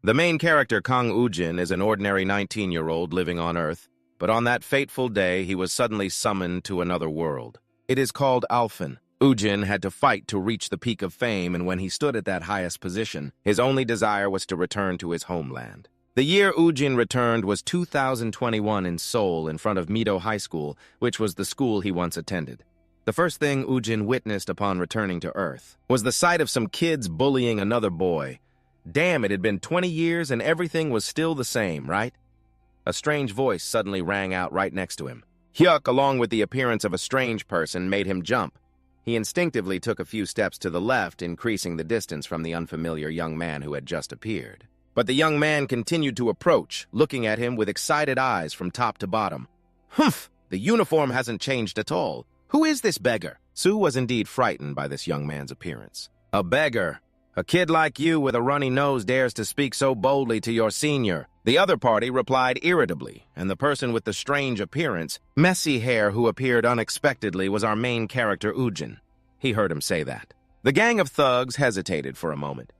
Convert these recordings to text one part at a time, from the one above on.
The main character, Kang Ujin, is an ordinary 19-year-old living on Earth, but on that fateful day, he was suddenly summoned to another world. It is called Alphen. Ujin had to fight to reach the peak of fame, and when he stood at that highest position, his only desire was to return to his homeland. The year Ujin returned was 2021 in Seoul in front of Mido High School, which was the school he once attended. The first thing Ujin witnessed upon returning to Earth was the sight of some kids bullying another boy. Damn, it had been 20 years and everything was still the same, right? A strange voice suddenly rang out right next to him. Hyuk, along with the appearance of a strange person, made him jump. He instinctively took a few steps to the left, increasing the distance from the unfamiliar young man who had just appeared. But the young man continued to approach, looking at him with excited eyes from top to bottom. Humph! The uniform hasn't changed at all. Who is this beggar? Sue was indeed frightened by this young man's appearance. A beggar. A kid like you with a runny nose dares to speak so boldly to your senior. The other party replied irritably, and the person with the strange appearance, messy hair who appeared unexpectedly was our main character, Ujin. He heard him say that. The gang of thugs hesitated for a moment.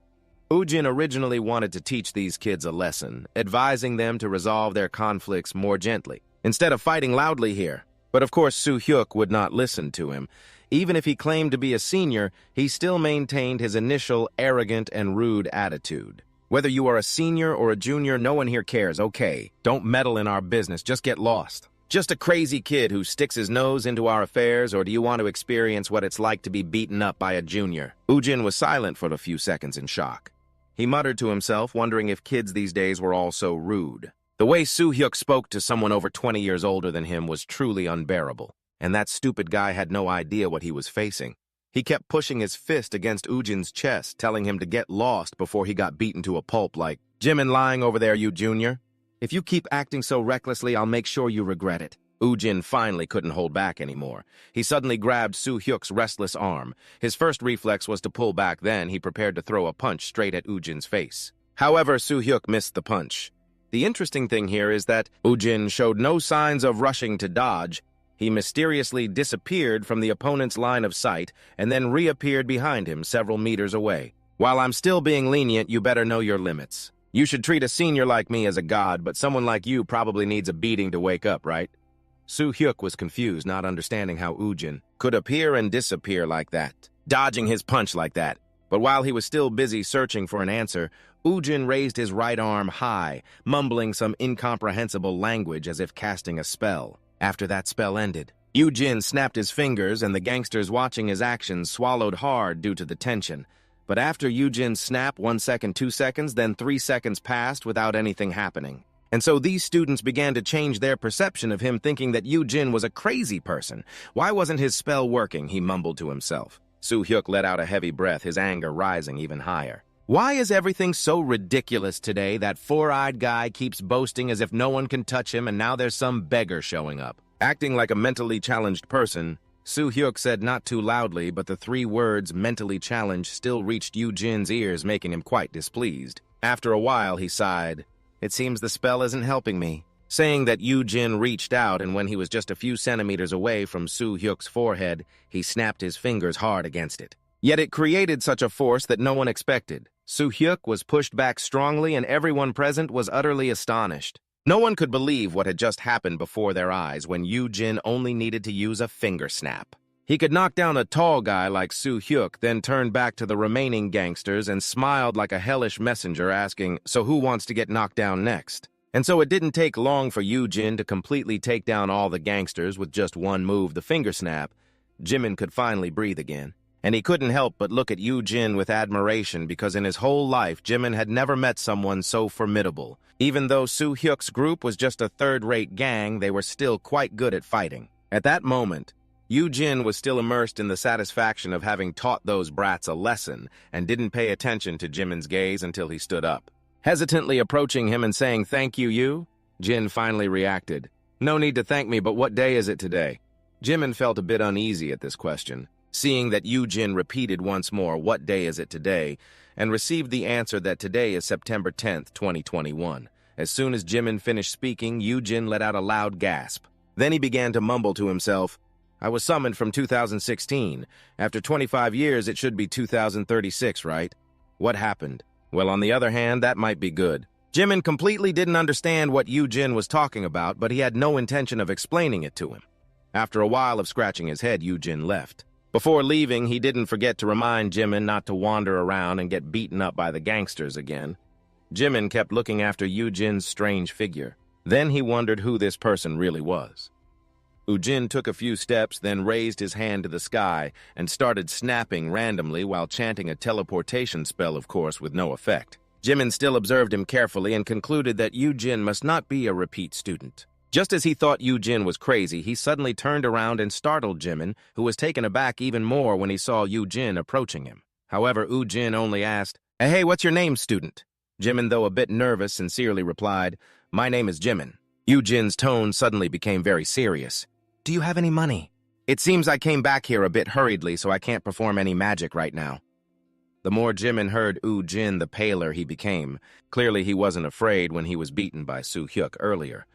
Ujin originally wanted to teach these kids a lesson, advising them to resolve their conflicts more gently, instead of fighting loudly here. But of course Soo Hyuk would not listen to him. Even if he claimed to be a senior, he still maintained his initial arrogant and rude attitude. Whether you are a senior or a junior, no one here cares, okay? Don't meddle in our business, just get lost. Just a crazy kid who sticks his nose into our affairs, or do you want to experience what it's like to be beaten up by a junior? Ujin was silent for a few seconds in shock. He muttered to himself, wondering if kids these days were all so rude. The way Soo Hyuk spoke to someone over 20 years older than him was truly unbearable, and that stupid guy had no idea what he was facing. He kept pushing his fist against Ujin's chest, telling him to get lost before he got beaten to a pulp like, "Jimin lying over there, you junior. If you keep acting so recklessly, I'll make sure you regret it." Ujin finally couldn't hold back anymore. He suddenly grabbed Soo Hyuk's restless arm. His first reflex was to pull back, then he prepared to throw a punch straight at Ujin's face. However, Soo Hyuk missed the punch. The interesting thing here is that Ujin showed no signs of rushing to dodge. He mysteriously disappeared from the opponent's line of sight and then reappeared behind him several meters away. While I'm still being lenient, you better know your limits. You should treat a senior like me as a god, but someone like you probably needs a beating to wake up, right? Soo Hyuk was confused, not understanding how Ujin could appear and disappear like that, dodging his punch like that. But while he was still busy searching for an answer, Ujin raised his right arm high, mumbling some incomprehensible language as if casting a spell. After that spell ended, Ujin snapped his fingers and the gangsters watching his actions swallowed hard due to the tension. But after Ujin's snap, 1 second, 2 seconds, then 3 seconds passed without anything happening. And so these students began to change their perception of him, thinking that Ujin was a crazy person. Why wasn't his spell working, he mumbled to himself. Soo Hyuk let out a heavy breath, his anger rising even higher. Why is everything so ridiculous today? That four-eyed guy keeps boasting as if no one can touch him, and now there's some beggar showing up. Acting like a mentally challenged person, Soo Hyuk said not too loudly, but the 3 words mentally challenged still reached Ujin's ears, making him quite displeased. After a while, he sighed. It seems the spell isn't helping me. Saying that, Ujin reached out, and when he was just a few centimeters away from Soo Hyuk's forehead, he snapped his fingers hard against it. Yet it created such a force that no one expected. Soo Hyuk was pushed back strongly, and everyone present was utterly astonished. No one could believe what had just happened before their eyes when Ujin only needed to use a finger snap. He could knock down a tall guy like Soo Hyuk, then turned back to the remaining gangsters and smiled like a hellish messenger, asking, "So who wants to get knocked down next?" And so it didn't take long for Ujin to completely take down all the gangsters with just one move, the finger snap. Jimin could finally breathe again. And he couldn't help but look at Ujin with admiration, because in his whole life, Jimin had never met someone so formidable. Even though Soo Hyuk's group was just a third-rate gang, they were still quite good at fighting. At that moment, Ujin was still immersed in the satisfaction of having taught those brats a lesson and didn't pay attention to Jimin's gaze until he stood up. Hesitantly approaching him and saying, "Thank you," Jin finally reacted. "No need to thank me, but what day is it today?" Jimin felt a bit uneasy at this question, seeing that Ujin repeated once more, "What day is it today?" and received the answer that today is September 10th, 2021. As soon as Jimin finished speaking, Ujin let out a loud gasp. Then he began to mumble to himself, "I was summoned from 2016. After 25 years, it should be 2036, right? What happened? Well, on the other hand, that might be good. Jimin completely didn't understand what Yu-Jin was talking about, but he had no intention of explaining it to him. After a while of scratching his head, Yu-Jin left. Before leaving, he didn't forget to remind Jimin not to wander around and get beaten up by the gangsters again. Jimin kept looking after Yu-Jin's strange figure. Then he wondered who this person really was. Yu-Jin took a few steps, then raised his hand to the sky and started snapping randomly while chanting a teleportation spell, of course, with no effect. Jimin still observed him carefully and concluded that Yu-Jin must not be a repeat student. Just as he thought Yu-Jin was crazy, he suddenly turned around and startled Jimin, who was taken aback even more when he saw Yu-Jin approaching him. However, Yu-Jin only asked, "Hey, what's your name, student?" Jimin, though a bit nervous, sincerely replied, "My name is Jimin." Yu-Jin's tone suddenly became very serious. "Do you have any money? It seems I came back here a bit hurriedly, so I can't perform any magic right now." The more Jimin heard Yu-Jin, the paler he became. Clearly he wasn't afraid when he was beaten by Soo-hyuk earlier.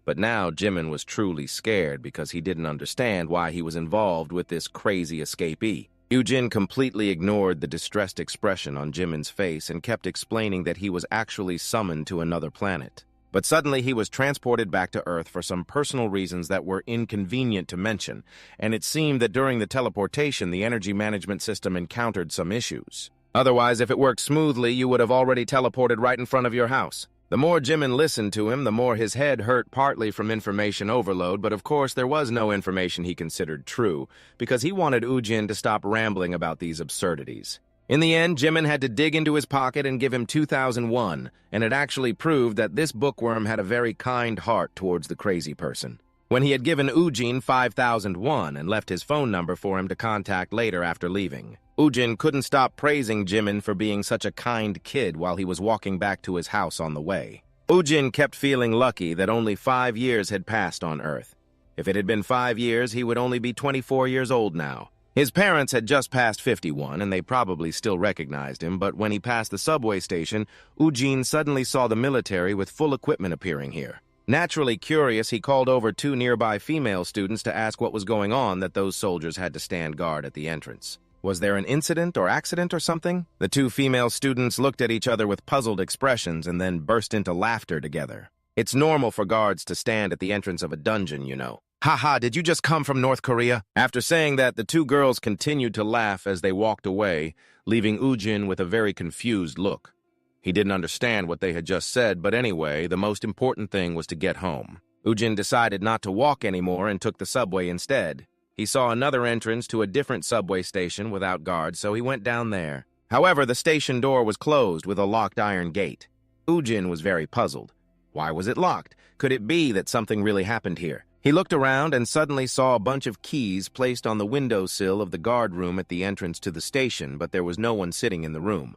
But now Jimin was truly scared because he didn't understand why he was involved with this crazy escapee. Yu-Jin completely ignored the distressed expression on Jimin's face and kept explaining that he was actually summoned to another planet. But suddenly he was transported back to Earth for some personal reasons that were inconvenient to mention, and it seemed that during the teleportation the energy management system encountered some issues. Otherwise, if it worked smoothly, you would have already teleported right in front of your house. The more Jimin listened to him, the more his head hurt, partly from information overload, but of course there was no information he considered true, because he wanted Yu-Jin to stop rambling about these absurdities. In the end, Jimin had to dig into his pocket and give him 2,000 won, and it actually proved that this bookworm had a very kind heart towards the crazy person. When he had given Yu-Jin 5,000 won and left his phone number for him to contact later after leaving, Yu-Jin couldn't stop praising Jimin for being such a kind kid while he was walking back to his house on the way. Yu-Jin kept feeling lucky that only 5 years had passed on Earth. If it had been 5 years, he would only be 24 years old now. His parents had just passed 51, and they probably still recognized him, but when he passed the subway station, Yu-Jin suddenly saw the military with full equipment appearing here. Naturally curious, he called over 2 nearby female students to ask what was going on that those soldiers had to stand guard at the entrance. Was there an incident or accident or something? The 2 female students looked at each other with puzzled expressions and then burst into laughter together. It's normal for guards to stand at the entrance of a dungeon, you know. "Haha, did you just come from North Korea?" After saying that, the 2 girls continued to laugh as they walked away, leaving Yu-Jin with a very confused look. He didn't understand what they had just said, but anyway, the most important thing was to get home. Yu-Jin decided not to walk anymore and took the subway instead. He saw another entrance to a different subway station without guards, so he went down there. However, the station door was closed with a locked iron gate. Yu-Jin was very puzzled. Why was it locked? Could it be that something really happened here? He looked around and suddenly saw a bunch of keys placed on the windowsill of the guard room at the entrance to the station, but there was no one sitting in the room.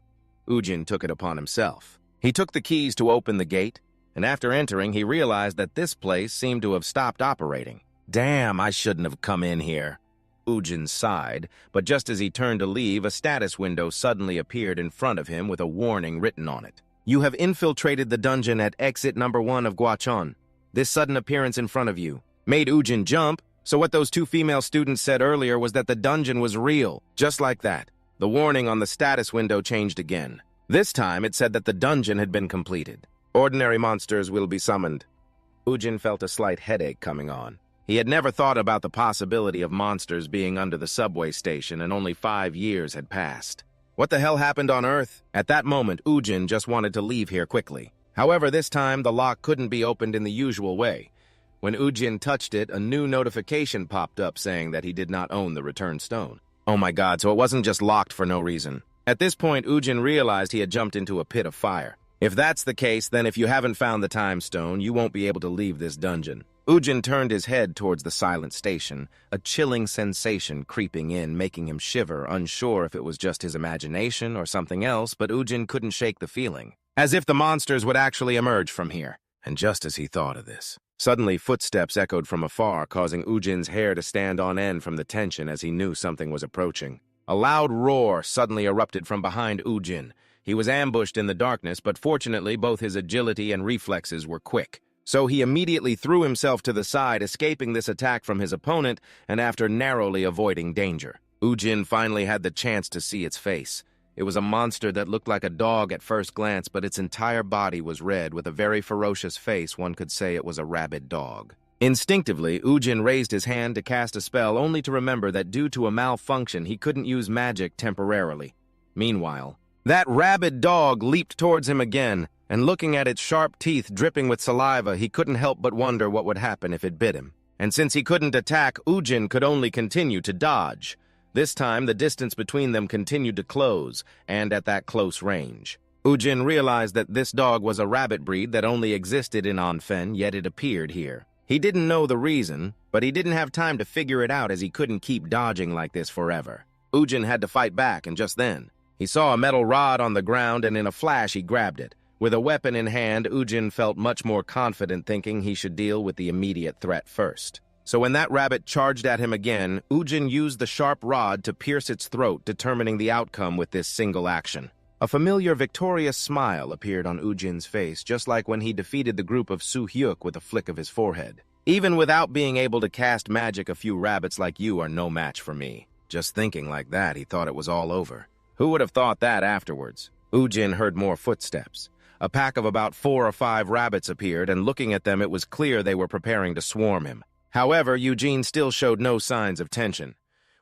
Yu-Jin took it upon himself. He took the keys to open the gate, and after entering, he realized that this place seemed to have stopped operating. "Damn, I shouldn't have come in here." Yu-Jin sighed, but just as he turned to leave, a status window suddenly appeared in front of him with a warning written on it. "You have infiltrated the dungeon at exit number 1 of Gwacheon. This sudden appearance in front of you made Yu-Jin jump, so what those 2 female students said earlier was that the dungeon was real. Just like that, the warning on the status window changed again. This time it said that the dungeon had been completed. Ordinary monsters will be summoned. Yu-Jin felt a slight headache coming on. He had never thought about the possibility of monsters being under the subway station, and only 5 years had passed. What the hell happened on Earth? At that moment, Yu-Jin just wanted to leave here quickly. However, this time the lock couldn't be opened in the usual way. When Yu-Jin touched it, a new notification popped up saying that he did not own the return stone. Oh my god, so it wasn't just locked for no reason. At this point, Yu-Jin realized he had jumped into a pit of fire. If that's the case, then if you haven't found the time stone, you won't be able to leave this dungeon. Yu-Jin turned his head towards the silent station, a chilling sensation creeping in, making him shiver, unsure if it was just his imagination or something else, but Yu-Jin couldn't shake the feeling. As if the monsters would actually emerge from here. And just as he thought of this, suddenly footsteps echoed from afar, causing Yu-Jin's hair to stand on end from the tension as he knew something was approaching. A loud roar suddenly erupted from behind Yu-Jin. He was ambushed in the darkness, but fortunately both his agility and reflexes were quick. So he immediately threw himself to the side, escaping this attack from his opponent, and after narrowly avoiding danger. Yu-Jin finally had the chance to see its face. It was a monster that looked like a dog at first glance, but its entire body was red with a very ferocious face. One could say it was a rabid dog. Instinctively, Ujin raised his hand to cast a spell, only to remember that due to a malfunction, he couldn't use magic temporarily. Meanwhile, that rabid dog leaped towards him again, and looking at its sharp teeth dripping with saliva, he couldn't help but wonder what would happen if it bit him. And since he couldn't attack, Ujin could only continue to dodge. This time, the distance between them continued to close, and at that close range. Ujin realized that this dog was a rabbit breed that only existed in Anfen, yet it appeared here. He didn't know the reason, but he didn't have time to figure it out as he couldn't keep dodging like this forever. Ujin had to fight back, and just then, he saw a metal rod on the ground, and in a flash he grabbed it. With a weapon in hand, Ujin felt much more confident, thinking he should deal with the immediate threat first. So when that rabbit charged at him again, Ujin used the sharp rod to pierce its throat, determining the outcome with this single action. A familiar victorious smile appeared on Ujin's face, just like when he defeated the group of Su Hyuk with a flick of his forehead. Even without being able to cast magic, a few rabbits like you are no match for me. Just thinking like that, he thought it was all over. Who would have thought that afterwards? Ujin heard more footsteps. A pack of about 4 or 5 rabbits appeared, and looking at them, it was clear they were preparing to swarm him. However, Eugene still showed no signs of tension.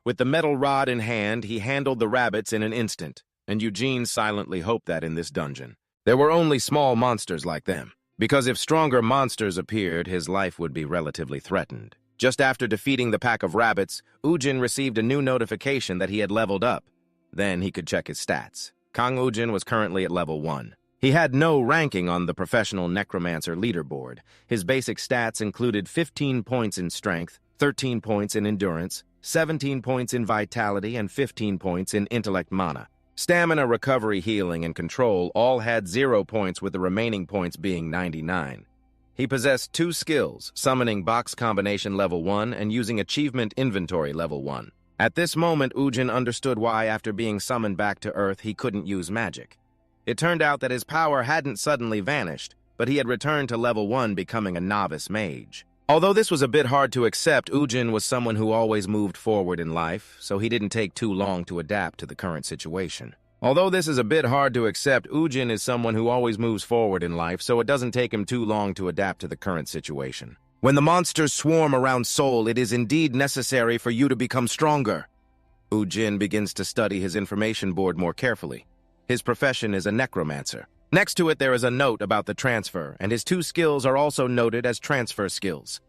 With the metal rod in hand, he handled the rabbits in an instant, and Eugene silently hoped that in this dungeon, there were only small monsters like them, because if stronger monsters appeared, his life would be relatively threatened. Just after defeating the pack of rabbits, Ujin received a new notification that he had leveled up. Then he could check his stats. Kang Ujin was currently at level 1. He had no ranking on the professional necromancer leaderboard. His basic stats included 15 points in strength, 13 points in endurance, 17 points in vitality, and 15 points in intellect mana. Stamina, recovery, healing, and control all had 0 points, with the remaining points being 99. He possessed 2 skills, summoning box combination level 1 and using achievement inventory level 1. At this moment, Ujin understood why, after being summoned back to Earth, he couldn't use magic. It turned out that his power hadn't suddenly vanished, but he had returned to level 1, becoming a novice mage. Although this was a bit hard to accept, Ujin was someone who always moved forward in life, so he didn't take too long to adapt to the current situation. When the monsters swarm around Seoul, it is indeed necessary for you to become stronger. Ujin begins to study his information board more carefully. His profession is a necromancer. Next to it, there is a note about the transfer, and his 2 skills are also noted as transfer skills.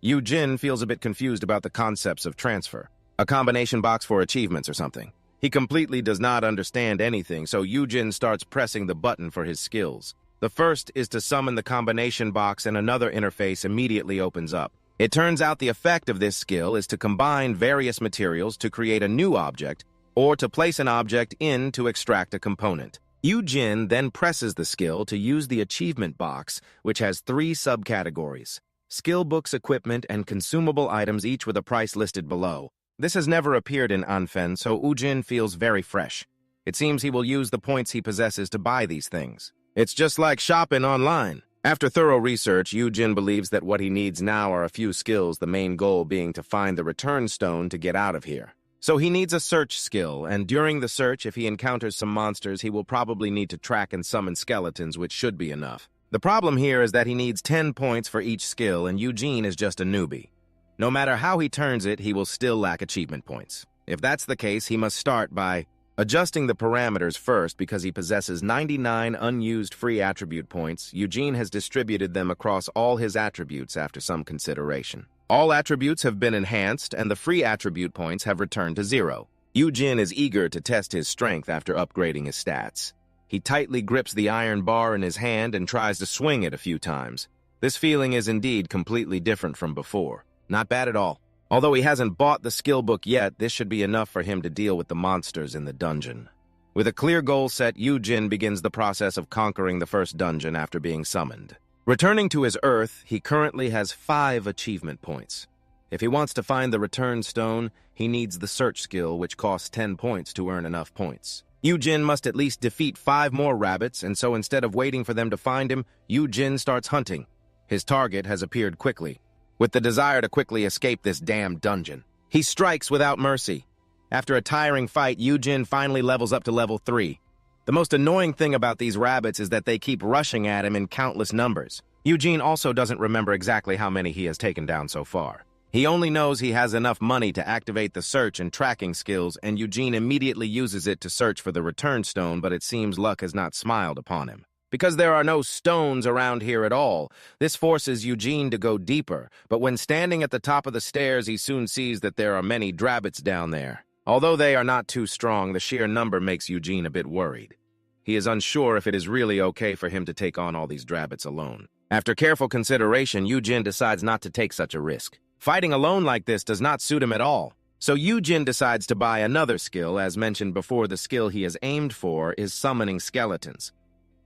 Ujin feels a bit confused about the concepts of transfer. A combination box for achievements or something. He completely does not understand anything, so Ujin starts pressing the button for his skills. The first is to summon the combination box, and another interface immediately opens up. It turns out the effect of this skill is to combine various materials to create a new object, or to place an object in to extract a component. Ujin then presses the skill to use the achievement box, which has 3 subcategories: skill books, equipment, and consumable items, each with a price listed below. This has never appeared in Anfen, so Ujin feels very fresh. It seems he will use the points he possesses to buy these things. It's just like shopping online. After thorough research, Ujin believes that what he needs now are a few skills, the main goal being to find the return stone to get out of here. So he needs a search skill, and during the search, if he encounters some monsters, he will probably need to track and summon skeletons, which should be enough. The problem here is that he needs 10 points for each skill, and Eugene is just a newbie. No matter how he turns it, he will still lack achievement points. If that's the case, he must start by adjusting the parameters first. Because he possesses 99 unused free attribute points, Eugene has distributed them across all his attributes after some consideration. All attributes have been enhanced, and the free attribute points have returned to 0. Ujin is eager to test his strength after upgrading his stats. He tightly grips the iron bar in his hand and tries to swing it a few times. This feeling is indeed completely different from before. Not bad at all. Although he hasn't bought the skill book yet, this should be enough for him to deal with the monsters in the dungeon. With a clear goal set, Ujin begins the process of conquering the first dungeon after being summoned. Returning to his Earth, he currently has 5 achievement points. If he wants to find the return stone, he needs the search skill, which costs 10 points to earn enough points. Ujin must at least defeat 5 more rabbits, and so instead of waiting for them to find him, Ujin starts hunting. His target has appeared quickly. With the desire to quickly escape this damned dungeon, he strikes without mercy. After a tiring fight, Eugene finally levels up to level 3. The most annoying thing about these rabbits is that they keep rushing at him in countless numbers. Eugene also doesn't remember exactly how many he has taken down so far. He only knows he has enough money to activate the search and tracking skills, and Eugene immediately uses it to search for the return stone, but it seems luck has not smiled upon him. Because there are no stones around here at all, this forces Eugene to go deeper, but when standing at the top of the stairs, he soon sees that there are many drabbits down there. Although they are not too strong, the sheer number makes Eugene a bit worried. He is unsure if it is really okay for him to take on all these drabbits alone. After careful consideration, Eugene decides not to take such a risk. Fighting alone like this does not suit him at all. So Eugene decides to buy another skill. As mentioned before, the skill he has aimed for is summoning skeletons.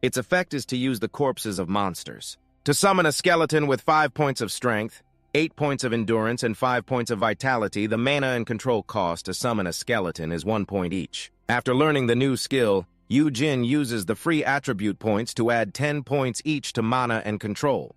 Its effect is to use the corpses of monsters. To summon a skeleton with 5 points of strength, 8 points of endurance, and 5 points of vitality, the mana and control cost to summon a skeleton is 1 point each. After learning the new skill, Eugene uses the free attribute points to add 10 points each to mana and control.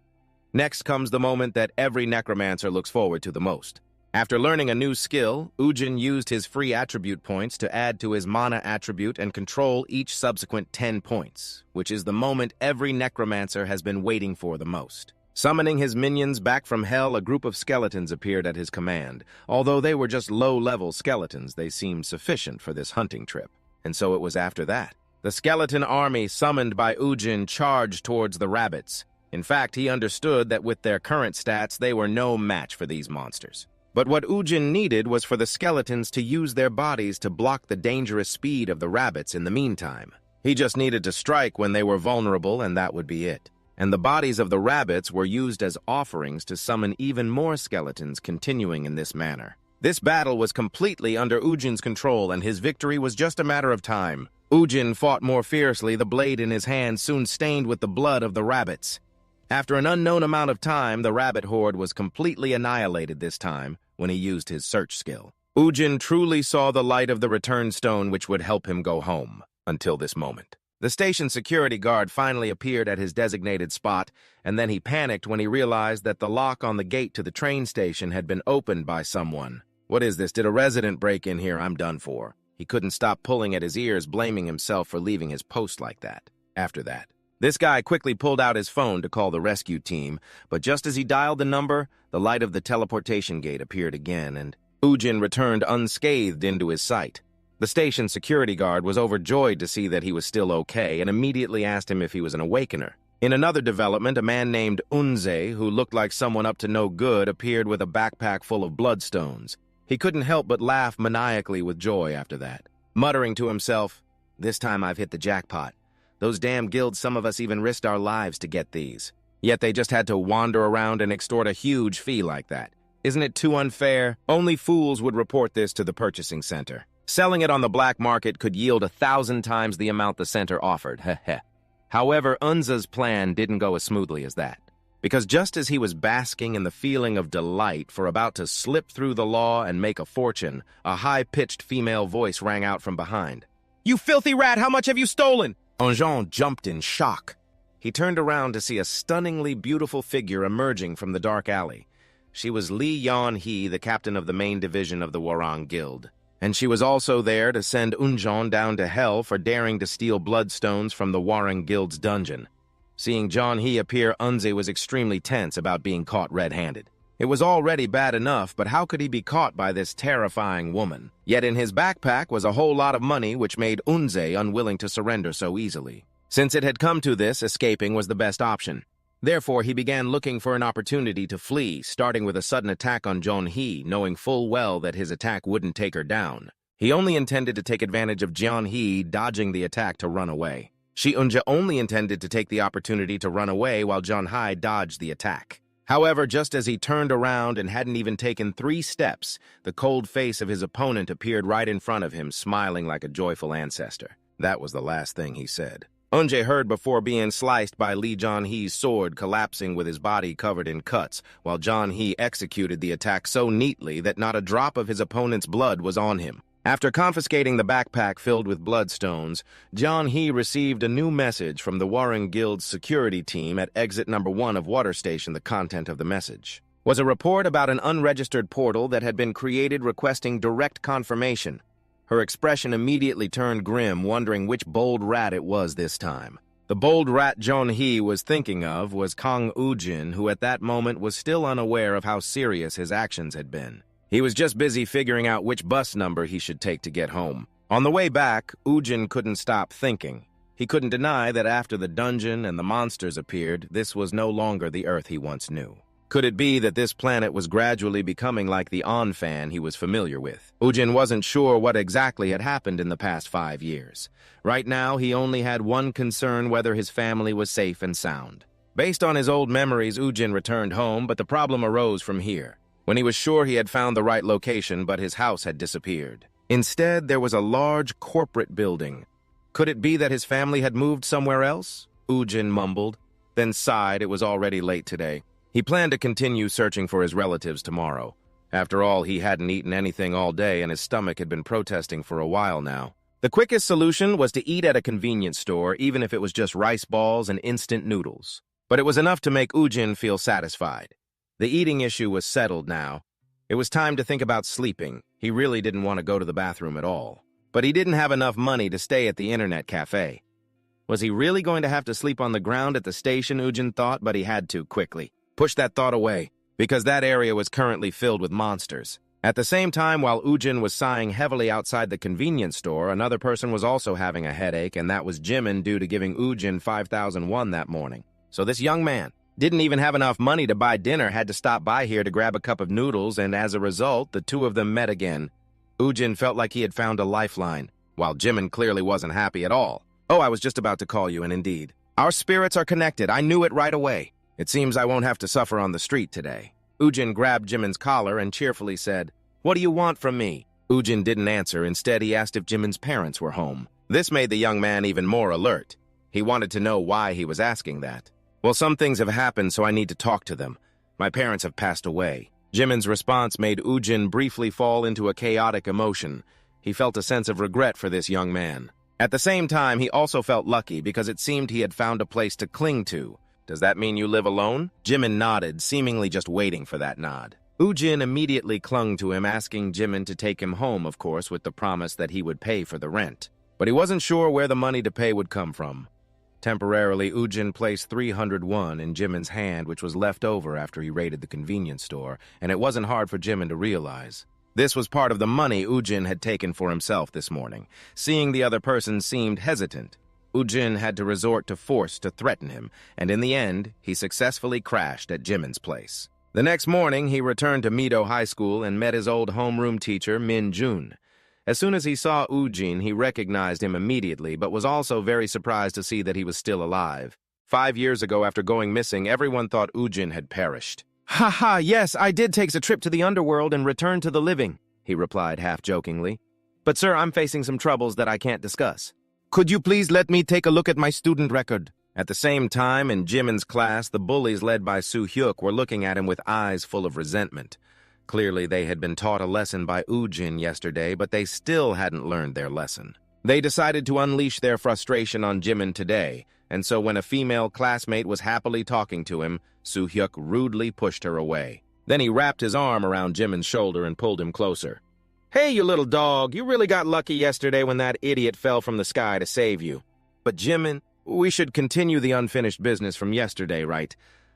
Next comes the moment that every necromancer looks forward to the most. After learning a new skill, Eugene used his free attribute points to add to his mana attribute and control each subsequent 10 points, which is the moment every necromancer has been waiting for the most. Summoning his minions back from hell, a group of skeletons appeared at his command. Although they were just low-level skeletons, they seemed sufficient for this hunting trip. And so it was after that. The skeleton army summoned by Eugene charged towards the rabbits. In fact, he understood that with their current stats, they were no match for these monsters. But what Eugene needed was for the skeletons to use their bodies to block the dangerous speed of the rabbits in the meantime. He just needed to strike when they were vulnerable, and that would be it. And the bodies of the rabbits were used as offerings to summon even more skeletons, continuing in this manner. This battle was completely under Eugene's control, and his victory was just a matter of time. Eugene fought more fiercely, the blade in his hand soon stained with the blood of the rabbits. After an unknown amount of time, the rabbit horde was completely annihilated this time when he used his search skill. Eugene truly saw the light of the return stone which would help him go home, until this moment. The station security guard finally appeared at his designated spot, and then he panicked when he realized that the lock on the gate to the train station had been opened by someone. What is this? Did a resident break in here? I'm done for. He couldn't stop pulling at his ears, blaming himself for leaving his post like that. After that, this guy quickly pulled out his phone to call the rescue team, but just as he dialed the number, the light of the teleportation gate appeared again, and Eugene returned unscathed into his sight. The station security guard was overjoyed to see that he was still okay and immediately asked him if he was an awakener. In another development, a man named Unze, who looked like someone up to no good, appeared with a backpack full of bloodstones. He couldn't help but laugh maniacally with joy after that, muttering to himself, "This time I've hit the jackpot. Those damn guilds, some of us even risked our lives to get these. Yet they just had to wander around and extort a huge fee like that. Isn't it too unfair? Only fools would report this to the purchasing center. Selling it on the black market could yield 1,000 times the amount the center offered, heh. However, Unza's plan didn't go as smoothly as that. Because just as he was basking in the feeling of delight for about to slip through the law and make a fortune, a high-pitched female voice rang out from behind. "You filthy rat, how much have you stolen?" Eugene jumped in shock. He turned around to see a stunningly beautiful figure emerging from the dark alley. She was Li Yan-hee, the captain of the main division of the Warang Guild. And she was also there to send Eugene down to hell for daring to steal bloodstones from the Warang Guild's dungeon. Seeing Yan-hee appear, Unze was extremely tense about being caught red-handed. It was already bad enough, but how could he be caught by this terrifying woman? Yet in his backpack was a whole lot of money, which made Unze unwilling to surrender so easily. Since it had come to this, escaping was the best option. Therefore, he began looking for an opportunity to flee, starting with a sudden attack on Yan-hee, knowing full well that his attack wouldn't take her down. He only intended to take advantage of Yan-hee dodging the attack to run away. Shi-Unja only intended to take the opportunity to run away while Yan-hee dodged the attack. However, just as he turned around and hadn't even taken 3 steps, the cold face of his opponent appeared right in front of him, smiling like a joyful ancestor. That was the last thing he said. Unje heard before being sliced by Li Yan-hee's sword, collapsing with his body covered in cuts, while Yan-hee executed the attack so neatly that not a drop of his opponent's blood was on him. After confiscating the backpack filled with bloodstones, Yan-hee received a new message from the Warren Guild's security team at exit number 1 of Water Station. The content of the message was a report about an unregistered portal that had been created requesting direct confirmation. Her expression immediately turned grim, wondering which bold rat it was this time. The bold rat Jeon-hee was thinking of was Kang Woo-jin, who at that moment was still unaware of how serious his actions had been. He was just busy figuring out which bus number he should take to get home. On the way back, Woo-jin couldn't stop thinking. He couldn't deny that after the dungeon and the monsters appeared, this was no longer the Earth he once knew. Could it be that this planet was gradually becoming like the Onfan he was familiar with? Woo-jin wasn't sure what exactly had happened in the past 5 years. Right now, he only had one concern: whether his family was safe and sound. Based on his old memories, Woo-jin returned home, but the problem arose from here. When he was sure he had found the right location, but his house had disappeared. Instead, there was a large corporate building. Could it be that his family had moved somewhere else? Woo-jin mumbled, then sighed. It was already late today. He planned to continue searching for his relatives tomorrow. After all, he hadn't eaten anything all day, and his stomach had been protesting for a while now. The quickest solution was to eat at a convenience store, even if it was just rice balls and instant noodles. But it was enough to make Woo-jin feel satisfied. The eating issue was settled now. It was time to think about sleeping. He really didn't want to go to the bathroom at all. But he didn't have enough money to stay at the internet cafe. Was he really going to have to sleep on the ground at the station, Woo-jin thought, but he had to quickly. Push that thought away, because that area was currently filled with monsters. At the same time, while Woo-jin was sighing heavily outside the convenience store, another person was also having a headache, and that was Jimin, due to giving Woo-jin 5,000 won that morning. So this young man didn't even have enough money to buy dinner, had to stop by here to grab a cup of noodles, and as a result, the two of them met again. Woo-jin felt like he had found a lifeline, while Jimin clearly wasn't happy at all. "Oh, I was just about to call you, and indeed, our spirits are connected. I knew it right away. It seems I won't have to suffer on the street today." Woo-jin grabbed Jimin's collar and cheerfully said, "What do you want from me?" Woo-jin didn't answer. Instead, he asked if Jimin's parents were home. This made the young man even more alert. He wanted to know why he was asking that. "Well, some things have happened, so I need to talk to them. My parents have passed away." Jimin's response made Woo-jin briefly fall into a chaotic emotion. He felt a sense of regret for this young man. At the same time, he also felt lucky because it seemed he had found a place to cling to. "Does that mean you live alone?" Jimin nodded, seemingly just waiting for that nod. Woo-jin immediately clung to him, asking Jimin to take him home, of course, with the promise that he would pay for the rent. But he wasn't sure where the money to pay would come from. Temporarily, Woo-jin placed 300 won in Jimin's hand, which was left over after he raided the convenience store, and it wasn't hard for Jimin to realize. This was part of the money Woo-jin had taken for himself this morning. Seeing the other person seemed hesitant. Woo-jin had to resort to force to threaten him, and in the end, he successfully crashed at Jimin's place. The next morning, he returned to Mido High School and met his old homeroom teacher, Min-jun. As soon as he saw Woo-jin, he recognized him immediately, but was also very surprised to see that he was still alive. 5 years ago, after going missing, everyone thought Woo-jin had perished. "Ha ha, yes, I did take a trip to the underworld and returned to the living," he replied half-jokingly. "But sir, I'm facing some troubles that I can't discuss. Could you please let me take a look at my student record?" At the same time, in Jimin's class, the bullies led by Soo-hyuk were looking at him with eyes full of resentment. Clearly, they had been taught a lesson by Woo-jin yesterday, but they still hadn't learned their lesson. They decided to unleash their frustration on Jimin today, and so when a female classmate was happily talking to him, Soo-hyuk rudely pushed her away. Then he wrapped his arm around Jimin's shoulder and pulled him closer. "Hey, you little dog, you really got lucky yesterday when that idiot fell from the sky to save you. But Jimin, we should continue the unfinished business from yesterday, right?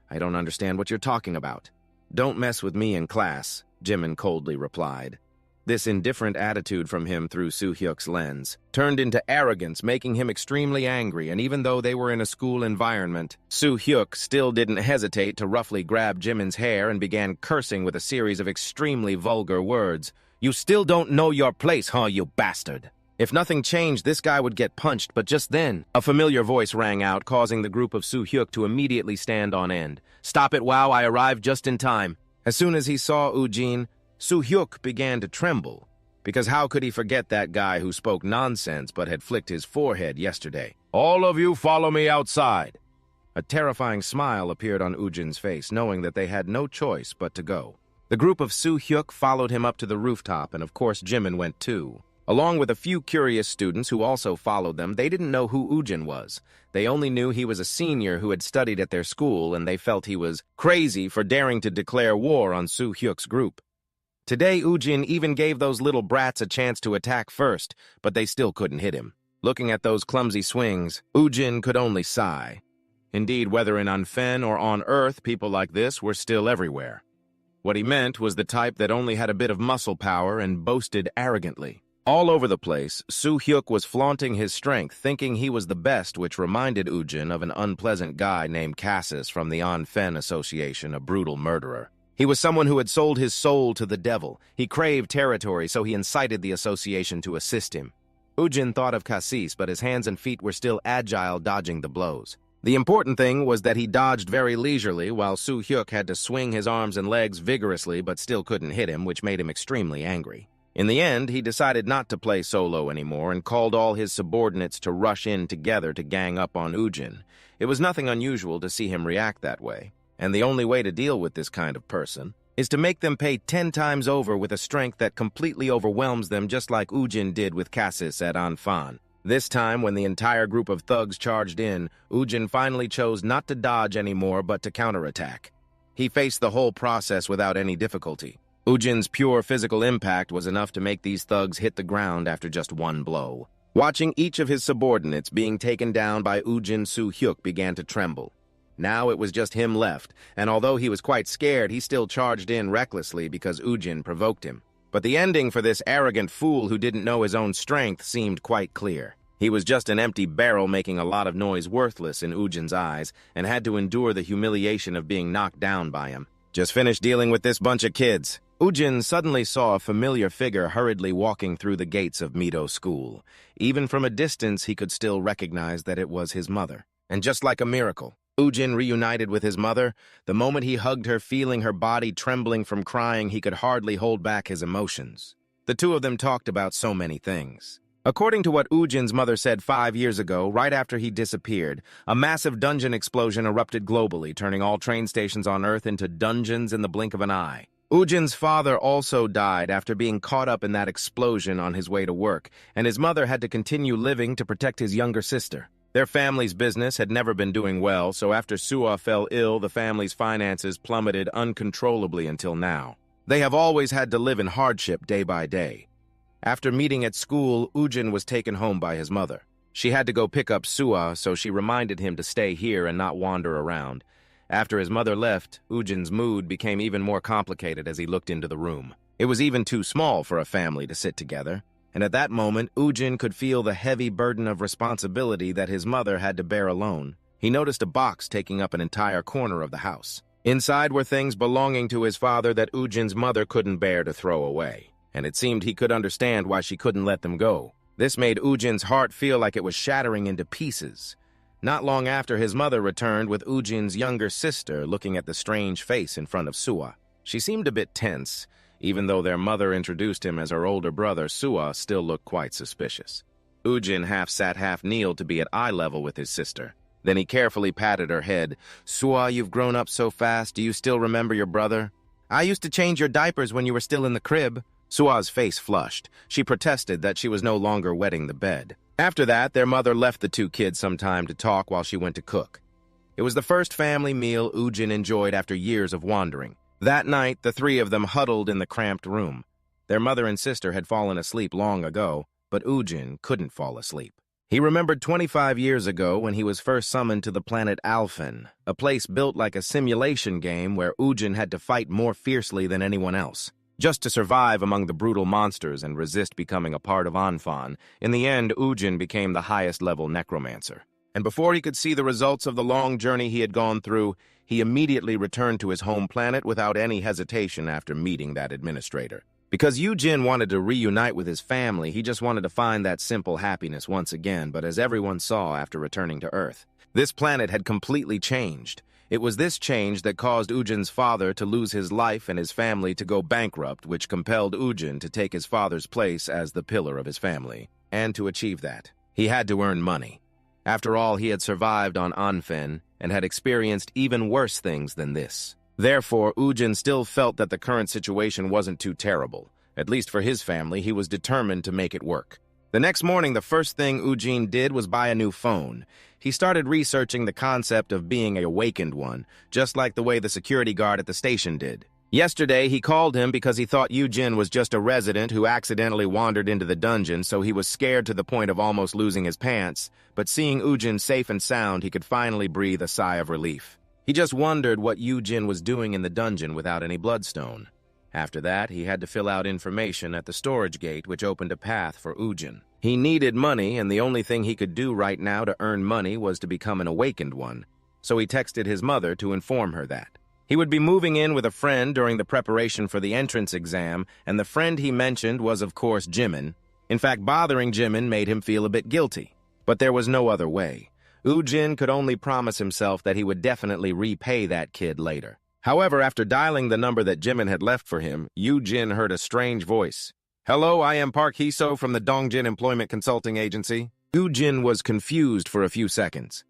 I don't understand what you're talking about." "Don't mess with me in class," Jimin coldly replied. This indifferent attitude from him through Soo-hyuk's lens turned into arrogance, making him extremely angry, and even though they were in a school environment, Soo-hyuk still didn't hesitate to roughly grab Jimin's hair and began cursing with a series of extremely vulgar words. "You still don't know your place, huh, you bastard?" If nothing changed, this guy would get punched, but just then, a familiar voice rang out, causing the group of Soo-hyuk to immediately stand on end. "Stop it, wow, I arrived just in time." As soon as he saw Woo-jin, Soo-hyuk began to tremble, because how could he forget that guy who spoke nonsense but had flicked his forehead yesterday? "All of you follow me outside." A terrifying smile appeared on Woo-jin's face, knowing that they had no choice but to go. The group of Soo-hyuk followed him up to the rooftop, and of course Jimin went too. Along with a few curious students who also followed them, they didn't know who Woo-jin was. They only knew he was a senior who had studied at their school, and they felt he was crazy for daring to declare war on Soo-hyuk's group. Today, Ujin even gave those little brats a chance to attack first, but they still couldn't hit him. Looking at those clumsy swings, Ujin could only sigh. Indeed, whether in Anfen or on Earth, people like this were still everywhere. What he meant was the type that only had a bit of muscle power and boasted arrogantly. All over the place, Soo-hyuk was flaunting his strength, thinking he was the best, which reminded Ujin of an unpleasant guy named Cassis from the Anfen Association, a brutal murderer. He was someone who had sold his soul to the devil. He craved territory, so he incited the association to assist him. Ujin thought of Cassis, but his hands and feet were still agile, dodging the blows. The important thing was that he dodged very leisurely, while Soo-hyuk had to swing his arms and legs vigorously but still couldn't hit him, which made him extremely angry. In the end, he decided not to play solo anymore and called all his subordinates to rush in together to gang up on Ujin. It was nothing unusual to see him react that way, and the only way to deal with this kind of person is to make them pay 10 times over with a strength that completely overwhelms them, just like Ujin did with Cassis at Anfan. This time, when the entire group of thugs charged in, Ujin finally chose not to dodge anymore but to counterattack. He faced the whole process without any difficulty. Ujin's pure physical impact was enough to make these thugs hit the ground after just one blow. Watching each of his subordinates being taken down by Ujin, Soo-hyuk began to tremble. Now it was just him left, and although he was quite scared, he still charged in recklessly because Ujin provoked him. But the ending for this arrogant fool who didn't know his own strength seemed quite clear. He was just an empty barrel making a lot of noise, worthless in Ujin's eyes, and had to endure the humiliation of being knocked down by him. Just finished dealing with this bunch of kids. Ujin suddenly saw a familiar figure hurriedly walking through the gates of Mido School. Even from a distance, he could still recognize that it was his mother. And just like a miracle, Ujin reunited with his mother. The moment he hugged her, feeling her body trembling from crying, he could hardly hold back his emotions. The two of them talked about so many things. According to what Ujin's mother said 5 years ago, right after he disappeared, a massive dungeon explosion erupted globally, turning all train stations on Earth into dungeons in the blink of an eye. Ujin's father also died after being caught up in that explosion on his way to work, and his mother had to continue living to protect his younger sister. Their family's business had never been doing well, so after Suah fell ill, the family's finances plummeted uncontrollably until now. They have always had to live in hardship day by day. After meeting at school, Ujin was taken home by his mother. She had to go pick up Suah, so she reminded him to stay here and not wander around. After his mother left, Ujin's mood became even more complicated as he looked into the room. It was even too small for a family to sit together, and at that moment, Ujin could feel the heavy burden of responsibility that his mother had to bear alone. He noticed a box taking up an entire corner of the house. Inside were things belonging to his father that Ujin's mother couldn't bear to throw away, and it seemed he could understand why she couldn't let them go. This made Ujin's heart feel like it was shattering into pieces. Not long after, his mother returned with Ujin's younger sister, looking at the strange face in front of Suah. She seemed a bit tense. Even though their mother introduced him as her older brother, Suah still looked quite suspicious. Ujin half sat, half kneeled to be at eye level with his sister. Then he carefully patted her head. "Suah, you've grown up so fast. Do you still remember your brother? I used to change your diapers when you were still in the crib." Suah's face flushed. She protested that she was no longer wetting the bed. After that, their mother left the two kids some time to talk while she went to cook. It was the first family meal Ujin enjoyed after years of wandering. That night, the three of them huddled in the cramped room. Their mother and sister had fallen asleep long ago, but Ujin couldn't fall asleep. He remembered 25 years ago when he was first summoned to the planet Alphen, a place built like a simulation game where Ujin had to fight more fiercely than anyone else. Just to survive among the brutal monsters and resist becoming a part of Anfan, in the end, Ujin became the highest-level necromancer. And before he could see the results of the long journey he had gone through, he immediately returned to his home planet without any hesitation after meeting that administrator. Because Ujin wanted to reunite with his family, he just wanted to find that simple happiness once again, but as everyone saw after returning to Earth, this planet had completely changed. It was this change that caused Ujin's father to lose his life and his family to go bankrupt, which compelled Ujin to take his father's place as the pillar of his family. And to achieve that, he had to earn money. After all, he had survived on Anfen and had experienced even worse things than this. Therefore, Ujin still felt that the current situation wasn't too terrible. At least for his family, he was determined to make it work. The next morning, the first thing Ujin did was buy a new phone. He started researching the concept of being an awakened one, just like the way the security guard at the station did. Yesterday, he called him because he thought Ujin was just a resident who accidentally wandered into the dungeon, so he was scared to the point of almost losing his pants, but seeing Ujin safe and sound, he could finally breathe a sigh of relief. He just wondered what Ujin was doing in the dungeon without any bloodstone. After that, he had to fill out information at the storage gate, which opened a path for Ujin. He needed money, and the only thing he could do right now to earn money was to become an awakened one, so he texted his mother to inform her that. He would be moving in with a friend during the preparation for the entrance exam, and the friend he mentioned was, of course, Jimin. In fact, bothering Jimin made him feel a bit guilty. But there was no other way. Ujin could only promise himself that he would definitely repay that kid later. However, after dialing the number that Jimin had left for him, Ujin heard a strange voice. "Hello, I am Park Hiso from the Dongjin Employment Consulting Agency." Ujin was confused for a few seconds.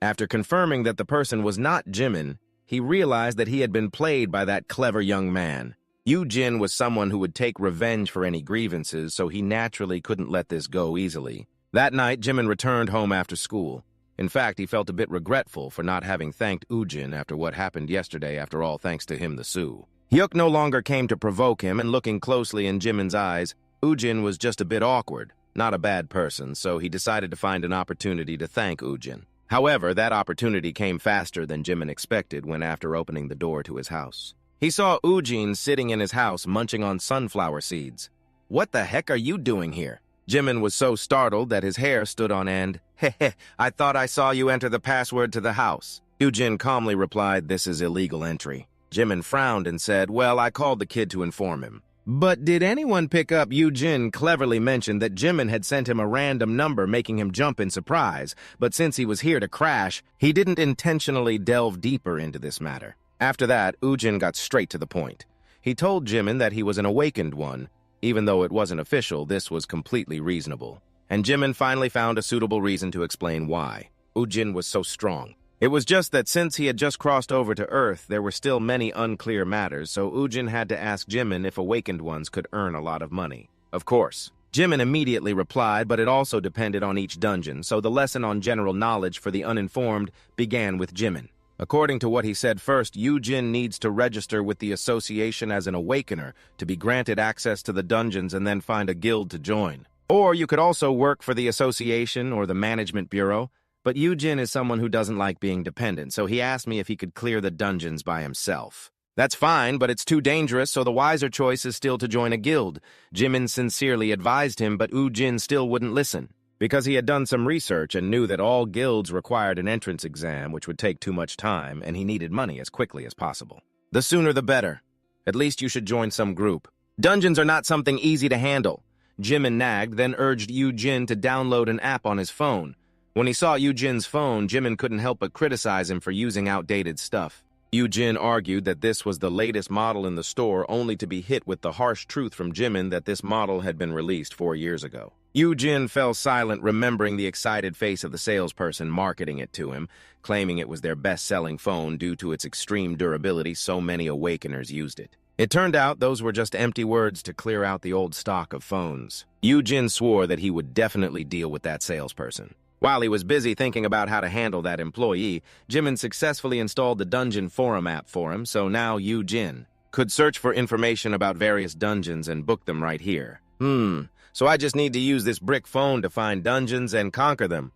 After confirming that the person was not Jimin, he realized that he had been played by that clever young man. Ujin was someone who would take revenge for any grievances, so he naturally couldn't let this go easily. That night, Jimin returned home after school. In fact, he felt a bit regretful for not having thanked Ujin after what happened yesterday, after all thanks to him the Sioux. Hyuk no longer came to provoke him, and looking closely in Jimin's eyes, Ujin was just a bit awkward, not a bad person, so he decided to find an opportunity to thank Ujin. However, that opportunity came faster than Jimin expected when after opening the door to his house. He saw Ujin sitting in his house munching on sunflower seeds. "What the heck are you doing here?" Jimin was so startled that his hair stood on end. "Heh, I thought I saw you enter the password to the house." Ujin calmly replied, "This is illegal entry." Jimin frowned and said, "Well, I called the kid to inform him." But did anyone pick up Ujin cleverly mentioned that Jimin had sent him a random number making him jump in surprise, but since he was here to crash, he didn't intentionally delve deeper into this matter. After that, Ujin got straight to the point. He told Jimin that he was an awakened one. Even though it wasn't official, this was completely reasonable. And Jimin finally found a suitable reason to explain why. Ujin was so strong. It was just that since he had just crossed over to Earth, there were still many unclear matters, so Ujin had to ask Jimin if awakened ones could earn a lot of money. Of course. Jimin immediately replied, but it also depended on each dungeon, so the lesson on general knowledge for the uninformed began with Jimin. According to what he said first, Ujin needs to register with the association as an awakener to be granted access to the dungeons and then find a guild to join. Or you could also work for the association or the management bureau, but Ujin is someone who doesn't like being dependent, so he asked me if he could clear the dungeons by himself. That's fine, but it's too dangerous, so the wiser choice is still to join a guild. Jimin sincerely advised him, but Ujin still wouldn't listen. Because he had done some research and knew that all guilds required an entrance exam, which would take too much time, and he needed money as quickly as possible. The sooner the better. At least you should join some group. Dungeons are not something easy to handle. Jimin nagged, then urged Ujin to download an app on his phone. When he saw Ujin's phone, Jimin couldn't help but criticize him for using outdated stuff. Ujin argued that this was the latest model in the store, only to be hit with the harsh truth from Jimin that this model had been released 4 years ago. Ujin fell silent, remembering the excited face of the salesperson marketing it to him, claiming it was their best-selling phone due to its extreme durability. So many awakeners used it. It turned out those were just empty words to clear out the old stock of phones. Ujin swore that he would definitely deal with that salesperson. While he was busy thinking about how to handle that employee, Jimin successfully installed the Dungeon Forum app for him, so now Ujin could search for information about various dungeons and book them right here. So I just need to use this brick phone to find dungeons and conquer them.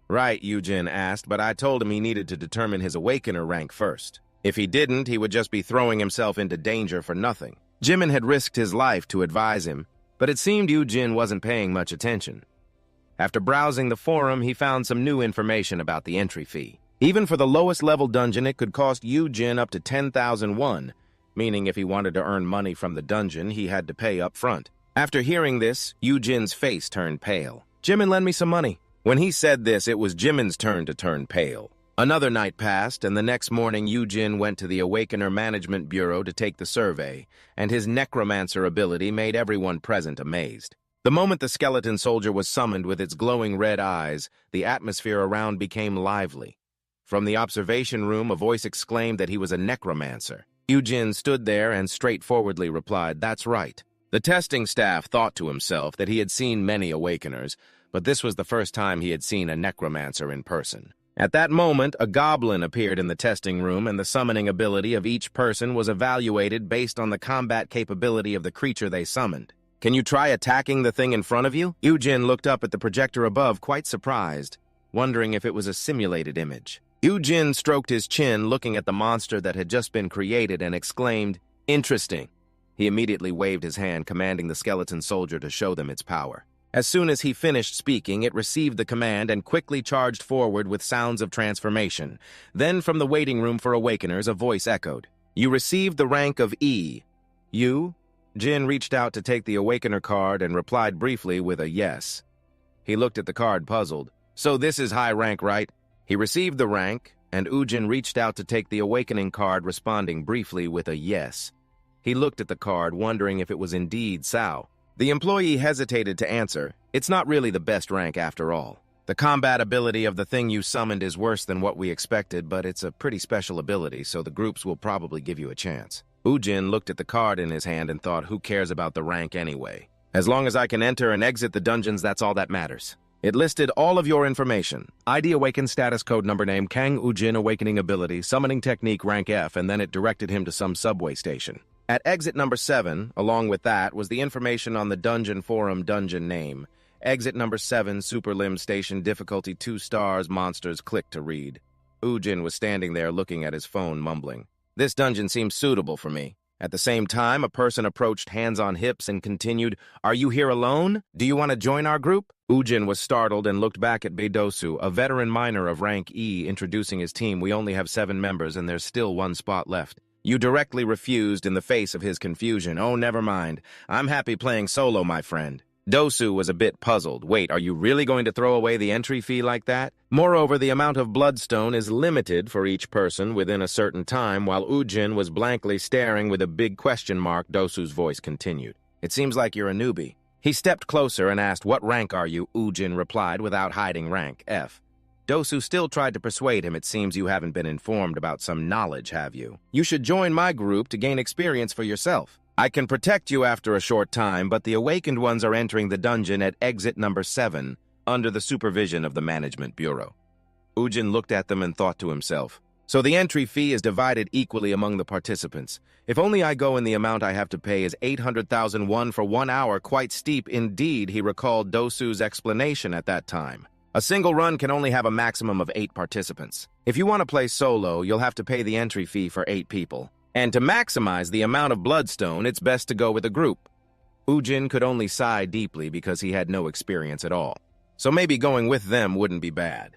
Right, Ujin asked, but I told him he needed to determine his awakener rank first. If he didn't, he would just be throwing himself into danger for nothing. Jimin had risked his life to advise him, but it seemed Ujin wasn't paying much attention. After browsing the forum, he found some new information about the entry fee. Even for the lowest level dungeon, it could cost Ujin up to 10,000 won, meaning if he wanted to earn money from the dungeon, he had to pay up front. After hearing this, Ujin's face turned pale. Jimin, lend me some money. When he said this, it was Jimin's turn to turn pale. Another night passed, and the next morning Ujin went to the Awakener Management Bureau to take the survey, and his necromancer ability made everyone present amazed. The moment the skeleton soldier was summoned with its glowing red eyes, the atmosphere around became lively. From the observation room, a voice exclaimed that he was a necromancer. Ujin stood there and straightforwardly replied, "That's right." The testing staff thought to himself that he had seen many awakeners, but this was the first time he had seen a necromancer in person. At that moment, a goblin appeared in the testing room, and the summoning ability of each person was evaluated based on the combat capability of the creature they summoned. "Can you try attacking the thing in front of you?" Ujin looked up at the projector above, quite surprised, wondering if it was a simulated image. Ujin stroked his chin, looking at the monster that had just been created, and exclaimed, "Interesting." He immediately waved his hand, commanding the skeleton soldier to show them its power. As soon as he finished speaking, it received the command and quickly charged forward with sounds of transformation. Then, from the waiting room for awakeners, a voice echoed, "You received the rank of E." "You?" Jin reached out to take the awakener card and replied briefly with a yes. He looked at the card, puzzled. "So this is high rank, right?" He received the rank, and Ujin reached out to take the awakening card, responding briefly with a yes. He looked at the card, wondering if it was indeed Sao. The employee hesitated to answer. "It's not really the best rank after all. The combat ability of the thing you summoned is worse than what we expected, but it's a pretty special ability, so the groups will probably give you a chance." Ujin looked at the card in his hand and thought, who cares about the rank anyway? As long as I can enter and exit the dungeons, that's all that matters. It listed all of your information. ID awakened, status code, number, name, Kang Ujin, awakening ability, summoning technique, rank F, and then it directed him to some subway station. At exit number 7, along with that, was the information on the dungeon forum dungeon name. Exit number 7, Super Limb Station, difficulty 2 stars, monsters, click to read. Ujin was standing there looking at his phone, mumbling. "This dungeon seems suitable for me." At the same time, a person approached, hands on hips, and continued, "Are you here alone? Do you want to join our group?" Ujin was startled and looked back at Beidosu, a veteran miner of rank E, introducing his team. "We only have 7 members, and there's still 1 spot left." You directly refused in the face of his confusion. "Oh, never mind. I'm happy playing solo, my friend." Dosu was a bit puzzled. "Wait, are you really going to throw away the entry fee like that?" Moreover, the amount of bloodstone is limited for each person within a certain time. While Ujin was blankly staring with a big question mark, Dosu's voice continued. "It seems like you're a newbie." He stepped closer and asked, "What rank are you?" Ujin replied without hiding rank, F. Dosu still tried to persuade him. "It seems you haven't been informed about some knowledge, have you? You should join my group to gain experience for yourself. I can protect you after a short time, but the awakened ones are entering the dungeon at exit number 7, under the supervision of the Management Bureau." Ujin looked at them and thought to himself, "So the entry fee is divided equally among the participants. If only I go in, the amount I have to pay is 800,000 won for 1 hour, quite steep indeed." He recalled Dosu's explanation at that time. A single run can only have a maximum of 8 participants. If you want to play solo, you'll have to pay the entry fee for 8 people. And to maximize the amount of bloodstone, it's best to go with a group. Ujin could only sigh deeply because he had no experience at all. So maybe going with them wouldn't be bad.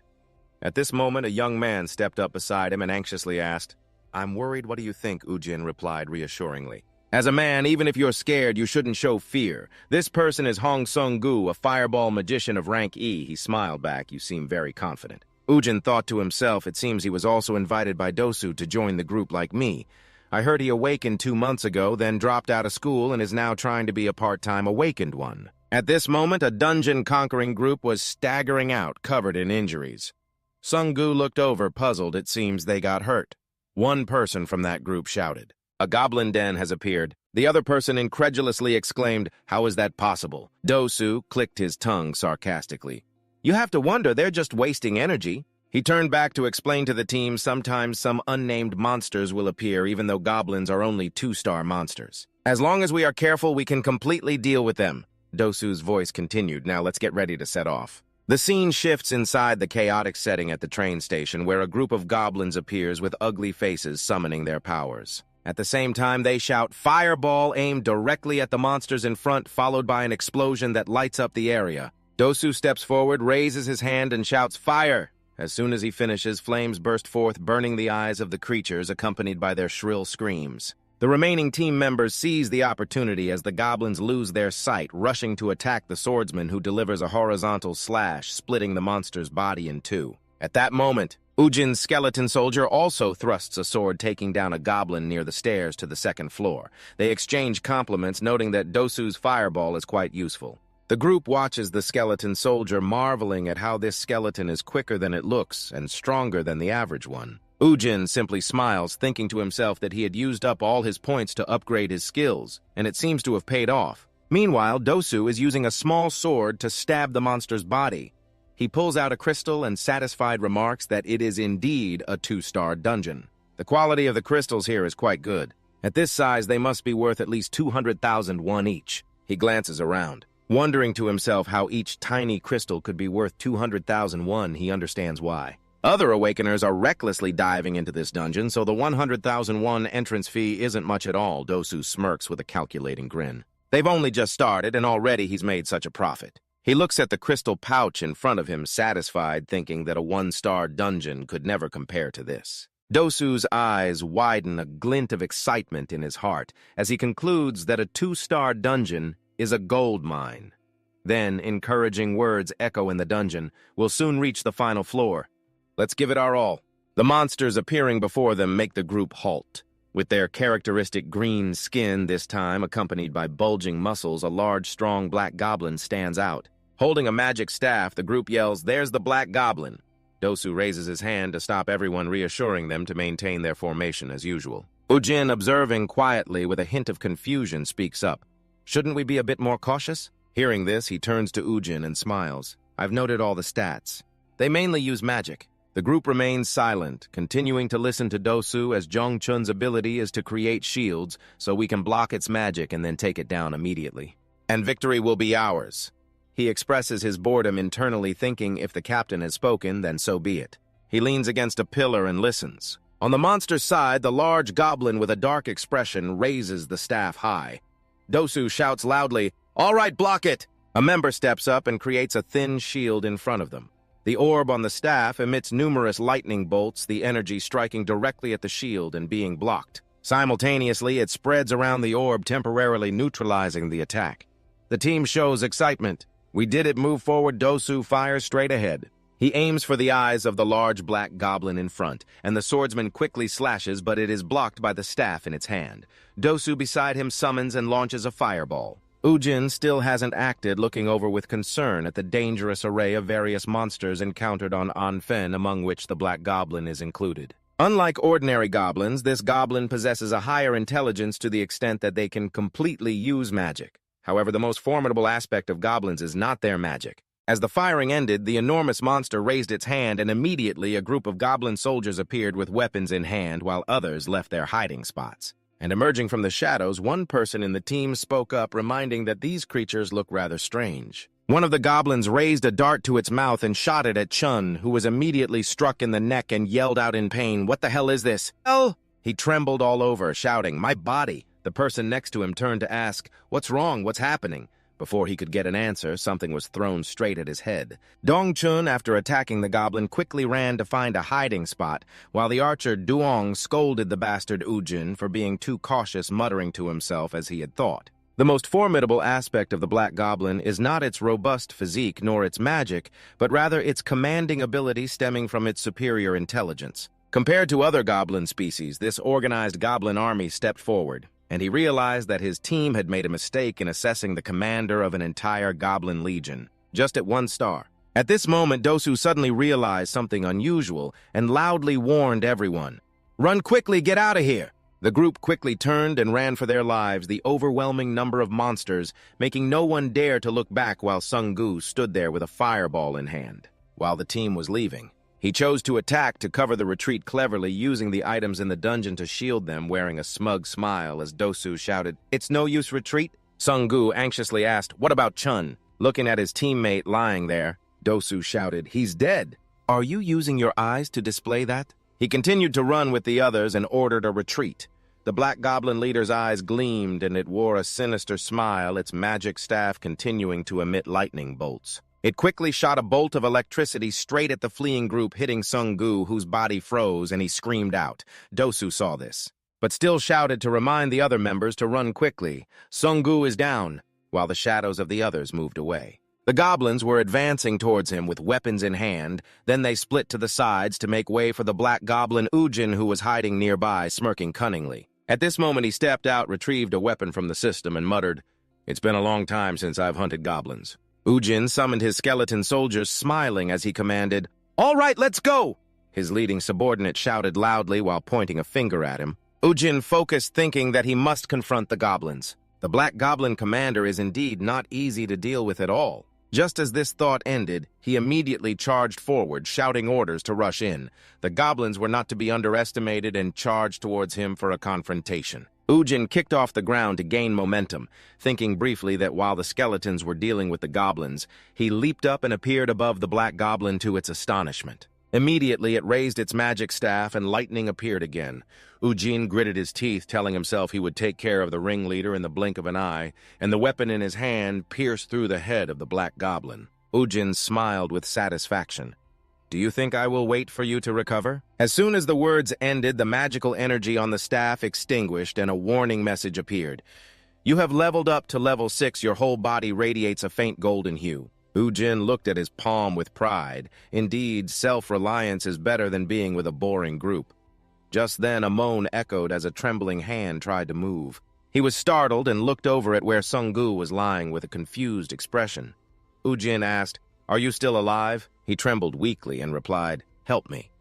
At this moment, a young man stepped up beside him and anxiously asked, "I'm worried, what do you think?" Ujin replied reassuringly. "As a man, even if you're scared, you shouldn't show fear. This person is Hong Sung-gu, a fireball magician of rank E." He smiled back. "You seem very confident." Ujin thought to himself, it seems he was also invited by Dosu to join the group like me. I heard he awakened 2 months ago, then dropped out of school and is now trying to be a part-time awakened one. At this moment, a dungeon-conquering group was staggering out, covered in injuries. Sung-gu looked over, puzzled. It seems they got hurt. One person from that group shouted, "A goblin den has appeared." The other person incredulously exclaimed, "How is that possible?" Dosu clicked his tongue sarcastically. "You have to wonder, they're just wasting energy." He turned back to explain to the team, sometimes some unnamed monsters will appear, even though goblins are only 2-star monsters. As long as we are careful, we can completely deal with them. Dosu's voice continued. "Now let's get ready to set off." The scene shifts inside the chaotic setting at the train station, where a group of goblins appears with ugly faces summoning their powers. At the same time, they shout, "Fireball," aimed directly at the monsters in front, followed by an explosion that lights up the area. Dosu steps forward, raises his hand, and shouts, "Fire!" As soon as he finishes, flames burst forth, burning the eyes of the creatures, accompanied by their shrill screams. The remaining team members seize the opportunity as the goblins lose their sight, rushing to attack the swordsman, who delivers a horizontal slash, splitting the monster's body in 2. At that moment, Ujin's skeleton soldier also thrusts a sword, taking down a goblin near the stairs to the 2nd floor. They exchange compliments, noting that Dosu's fireball is quite useful. The group watches the skeleton soldier, marveling at how this skeleton is quicker than it looks and stronger than the average one. Ujin simply smiles, thinking to himself that he had used up all his points to upgrade his skills, and it seems to have paid off. Meanwhile, Dosu is using a small sword to stab the monster's body. He pulls out a crystal and satisfied remarks that it is indeed a 2-star dungeon. The quality of the crystals here is quite good. At this size, they must be worth at least 200,000 won each. He glances around. Wondering to himself how each tiny crystal could be worth 200,000 won, he understands why. Other Awakeners are recklessly diving into this dungeon, so the 100,000 won entrance fee isn't much at all, Dosu smirks with a calculating grin. They've only just started, and already he's made such a profit. He looks at the crystal pouch in front of him, satisfied, thinking that a 1-star dungeon could never compare to this. Dosu's eyes widen a glint of excitement in his heart as he concludes that a 2-star dungeon is a gold mine. Then, encouraging words echo in the dungeon. We'll soon reach the final floor. Let's give it our all. The monsters appearing before them make the group halt. With their characteristic green skin, this time accompanied by bulging muscles, a large, strong black goblin stands out. Holding a magic staff, the group yells, "There's the black goblin!" Dosu raises his hand to stop everyone, reassuring them to maintain their formation as usual. Ujin, observing quietly with a hint of confusion, speaks up. "Shouldn't we be a bit more cautious?" Hearing this, he turns to Ujin and smiles. "I've noted all the stats. They mainly use magic." The group remains silent, continuing to listen to Dosu as Zhongchun's ability is to create shields so we can block its magic and then take it down immediately. And victory will be ours. He expresses his boredom internally, thinking if the captain has spoken, then so be it. He leans against a pillar and listens. On the monster's side, the large goblin with a dark expression raises the staff high. Dosu shouts loudly, "All right, block it!" A member steps up and creates a thin shield in front of them. The orb on the staff emits numerous lightning bolts, the energy striking directly at the shield and being blocked. Simultaneously, it spreads around the orb, temporarily neutralizing the attack. The team shows excitement. "We did it, move forward." Dosu fires straight ahead. He aims for the eyes of the large black goblin in front, and the swordsman quickly slashes, but it is blocked by the staff in its hand. Dosu beside him summons and launches a fireball. Ujin still hasn't acted, looking over with concern at the dangerous array of various monsters encountered on Anfen, among which the black goblin is included. Unlike ordinary goblins, this goblin possesses a higher intelligence to the extent that they can completely use magic. However, the most formidable aspect of goblins is not their magic. As the firing ended, the enormous monster raised its hand, and immediately a group of goblin soldiers appeared with weapons in hand, while others left their hiding spots. And emerging from the shadows, one person in the team spoke up, reminding that these creatures look rather strange. One of the goblins raised a dart to its mouth and shot it at Chun, who was immediately struck in the neck and yelled out in pain, "What the hell is this?" "Hell!" He trembled all over, shouting, "My body!" The person next to him turned to ask, "What's wrong? What's happening?" Before he could get an answer, something was thrown straight at his head. Dongchun, after attacking the goblin, quickly ran to find a hiding spot, while the archer Duong scolded the bastard Ujin for being too cautious, muttering to himself as he had thought. The most formidable aspect of the Black Goblin is not its robust physique nor its magic, but rather its commanding ability stemming from its superior intelligence. Compared to other goblin species, this organized goblin army stepped forward, and he realized that his team had made a mistake in assessing the commander of an entire goblin legion, just at 1 star. At this moment, Dosu suddenly realized something unusual and loudly warned everyone, "Run quickly, get out of here!" The group quickly turned and ran for their lives, the overwhelming number of monsters making no one dare to look back while Sung-gu stood there with a fireball in hand. While the team was leaving, he chose to attack to cover the retreat cleverly, using the items in the dungeon to shield them, wearing a smug smile as Dosu shouted, "It's no use retreat?" Sung-gu anxiously asked, "What about Chun?" Looking at his teammate lying there, Dosu shouted, "He's dead." "Are you using your eyes to display that?" He continued to run with the others and ordered a retreat. The Black Goblin leader's eyes gleamed, and it wore a sinister smile, its magic staff continuing to emit lightning bolts. It quickly shot a bolt of electricity straight at the fleeing group, hitting Sung-gu, whose body froze, and he screamed out. Dosu saw this, but still shouted to remind the other members to run quickly. Sung-gu is down, while the shadows of the others moved away. The goblins were advancing towards him with weapons in hand, then they split to the sides to make way for the Black Goblin Ujin, who was hiding nearby, smirking cunningly. At this moment, he stepped out, retrieved a weapon from the system, and muttered, "It's been a long time since I've hunted goblins." Ujin summoned his skeleton soldiers, smiling as he commanded, "All right, let's go!" His leading subordinate shouted loudly while pointing a finger at him. Ujin focused, thinking that he must confront the goblins. The Black Goblin commander is indeed not easy to deal with at all. Just as this thought ended, he immediately charged forward, shouting orders to rush in. The goblins were not to be underestimated and charged towards him for a confrontation. Ujin kicked off the ground to gain momentum, thinking briefly that while the skeletons were dealing with the goblins, he leaped up and appeared above the black goblin to its astonishment. Immediately, it raised its magic staff and lightning appeared again. Ujin gritted his teeth, telling himself he would take care of the ringleader in the blink of an eye, and the weapon in his hand pierced through the head of the black goblin. Ujin smiled with satisfaction. "Do you think I will wait for you to recover?" As soon as the words ended, the magical energy on the staff extinguished and a warning message appeared. "You have leveled up to level 6. Your whole body radiates a faint golden hue." Ujin looked at his palm with pride. Indeed, self-reliance is better than being with a boring group. Just then, a moan echoed as a trembling hand tried to move. He was startled and looked over at where Sung-gu was lying with a confused expression. Ujin asked, "Are you still alive?" He trembled weakly and replied, "Help me."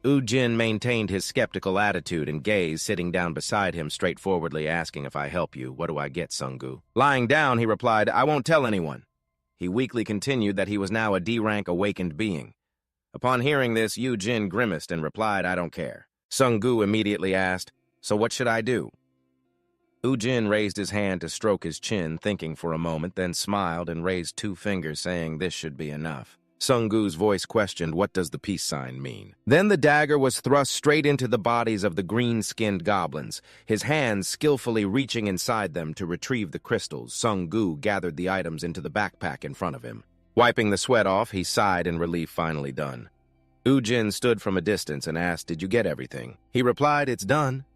Ujin maintained his skeptical attitude and gaze, sitting down beside him, straightforwardly asking, "If I help you, what do I get, Sung-gu?" Lying down, he replied, "I won't tell anyone." He weakly continued that he was now a D-rank awakened being. Upon hearing this, Ujin grimaced and replied, "I don't care." Sung-gu immediately asked, "So what should I do?" Ujin raised his hand to stroke his chin, thinking for a moment, then smiled and raised 2 fingers, saying this should be enough. Sung-gu's voice questioned, "What does the peace sign mean?" Then the dagger was thrust straight into the bodies of the green-skinned goblins. His hands skillfully reaching inside them to retrieve the crystals, Sung-gu gathered the items into the backpack in front of him. Wiping the sweat off, he sighed in relief, finally done. Ujin stood from a distance and asked, "Did you get everything?" He replied, "It's done."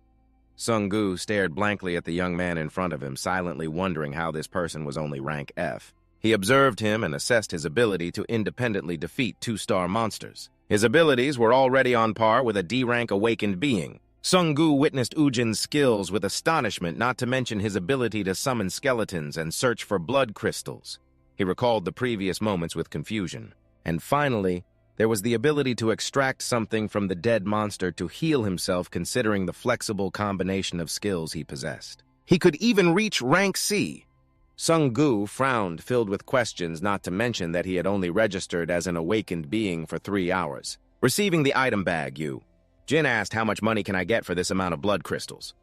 Sung-gu stared blankly at the young man in front of him, silently wondering how this person was only rank F. He observed him and assessed his ability to independently defeat 2-star monsters. His abilities were already on par with a D-rank awakened being. Sung-gu witnessed Ujin's skills with astonishment, not to mention his ability to summon skeletons and search for blood crystals. He recalled the previous moments with confusion. And finally, there was the ability to extract something from the dead monster to heal himself, considering the flexible combination of skills he possessed. He could even reach rank C. Sung-gu frowned, filled with questions, not to mention that he had only registered as an awakened being for 3 hours. Receiving the item bag, Jin asked, "How much money can I get for this amount of blood crystals?"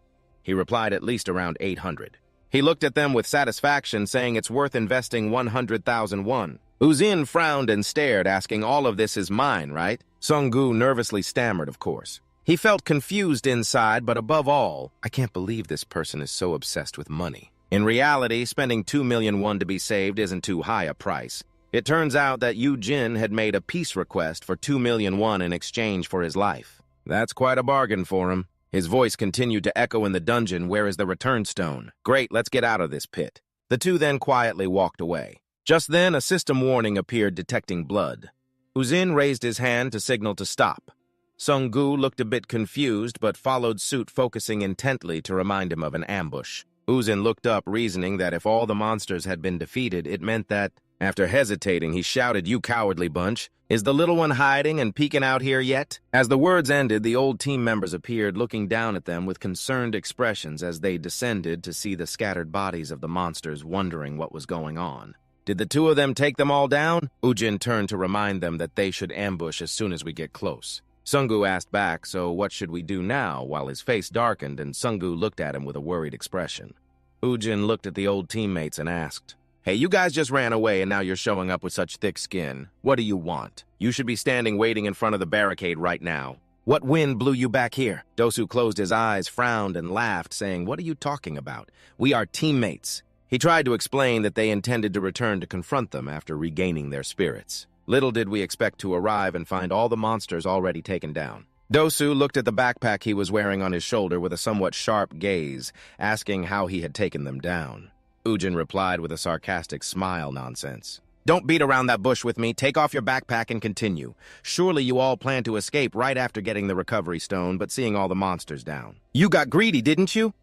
He replied, "At least around 800. He looked at them with satisfaction, saying it's worth investing 100,000 won. Ujin frowned and stared, asking, "All of this is mine, right?" Sung-gu nervously stammered, "Of course." He felt confused inside, but above all, "I can't believe this person is so obsessed with money." In reality, spending 2 million won to be saved isn't too high a price. It turns out that Jin had made a peace request for 2 million won in exchange for his life. That's quite a bargain for him. His voice continued to echo in the dungeon, "Where is the return stone?" "Great, let's get out of this pit." The two then quietly walked away. Just then, a system warning appeared detecting blood. Ujin raised his hand to signal to stop. Sung-gu looked a bit confused, but followed suit, focusing intently to remind him of an ambush. Ujin looked up, reasoning that if all the monsters had been defeated, it meant that, after hesitating, he shouted, "You cowardly bunch! Is the little one hiding and peeking out here yet?" As the words ended, the old team members appeared, looking down at them with concerned expressions as they descended to see the scattered bodies of the monsters, wondering what was going on. "Did the 2 of them take them all down?" Ujin turned to remind them that they should ambush as soon as we get close. Sung-gu asked back, "So what should we do now?" while his face darkened and Sung-gu looked at him with a worried expression. Ujin looked at the old teammates and asked, "Hey, you guys just ran away and now you're showing up with such thick skin. What do you want? You should be standing waiting in front of the barricade right now. What wind blew you back here?" Dosu closed his eyes, frowned, and laughed, saying, "What are you talking about? We are teammates." He tried to explain that they intended to return to confront them after regaining their spirits. Little did we expect to arrive and find all the monsters already taken down. Dosu looked at the backpack he was wearing on his shoulder with a somewhat sharp gaze, asking how he had taken them down. Ujin replied with a sarcastic smile, "Nonsense. Don't beat around that bush with me. Take off your backpack and continue. Surely you all plan to escape right after getting the recovery stone, but seeing all the monsters down. You got greedy, didn't you?"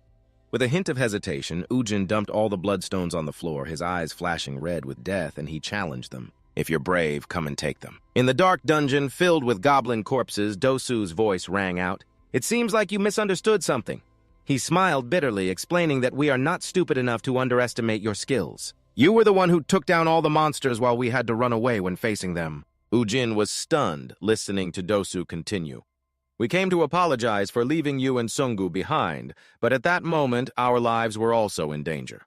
With a hint of hesitation, Ujin dumped all the bloodstones on the floor, his eyes flashing red with death, and he challenged them. "If you're brave, come and take them." In the dark dungeon filled with goblin corpses, Dosu's voice rang out, "It seems like you misunderstood something." He smiled bitterly, explaining that we are not stupid enough to underestimate your skills. You were the one who took down all the monsters while we had to run away when facing them. Ujin was stunned, listening to Dosu continue. We came to apologize for leaving you and Sungu behind, but at that moment, our lives were also in danger.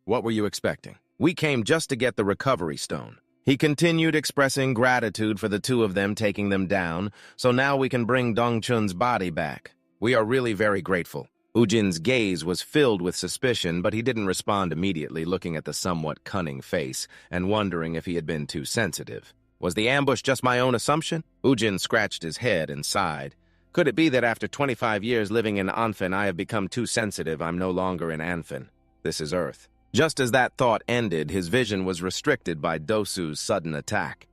What were you expecting? We came just to get the recovery stone. He continued, expressing gratitude for the two of them taking them down, so now we can bring Dongchun's body back. We are really very grateful. Ujin's gaze was filled with suspicion, but he didn't respond immediately, looking at the somewhat cunning face and wondering if he had been too sensitive. Was the ambush just my own assumption? Ujin scratched his head and sighed. Could it be that after 25 years living in Anfen, I have become too sensitive? I'm no longer in Anfen. This is Earth. Just as that thought ended, his vision was restricted by Dosu's sudden attack.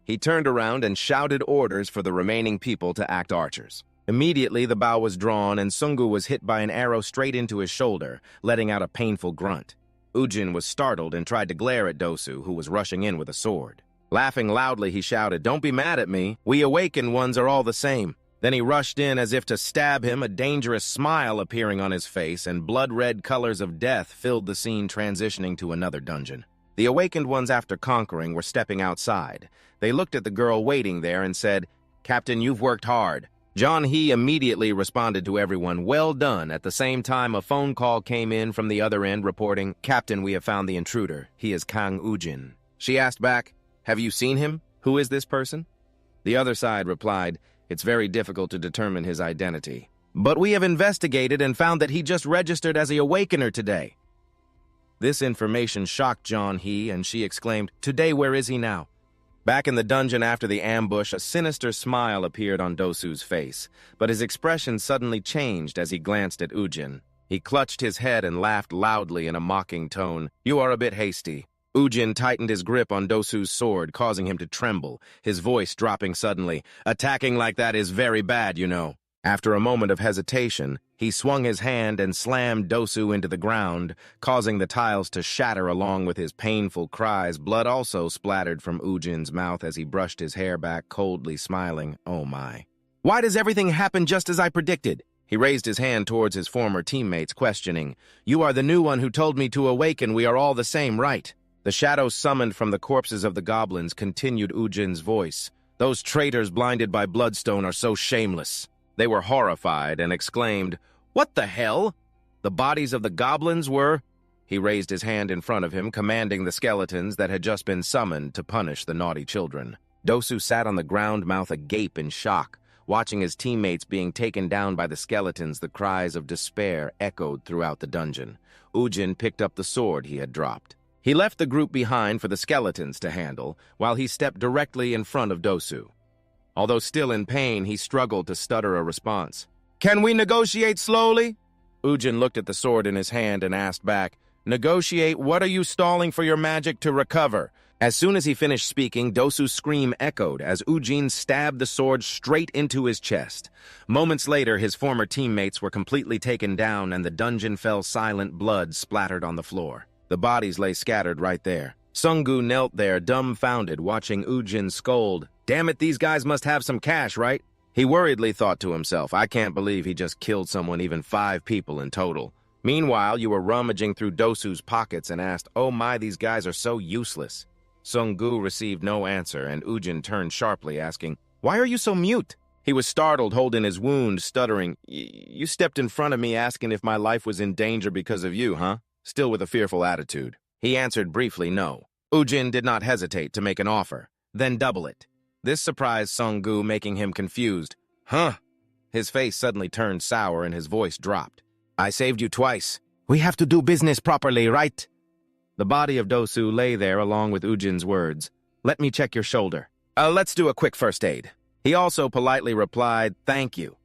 He turned around and shouted orders for the remaining people to act archers. Immediately, the bow was drawn and Sungu was hit by an arrow straight into his shoulder, letting out a painful grunt. Ujin was startled and tried to glare at Dosu, who was rushing in with a sword. Laughing loudly, he shouted, "Don't be mad at me. We awakened ones are all the same." Then he rushed in as if to stab him, a dangerous smile appearing on his face, and blood-red colors of death filled the scene, transitioning to another dungeon. The awakened ones, after conquering, were stepping outside. They looked at the girl waiting there and said, "Captain, you've worked hard." John He immediately responded to everyone, "Well done." At the same time, a phone call came in from the other end reporting, "Captain, we have found the intruder. He is Kang Ujin." She asked back, "Have you seen him? Who is this person?" The other side replied, "It's very difficult to determine his identity. But we have investigated and found that he just registered as a Awakener today." This information shocked John He, and she exclaimed, "Today, where is he now?" Back in the dungeon after the ambush, a sinister smile appeared on Dosu's face, but his expression suddenly changed as he glanced at Ujin. He clutched his head and laughed loudly in a mocking tone. "You are a bit hasty." Ujin tightened his grip on Dosu's sword, causing him to tremble, his voice dropping suddenly. "Attacking like that is very bad, you know." After a moment of hesitation, he swung his hand and slammed Dosu into the ground, causing the tiles to shatter along with his painful cries. Blood also splattered from Ujin's mouth as he brushed his hair back, coldly smiling. "Oh my. Why does everything happen just as I predicted?" He raised his hand towards his former teammates, questioning. "You are the new one who told me to awaken. We are all the same, right?" The shadows summoned from the corpses of the goblins continued Ujin's voice. "Those traitors blinded by Bloodstone are so shameless." They were horrified and exclaimed, "What the hell?" The bodies of the goblins were... He raised his hand in front of him, commanding the skeletons that had just been summoned to punish the naughty children. Dosu sat on the ground, mouth agape in shock. Watching his teammates being taken down by the skeletons, the cries of despair echoed throughout the dungeon. Ujin picked up the sword he had dropped. He left the group behind for the skeletons to handle, while he stepped directly in front of Dosu. Although still in pain, he struggled to stutter a response. "Can we negotiate slowly?" Ujin looked at the sword in his hand and asked back, "Negotiate? What are you stalling for your magic to recover?" As soon as he finished speaking, Dosu's scream echoed as Ujin stabbed the sword straight into his chest. Moments later, his former teammates were completely taken down and the dungeon fell silent. Blood splattered on the floor. The bodies lay scattered right there. Sungu knelt there, dumbfounded, watching Ujin scold. "Damn it, these guys must have some cash, right?" He worriedly thought to himself, "I can't believe he just killed someone, even 5 people in total." Meanwhile, you were rummaging through Dosu's pockets and asked, "Oh my, these guys are so useless." Sungu received no answer, and Ujin turned sharply, asking, "Why are you so mute?" He was startled, holding his wound, stuttering, You stepped in front of me asking if my life was in danger because of you, huh?" Still with a fearful attitude. He answered briefly no. Ujin did not hesitate to make an offer. "Then double it." This surprised Sungu, making him confused. "Huh?" His face suddenly turned sour and his voice dropped. "I saved you twice. We have to do business properly, right?" The body of Dosu lay there along with Ujin's words. "Let me check your shoulder." Let's do a quick first aid." He also politely replied, "Thank you."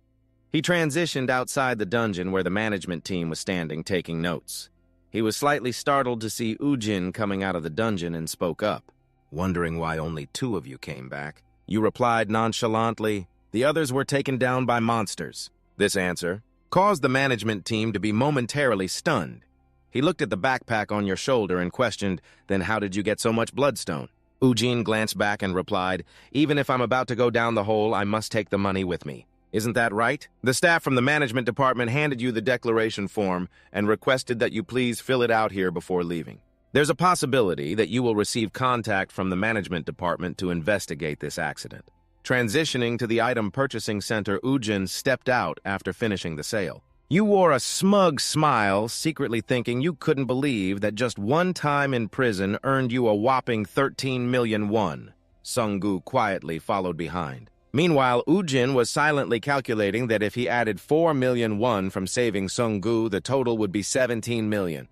He transitioned outside the dungeon where the management team was standing, taking notes. He was slightly startled to see Ujin coming out of the dungeon and spoke up. "Wondering why only 2 of you came back. You replied nonchalantly, 'The others were taken down by monsters.'" This answer caused the management team to be momentarily stunned. He looked at the backpack on your shoulder and questioned, "Then how did you get so much bloodstone?" Ujin glanced back and replied, "Even if I'm about to go down the hole, I must take the money with me. Isn't that right? The staff from the management department handed you the declaration form and requested that you please fill it out here before leaving." There's a possibility that you will receive contact from the management department to investigate this accident. Transitioning to the item purchasing center, Ujin stepped out after finishing the sale. You wore a smug smile, secretly thinking you couldn't believe that just one time in prison earned you a whopping 13 million won. Sung-gu quietly followed behind. Meanwhile, Ujin was silently calculating that if he added 4 million won from saving Sung-gu, the total would be 17 million.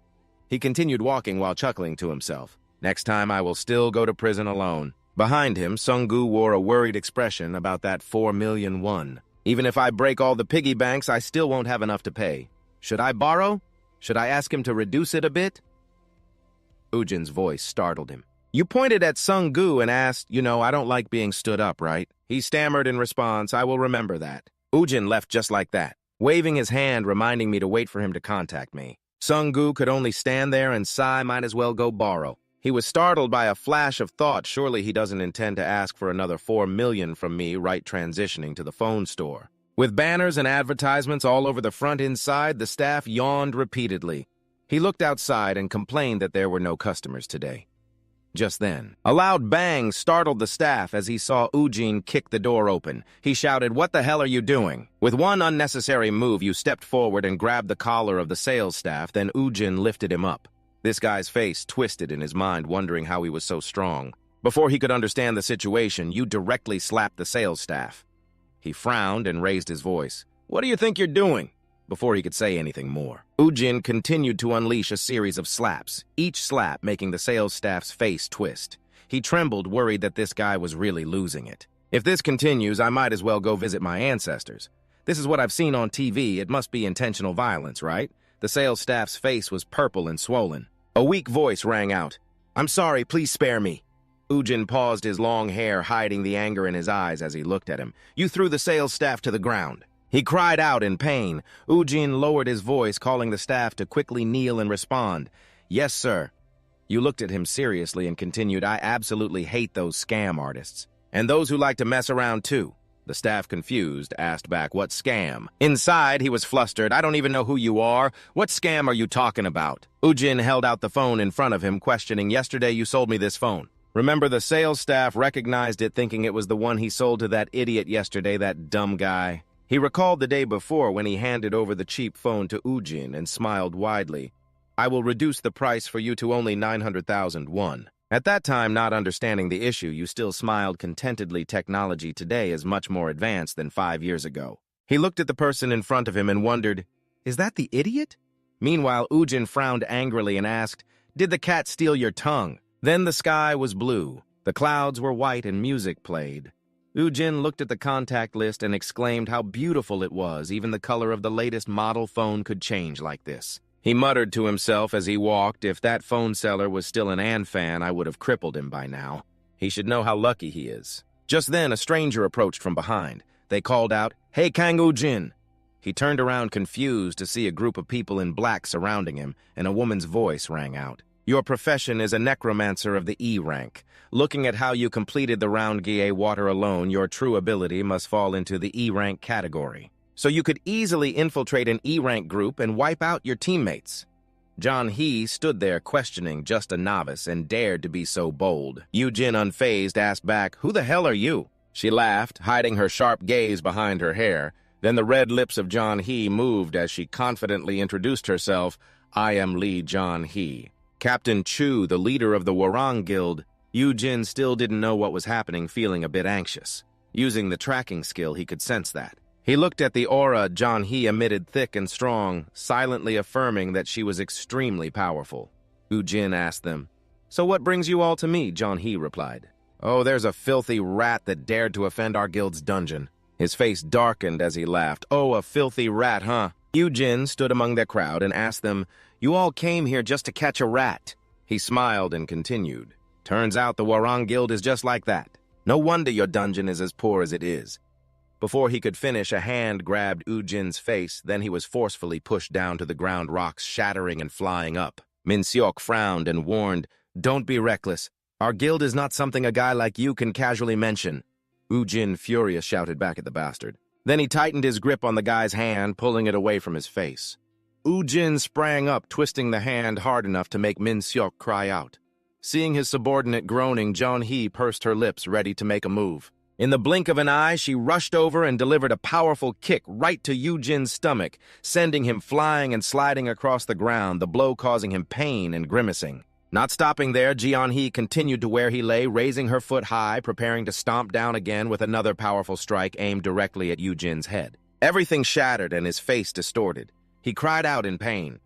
He continued walking while chuckling to himself. Next time I will still go to prison alone. Behind him, Sung-gu wore a worried expression about that 4 million won. Even if I break all the piggy banks, I still won't have enough to pay. Should I borrow? Should I ask him to reduce it a bit? Ujin's voice startled him. You pointed at Sung-gu and asked, I don't like being stood up, right? He stammered in response, I will remember that. Ujin left just like that, waving his hand, reminding me to wait for him to contact me. Sung-gu could only stand there and sigh, might as well go borrow. He was startled by a flash of thought. Surely he doesn't intend to ask for another 4 million from me right transitioning to the phone store. With banners and advertisements all over the front inside, the staff yawned repeatedly. He looked outside and complained that there were no customers today. Just then, a loud bang startled the staff as he saw Ujin kick the door open. He shouted, "What the hell are you doing?" With one unnecessary move, you stepped forward and grabbed the collar of the sales staff, then Ujin lifted him up. This guy's face twisted in his mind, wondering how he was so strong. Before he could understand the situation, you directly slapped the sales staff. He frowned and raised his voice. "What do you think you're doing?" Before he could say anything more, Ujin continued to unleash a series of slaps, each slap making the sales staff's face twist. He trembled, worried that this guy was really losing it. If this continues, I might as well go visit my ancestors. This is what I've seen on TV. It must be intentional violence, right? The sales staff's face was purple and swollen. A weak voice rang out. "I'm sorry, please spare me." Ujin paused, his long hair hiding the anger in his eyes as he looked at him. "You threw the sales staff to the ground." He cried out in pain. Ujin lowered his voice, calling the staff to quickly kneel and respond. "Yes, sir." You looked at him seriously and continued, "I absolutely hate those scam artists. And those who like to mess around too." The staff, confused, asked back, "What scam?" Inside, he was flustered. "I don't even know who you are. What scam are you talking about?" Ujin held out the phone in front of him, questioning, "Yesterday you sold me this phone." Remember, the sales staff recognized it, thinking it was the one he sold to that idiot yesterday, that dumb guy. He recalled the day before when he handed over the cheap phone to Ujin and smiled widely. "I will reduce the price for you to only 900,000 won." At that time, not understanding the issue, you still smiled contentedly. Technology today is much more advanced than 5 years ago. He looked at the person in front of him and wondered, "Is that the idiot?" Meanwhile, Ujin frowned angrily and asked, "Did the cat steal your tongue?" Then the sky was blue, the clouds were white, and music played. Ujin looked at the contact list and exclaimed how beautiful it was. Even the color of the latest model phone could change like this. He muttered to himself as he walked, "If that phone seller was still an An fan, I would have crippled him by now. He should know how lucky he is." Just then, a stranger approached from behind. They called out, "Hey, Kang Ujin!" He turned around confused to see a group of people in black surrounding him, and a woman's voice rang out. "Your profession is a necromancer of the E rank. Looking at how you completed the round Gie water alone, your true ability must fall into the E rank category. So you could easily infiltrate an E rank group and wipe out your teammates." John He stood there questioning, just a novice, and dared to be so bold. Ujin, unfazed, asked back, "Who the hell are you?" She laughed, hiding her sharp gaze behind her hair. Then the red lips of John He moved as she confidently introduced herself. "I am Lee John He, Captain Chu, the leader of the Warang Guild." Ujin still didn't know what was happening, feeling a bit anxious. Using the tracking skill, he could sense that. He looked at the aura John He emitted, thick and strong, silently affirming that she was extremely powerful. Ujin asked them, "So what brings you all to me?" John He replied, "Oh, there's a filthy rat that dared to offend our guild's dungeon." His face darkened as he laughed. "Oh, a filthy rat, huh?" Ujin stood among the crowd and asked them, "You all came here just to catch a rat?" He smiled and continued, "Turns out the Warang Guild is just like that. No wonder your dungeon is as poor as it is." Before he could finish, a hand grabbed Ujin's face, then he was forcefully pushed down to the ground, rocks shattering and flying up. Min Seok frowned and warned, "Don't be reckless. Our guild is not something a guy like you can casually mention." Ujin, furious, shouted back at the bastard. Then he tightened his grip on the guy's hand, pulling it away from his face. Ujin sprang up, twisting the hand hard enough to make Min Seok cry out. Seeing his subordinate groaning, Jeon-hee pursed her lips, ready to make a move. In the blink of an eye, she rushed over and delivered a powerful kick right to Ujin's stomach, sending him flying and sliding across the ground, the blow causing him pain and grimacing. Not stopping there, Jeon-hee continued to where he lay, raising her foot high, preparing to stomp down again with another powerful strike aimed directly at Ujin's head. Everything shattered and his face distorted. He cried out in pain.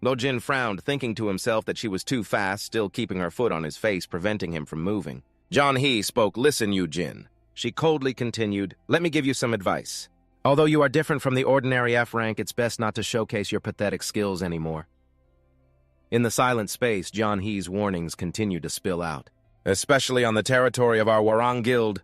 Lo-jin frowned, thinking to himself that she was too fast, still keeping her foot on his face, preventing him from moving. Jeon-hee spoke, "Listen, Ujin." She coldly continued, "Let me give you some advice. Although you are different from the ordinary F rank, it's best not to showcase your pathetic skills anymore." In the silent space, Jeon-hee's warnings continued to spill out. "Especially on the territory of our Warang Guild."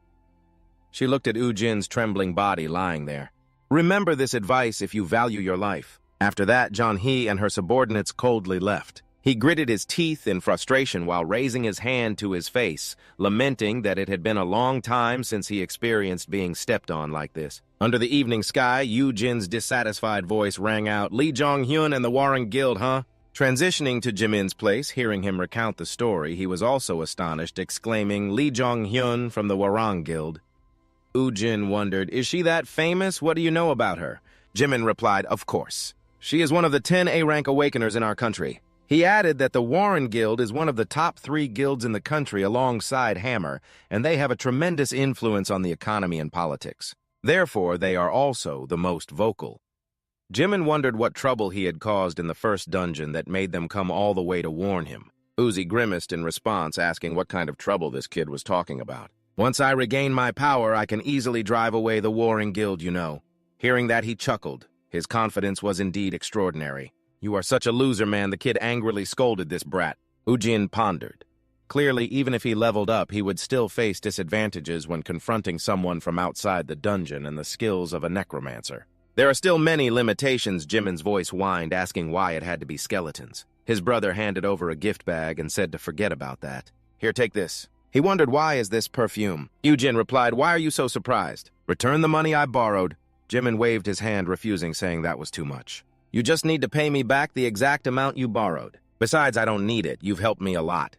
She looked at Ujin's trembling body lying there. "Remember this advice if you value your life." After that, Jeon-hee and her subordinates coldly left. He gritted his teeth in frustration while raising his hand to his face, lamenting that it had been a long time since he experienced being stepped on like this. Under the evening sky, Ujin's dissatisfied voice rang out, "Lee Jong-hyun and the Warren Guild, huh?" Transitioning to Jimin's place, hearing him recount the story, he was also astonished, exclaiming, "Lee Jong-hyun from the Warang Guild." Ujin wondered, "Is she that famous? What do you know about her?" Jimin replied, "Of course. She is one of the 10 A-rank awakeners in our country." He added that the Warren Guild is one of the top 3 guilds in the country alongside Hammer, and they have a tremendous influence on the economy and politics. Therefore, they are also the most vocal. Jimin wondered what trouble he had caused in the first dungeon that made them come all the way to warn him. Uzi grimaced in response, asking what kind of trouble this kid was talking about. "Once I regain my power, I can easily drive away the Warring Guild, you know." Hearing that, he chuckled. His confidence was indeed extraordinary. "You are such a loser, man," the kid angrily scolded this brat. Ujin pondered. Clearly, even if he leveled up, he would still face disadvantages when confronting someone from outside the dungeon and the skills of a necromancer. "There are still many limitations," Jimin's voice whined, asking why it had to be skeletons. His brother handed over a gift bag and said to forget about that. "Here, take this." He wondered, "Why is this perfume?" Ujin replied, "Why are you so surprised? Return the money I borrowed." Jimin waved his hand, refusing, saying that was too much. "You just need to pay me back the exact amount you borrowed. Besides, I don't need it. You've helped me a lot."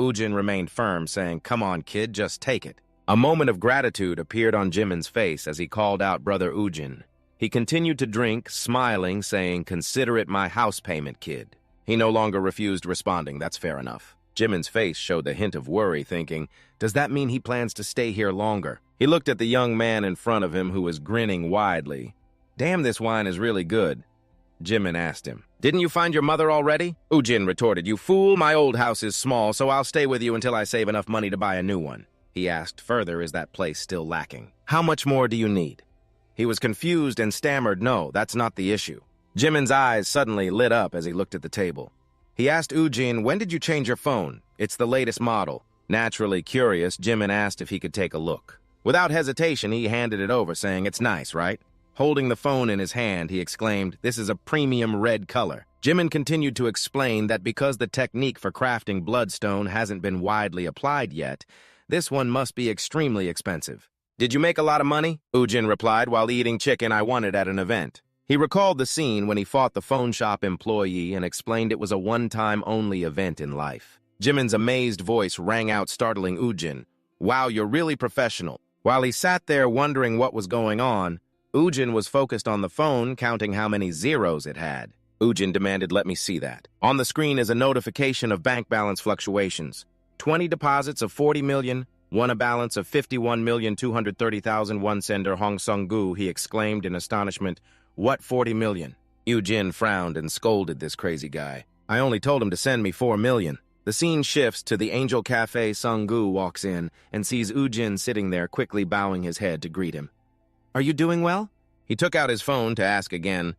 Ujin remained firm, saying, "Come on, kid, just take it." A moment of gratitude appeared on Jimin's face as he called out Brother Ujin. He continued to drink, smiling, saying, "Consider it my house payment, kid." He no longer refused, responding, "That's fair enough." Jimin's face showed the hint of worry, thinking, "Does that mean he plans to stay here longer?" He looked at the young man in front of him who was grinning widely. "Damn, this wine is really good." Jimin asked him, "Didn't you find your mother already?" Ujin retorted, "You fool, my old house is small, so I'll stay with you until I save enough money to buy a new one." He asked further, "Is that place still lacking? How much more do you need?" He was confused and stammered, "No, that's not the issue." Jimin's eyes suddenly lit up as he looked at the table. He asked Ujin, "When did you change your phone? It's the latest model." Naturally curious, Jimin asked if he could take a look. Without hesitation, he handed it over, saying, "It's nice, right?" Holding the phone in his hand, he exclaimed, "This is a premium red color." Jimin continued to explain that because the technique for crafting bloodstone hasn't been widely applied yet, this one must be extremely expensive. "Did you make a lot of money?" Ujin replied, "While eating chicken I won it at an event." He recalled the scene when he fought the phone shop employee and explained it was a one-time only event in life. Jimin's amazed voice rang out, startling Ujin. "Wow, you're really professional." While he sat there wondering what was going on, Ujin was focused on the phone, counting how many zeros it had. Ujin demanded, "Let me see that." On the screen is a notification of bank balance fluctuations. 20 deposits of 40 million, won a balance of 51,230,000. One sender, Hong Sung-gu, he exclaimed in astonishment. "What 40 million? Ujin frowned and scolded this crazy guy. "I only told him to send me 4 million. The scene shifts to the Angel Cafe. Sung-gu walks in and sees Ujin sitting there, quickly bowing his head to greet him. "Are you doing well?" He took out his phone to ask again.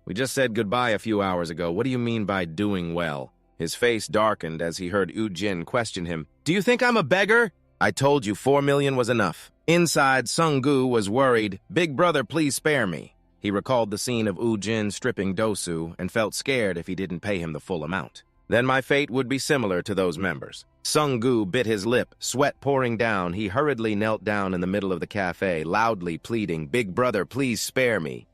"We just said goodbye a few hours ago. What do you mean by doing well?" His face darkened as he heard Ujin question him. "Do you think I'm a beggar?" "I told you 4 million was enough." Inside, Sung-gu was worried. "Big brother, please spare me." He recalled the scene of Ujin stripping Dosu and felt scared if he didn't pay him the full amount. Then my fate would be similar to those members. Sung-gu bit his lip, sweat pouring down. He hurriedly knelt down in the middle of the cafe, loudly pleading, "Big brother, please spare me."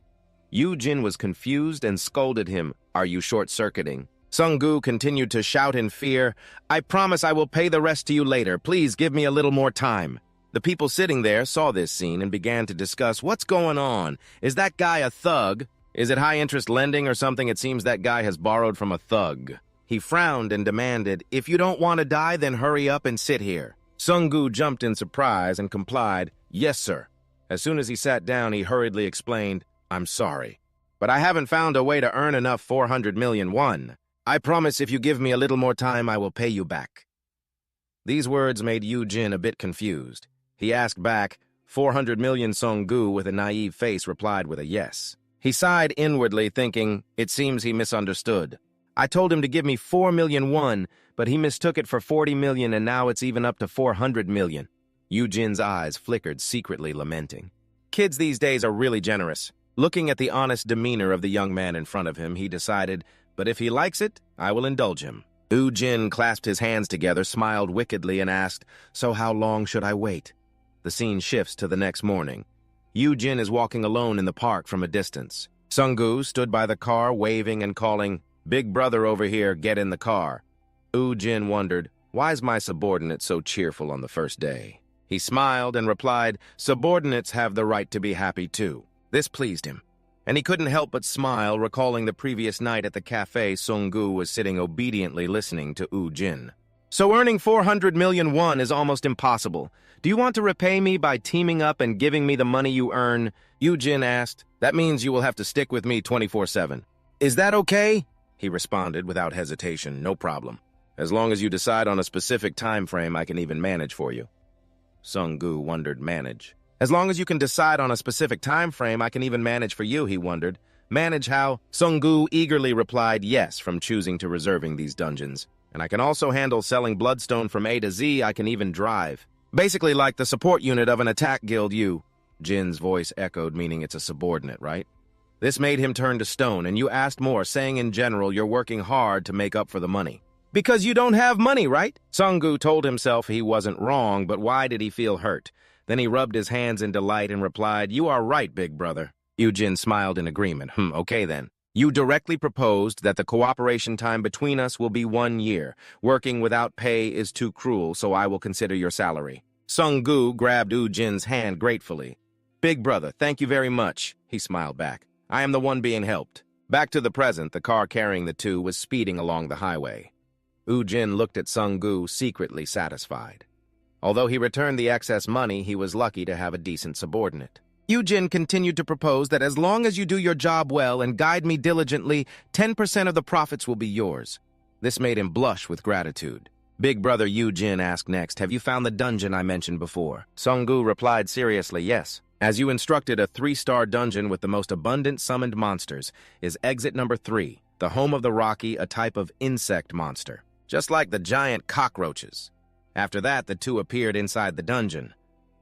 Yu Jin was confused and scolded him. "Are you short-circuiting?" Sung-gu continued to shout in fear, "I promise I will pay the rest to you later. Please give me a little more time." The people sitting there saw this scene and began to discuss, "What's going on? Is that guy a thug? Is it high-interest lending or something? It seems that guy has borrowed from a thug." He frowned and demanded, "If you don't want to die, then hurry up and sit here." Sung-gu jumped in surprise and complied, "Yes, sir." As soon as he sat down, he hurriedly explained, "I'm sorry, but I haven't found a way to earn enough 400 million won. I promise if you give me a little more time, I will pay you back." These words made Yu Jin a bit confused. He asked back, 400 million. Sung-gu, with a naive face, replied with a yes. He sighed inwardly, thinking, it seems he misunderstood. I told him to give me 4 million won, but he mistook it for 40 million, and now it's even up to 400 million. Yu Jin's eyes flickered, secretly lamenting. Kids these days are really generous. Looking at the honest demeanor of the young man in front of him, he decided, but if he likes it, I will indulge him. Yu Jin clasped his hands together, smiled wickedly, and asked, "So how long should I wait?" The scene shifts to the next morning. Yu Jin is walking alone in the park from a distance. Sung-gu stood by the car, waving and calling, "Big brother over here, get in the car." Yu Jin wondered, why's my subordinate so cheerful on the first day? He smiled and replied, "Subordinates have the right to be happy too." This pleased him, and he couldn't help but smile, recalling the previous night at the cafe. Sung-gu was sitting obediently listening to Yu Jin. "So earning 400 million won is almost impossible. Do you want to repay me by teaming up and giving me the money you earn?" Yu Jin asked. "That means you will have to stick with me 24/7. "Is that okay?" He responded without hesitation. "No problem. As long as you decide on a specific time frame, I can even manage for you." Sung-gu wondered, manage. As long as you can decide on a specific time frame, I can even manage for you, he wondered. Manage how? Sung-gu eagerly replied yes, from choosing to reserving these dungeons. And I can also handle selling bloodstone from A to Z. I can even drive. Basically like the support unit of an attack guild. Yu Jin's voice echoed, meaning it's a subordinate, right? This made him turn to stone, and you asked more, saying in general you're working hard to make up for the money. Because you don't have money, right? Sung-gu told himself he wasn't wrong, but why did he feel hurt? Then he rubbed his hands in delight and replied, "You are right, big brother." Yu Jin smiled in agreement. Okay then. You directly proposed that the cooperation time between us will be 1 year. Working without pay is too cruel, so I will consider your salary. Sung-gu grabbed Yu Jin's hand gratefully. "Big brother, thank you very much," he smiled back. "I am the one being helped." Back to the present, the car carrying the two was speeding along the highway. Yu Jin looked at Sung-gu, secretly satisfied. Although he returned the excess money, he was lucky to have a decent subordinate. Yu Jin continued to propose that as long as you do your job well and guide me diligently, 10% of the profits will be yours. This made him blush with gratitude. Big brother Yu Jin asked next, "Have you found the dungeon I mentioned before?" Sung-gu replied seriously, "Yes. As you instructed, a 3-star dungeon with the most abundant summoned monsters is exit number 3, the home of the Rocky, a type of insect monster, just like the giant cockroaches." After that, the two appeared inside the dungeon.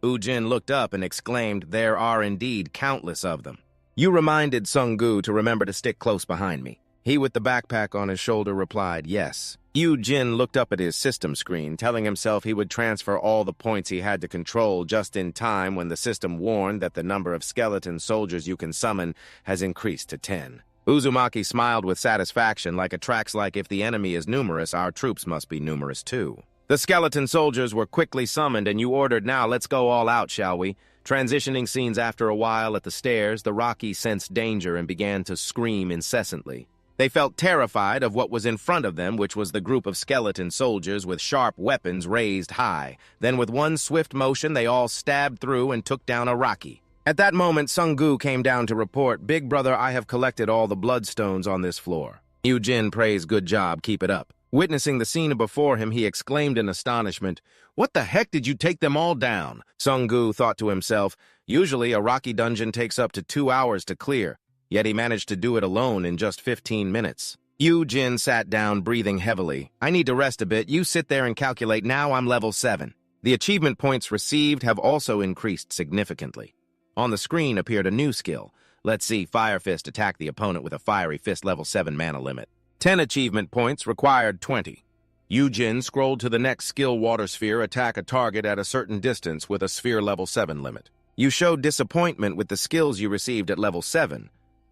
Yu Jin looked up and exclaimed, "There are indeed countless of them." You reminded Sung-gu to remember to stick close behind me. He, with the backpack on his shoulder, replied, "Yes." Yu Jin looked up at his system screen, telling himself he would transfer all the points he had to control just in time when the system warned that the number of skeleton soldiers you can summon has increased to 10. Uzumaki smiled with satisfaction, like attracts like if the enemy is numerous, our troops must be numerous too. The skeleton soldiers were quickly summoned, and you ordered, "Now let's go all out, shall we?" Transitioning scenes after a while at the stairs, the Rocky sensed danger and began to scream incessantly. They felt terrified of what was in front of them, which was the group of skeleton soldiers with sharp weapons raised high. Then with one swift motion, they all stabbed through and took down a Rocky. At that moment, Sung-gu came down to report, "Big brother, I have collected all the bloodstones on this floor." Yu Jin praised, "Good job, keep it up." Witnessing the scene before him, he exclaimed in astonishment, "What the heck did you take them all down?" Sung-gu thought to himself, usually a Rocky dungeon takes up to 2 hours to clear, yet he managed to do it alone in just 15 minutes. Yu Jin sat down, breathing heavily. "I need to rest a bit. You sit there and calculate. Now I'm level 7. The achievement points received have also increased significantly. On the screen appeared a new skill. Let's see, Fire Fist, attack the opponent with a Fiery Fist level 7 mana limit. 10 achievement points, required 20. Yu Jin scrolled to the next skill, Water Sphere, attack a target at a certain distance with a sphere level 7 limit. You showed disappointment with the skills you received at level 7.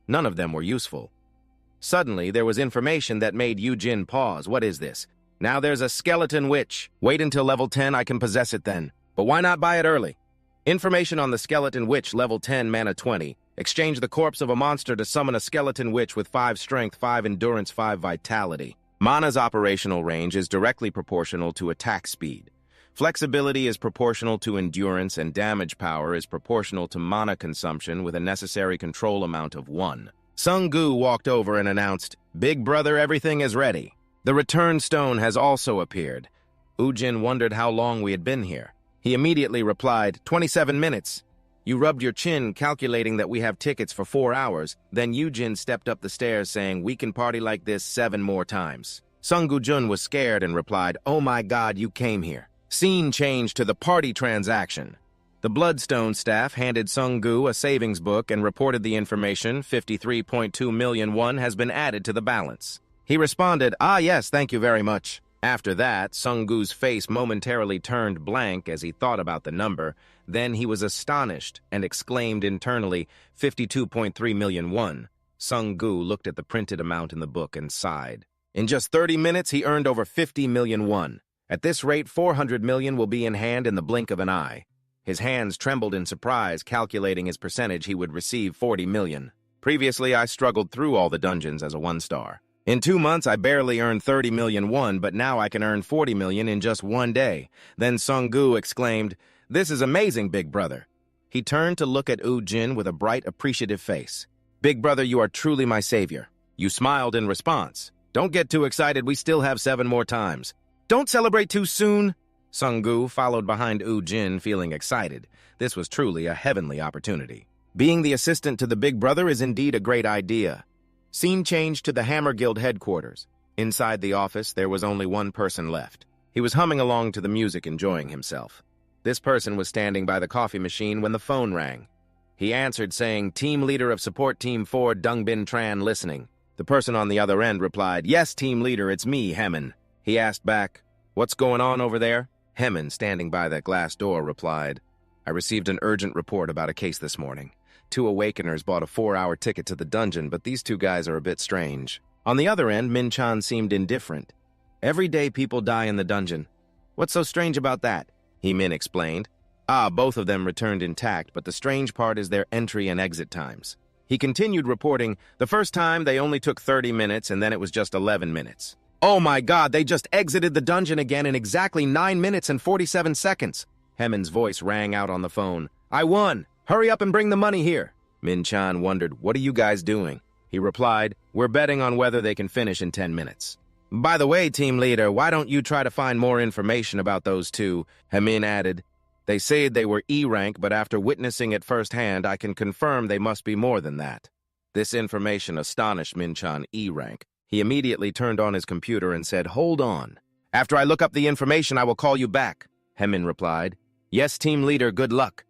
None of them were useful. Suddenly, there was information that made Ujin pause. What is this? Now there's a skeleton witch. Wait until level 10, I can possess it then. But why not buy it early? Information on the skeleton witch, level 10, mana 20. Exchange the corpse of a monster to summon a skeleton witch with 5 strength, 5 endurance, 5 vitality. Mana's operational range is directly proportional to attack speed. Flexibility is proportional to endurance, and damage power is proportional to mana consumption with a necessary control amount of 1. Sung-gu walked over and announced, "Big brother, everything is ready." The return stone has also appeared. Ujin wondered how long we had been here. He immediately replied, 27 minutes. You rubbed your chin, calculating that we have tickets for 4 hours. Then Ujin stepped up the stairs, saying, "We can party like this 7 more times." Sung-gu-jun was scared and replied, "Oh my God, you came here." Scene changed to the party transaction. The Bloodstone staff handed Sung-gu a savings book and reported the information, 53.2 million won has been added to the balance. He responded, "Ah yes, thank you very much." After that, Sung-gu's face momentarily turned blank as he thought about the number. Then he was astonished and exclaimed internally, 52.3 million won. Sung-gu looked at the printed amount in the book and sighed. In just 30 minutes, he earned over 50 million won. At this rate, 400 million will be in hand in the blink of an eye. His hands trembled in surprise, calculating his percentage he would receive 40 million. Previously, I struggled through all the dungeons as a 1-star. In 2 months, I barely earned 30 million won, but now I can earn 40 million in just 1 day. Then Sung-gu exclaimed, "This is amazing, big brother." He turned to look at Ujin with a bright, appreciative face. "Big brother, you are truly my savior." You smiled in response. "Don't get too excited, we still have 7 more times." "Don't celebrate too soon." Sung-gu followed behind Ujin, feeling excited. This was truly a heavenly opportunity. Being the assistant to the big brother is indeed a great idea. Scene changed to the Hammer Guild headquarters. Inside the office, there was only one person left. He was humming along to the music, enjoying himself. This person was standing by the coffee machine when the phone rang. He answered, saying, "Team leader of support team 4, Dungbin Tran, listening." The person on the other end replied, "Yes, team leader, it's me, Hemin." He asked back, "What's going on over there?" Hemin, standing by that glass door, replied, "I received an urgent report about a case this morning. 2 awakeners bought a 4-hour ticket to the dungeon, but these 2 guys are a bit strange." On the other end, Min-chan seemed indifferent. "Every day people die in the dungeon. What's so strange about that?" Min explained. Both of them returned intact, but the strange part is their entry and exit times. He continued reporting, "The first time they only took 30 minutes, and then it was just 11 minutes. Oh my God, they just exited the dungeon again in exactly 9 minutes and 47 seconds. Hemin's voice rang out on the phone. "I won! Hurry up and bring the money here." Min-chan wondered, "What are you guys doing?" He replied, "We're betting on whether they can finish in 10 minutes. "By the way, team leader, why don't you try to find more information about those 2? Hemin added. "They said they were E-rank, but after witnessing it firsthand, I can confirm they must be more than that." This information astonished Min-chan. E-rank. He immediately turned on his computer and said, "Hold on. After I look up the information, I will call you back." Hemin replied, "Yes, team leader, good luck."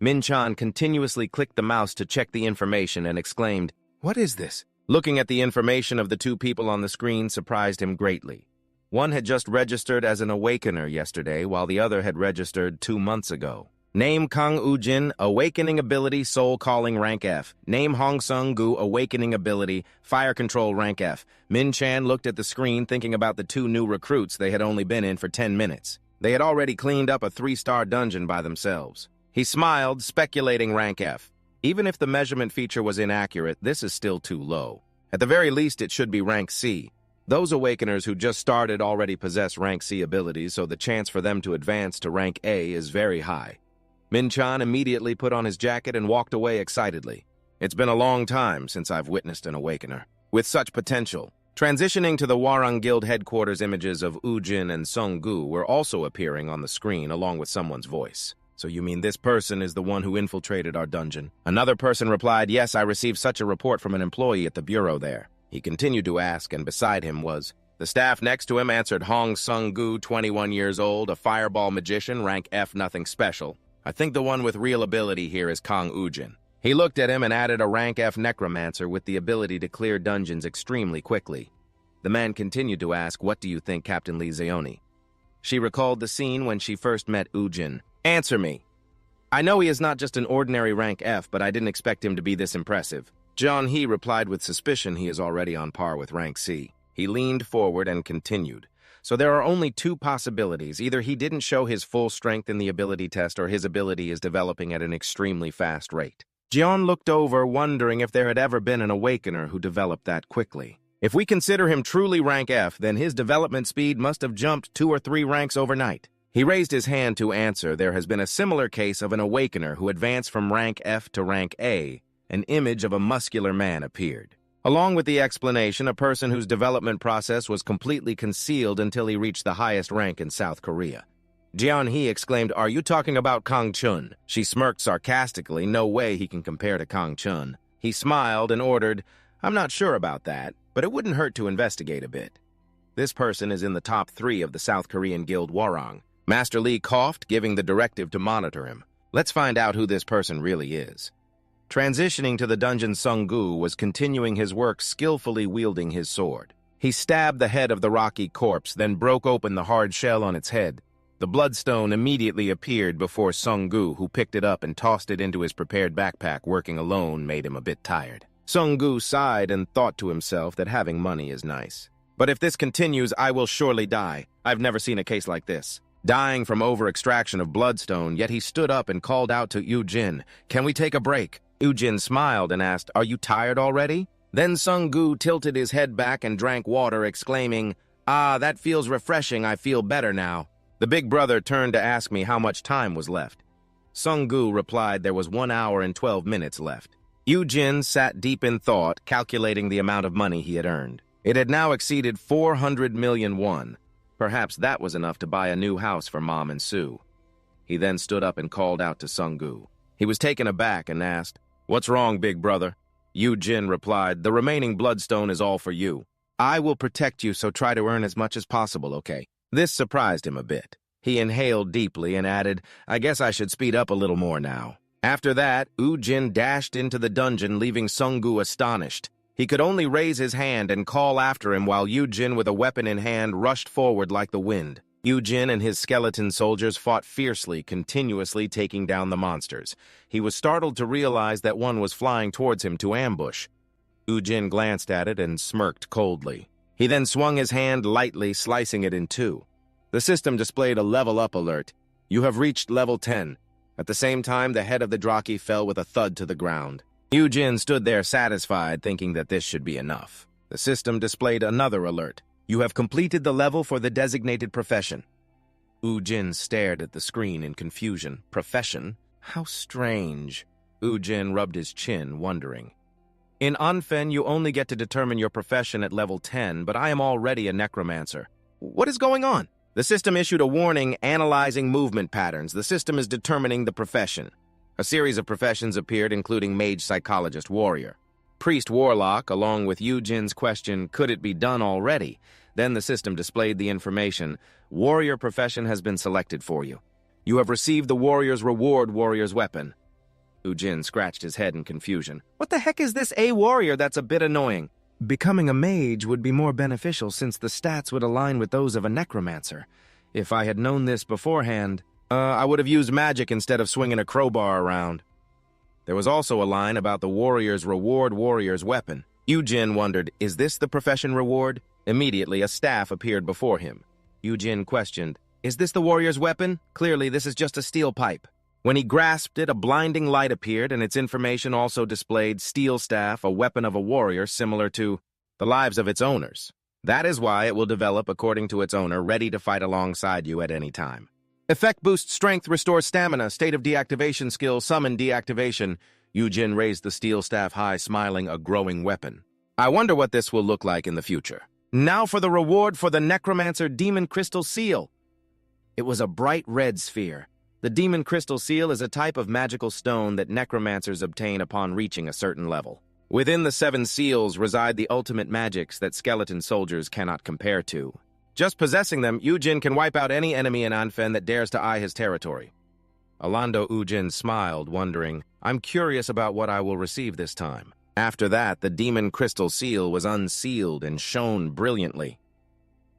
Min-chan continuously clicked the mouse to check the information and exclaimed, "What is this?" Looking at the information of the 2 people on the screen surprised him greatly. One had just registered as an awakener yesterday, while the other had registered 2 months ago. Name Kang Ujin, Awakening Ability, Soul Calling, Rank F. Name Hong Sung-gu, Awakening Ability, Fire Control, Rank F. Min-chan looked at the screen, thinking about the 2 new recruits they had only been in for 10 minutes. They had already cleaned up a 3-star dungeon by themselves. He smiled, speculating Rank F. Even if the measurement feature was inaccurate, this is still too low. At the very least, it should be Rank C. Those awakeners who just started already possess Rank C abilities, so the chance for them to advance to Rank A is very high. Min-chan immediately put on his jacket and walked away excitedly. "It's been a long time since I've witnessed an awakener with such potential." Transitioning to the Warang Guild headquarters, images of Ujin and Sung-gu were also appearing on the screen along with someone's voice. "So you mean this person is the one who infiltrated our dungeon?" Another person replied, "Yes, I received such a report from an employee at the bureau there." He continued to ask, and beside him was... The staff next to him answered, "Hong Sung-gu, 21 years old, a fireball magician, rank F, nothing special. I think the one with real ability here is Kang Ujin." He looked at him and added a rank F necromancer with the ability to clear dungeons extremely quickly. The man continued to ask, "What do you think, Captain Lee Zeoni?" She recalled the scene when she first met Ujin. "Answer me. I know he is not just an ordinary rank F, but I didn't expect him to be this impressive." Jian-He replied with suspicion he is already on par with rank C. He leaned forward and continued. So there are only two possibilities. Either he didn't show his full strength in the ability test or his ability is developing at an extremely fast rate. Jian looked over, wondering if there had ever been an awakener who developed that quickly. If we consider him truly rank F, then his development speed must have jumped 2 or 3 ranks overnight. He raised his hand to answer. There has been a similar case of an awakener who advanced from rank F to rank A. An image of a muscular man appeared. Along with the explanation, a person whose development process was completely concealed until he reached the highest rank in South Korea. Jian-He exclaimed, "Are you talking about Kang Chun?" She smirked sarcastically. No way he can compare to Kang Chun. He smiled and ordered, "I'm not sure about that, but it wouldn't hurt to investigate a bit." This person is in the top 3 of the South Korean guild Hwarang. Master Lee coughed, giving the directive to monitor him. Let's find out who this person really is. Transitioning to the dungeon, Sung-gu was continuing his work, skillfully wielding his sword. He stabbed the head of the rocky corpse, then broke open the hard shell on its head. The bloodstone immediately appeared before Sung-gu, who picked it up and tossed it into his prepared backpack. Working alone made him a bit tired. Sung-gu sighed and thought to himself that having money is nice. But if this continues, I will surely die. I've never seen a case like this. Dying from over-extraction of bloodstone, yet he stood up and called out to Yu-jin, "Can we take a break?" Yu-jin smiled and asked, "Are you tired already?" Then Sung-gu tilted his head back and drank water, exclaiming, "Ah, that feels refreshing. I feel better now." The big brother turned to ask me how much time was left. Sung-gu replied there was 1 hour and 12 minutes left. Yu-jin sat deep in thought, calculating the amount of money he had earned. It had now exceeded 400 million won. Perhaps that was enough to buy a new house for Mom and Sue. He then stood up and called out to Sung-gu. He was taken aback and asked, "What's wrong, big brother?" Yu-jin replied, "The remaining bloodstone is all for you. I will protect you, so try to earn as much as possible, okay?" This surprised him a bit. He inhaled deeply and added, "I guess I should speed up a little more now." After that, Yu-jin dashed into the dungeon, leaving Sung-gu astonished. He could only raise his hand and call after him while Yu-jin, with a weapon in hand, rushed forward like the wind. Yu-jin and his skeleton soldiers fought fiercely, continuously taking down the monsters. He was startled to realize that one was flying towards him to ambush. Yu-jin glanced at it and smirked coldly. He then swung his hand lightly, slicing it in 2. The system displayed a level-up alert. "You have reached level 10. At the same time, the head of the Draki fell with a thud to the ground. Yu-jin stood there satisfied, thinking that this should be enough. The system displayed another alert. "You have completed the level for the designated profession." Yu-jin stared at the screen in confusion. Profession? How strange. Yu-jin rubbed his chin, wondering. "In Anfen, you only get to determine your profession at level 10, but I am already a necromancer. What is going on?" The system issued a warning analyzing movement patterns. The system is determining the profession. A series of professions appeared, including mage, psychologist, warrior. Priest, warlock, along with Yu-jin's question, "Could it be done already?" Then the system displayed the information. "Warrior profession has been selected for you. You have received the warrior's reward, warrior's weapon." Yu-jin scratched his head in confusion. "What the heck is this A warrior? That's a bit annoying." "Becoming a mage would be more beneficial since the stats would align with those of a necromancer. If I had known this beforehand, I would have used magic instead of swinging a crowbar around." There was also a line about the warrior's reward, warrior's weapon. Yu-jin wondered, is this the profession reward? Immediately, a staff appeared before him. Yu-jin questioned, "Is this the warrior's weapon? Clearly, this is just a steel pipe." When he grasped it, a blinding light appeared, and its information also displayed steel staff, a weapon of a warrior similar to the lives of its owners. That is why it will develop according to its owner, ready to fight alongside you at any time. Effect boosts strength, restores stamina, state of deactivation skill, summon deactivation. Yu-jin raised the steel staff high, smiling, a growing weapon. I wonder what this will look like in the future. Now for the reward for the Necromancer Demon Crystal Seal. It was a bright red sphere. The Demon Crystal Seal is a type of magical stone that necromancers obtain upon reaching a certain level. Within the 7 seals reside the ultimate magics that skeleton soldiers cannot compare to. Just possessing them, Yu-jin can wipe out any enemy in Anfen that dares to eye his territory. Alando Yu-jin smiled, wondering, I'm curious about what I will receive this time. After that, the Demon Crystal Seal was unsealed and shone brilliantly.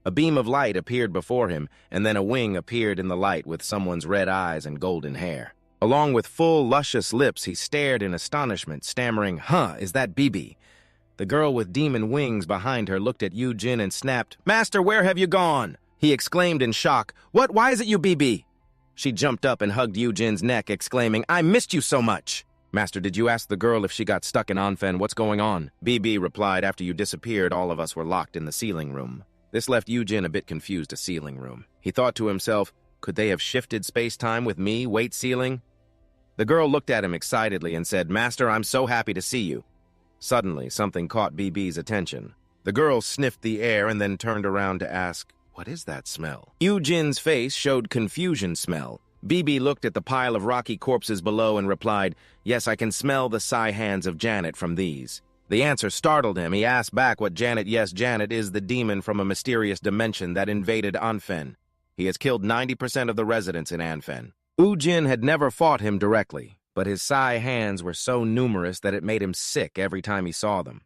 A beam of light appeared before him, and then a wing appeared in the light with someone's red eyes and golden hair. Along with full, luscious lips, he stared in astonishment, stammering, "Huh, is that BB?" The girl with demon wings behind her looked at Yu-Jin and snapped, "Master, where have you gone?" He exclaimed in shock, "What? Why is it you, BB?" She jumped up and hugged Yu-Jin's neck, exclaiming, "I missed you so much." "Master, did you ask the girl if she got stuck in Anfen? What's going on?" BB replied, "After you disappeared, all of us were locked in the sealing room." This left Yu-Jin a bit confused. A sealing room. He thought to himself, could they have shifted space-time with me, weight sealing? The girl looked at him excitedly and said, "Master, I'm so happy to see you." Suddenly, something caught BB's attention. The girl sniffed the air and then turned around to ask, "What is that smell?" Yu-Jin's face showed confusion smell. BB looked at the pile of rocky corpses below and replied, "Yes, I can smell the sigh hands of Janet from these." The answer startled him. He asked back what Janet. Yes, Janet is the demon from a mysterious dimension that invaded Anfen. He has killed 90% of the residents in Anfen. Yu-Jin had never fought him directly, but his Psy hands were so numerous that it made him sick every time he saw them.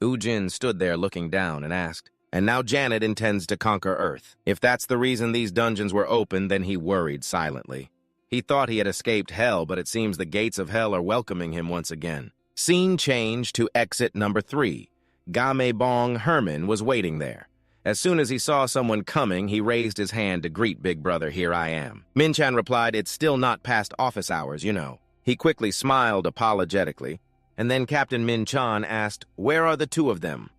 Yu-Jin stood there looking down and asked, "And now Janet intends to conquer Earth. If that's the reason these dungeons were open, then he worried silently. He thought he had escaped hell, but it seems the gates of hell are welcoming him once again." Scene changed to exit number 3. Gamebong Herman was waiting there. As soon as he saw someone coming, he raised his hand to greet Big Brother. "Here I am." Min-chan replied, "It's still not past office hours, you know." He quickly smiled apologetically, and then Captain Min-chan asked, "Where are the two of them?"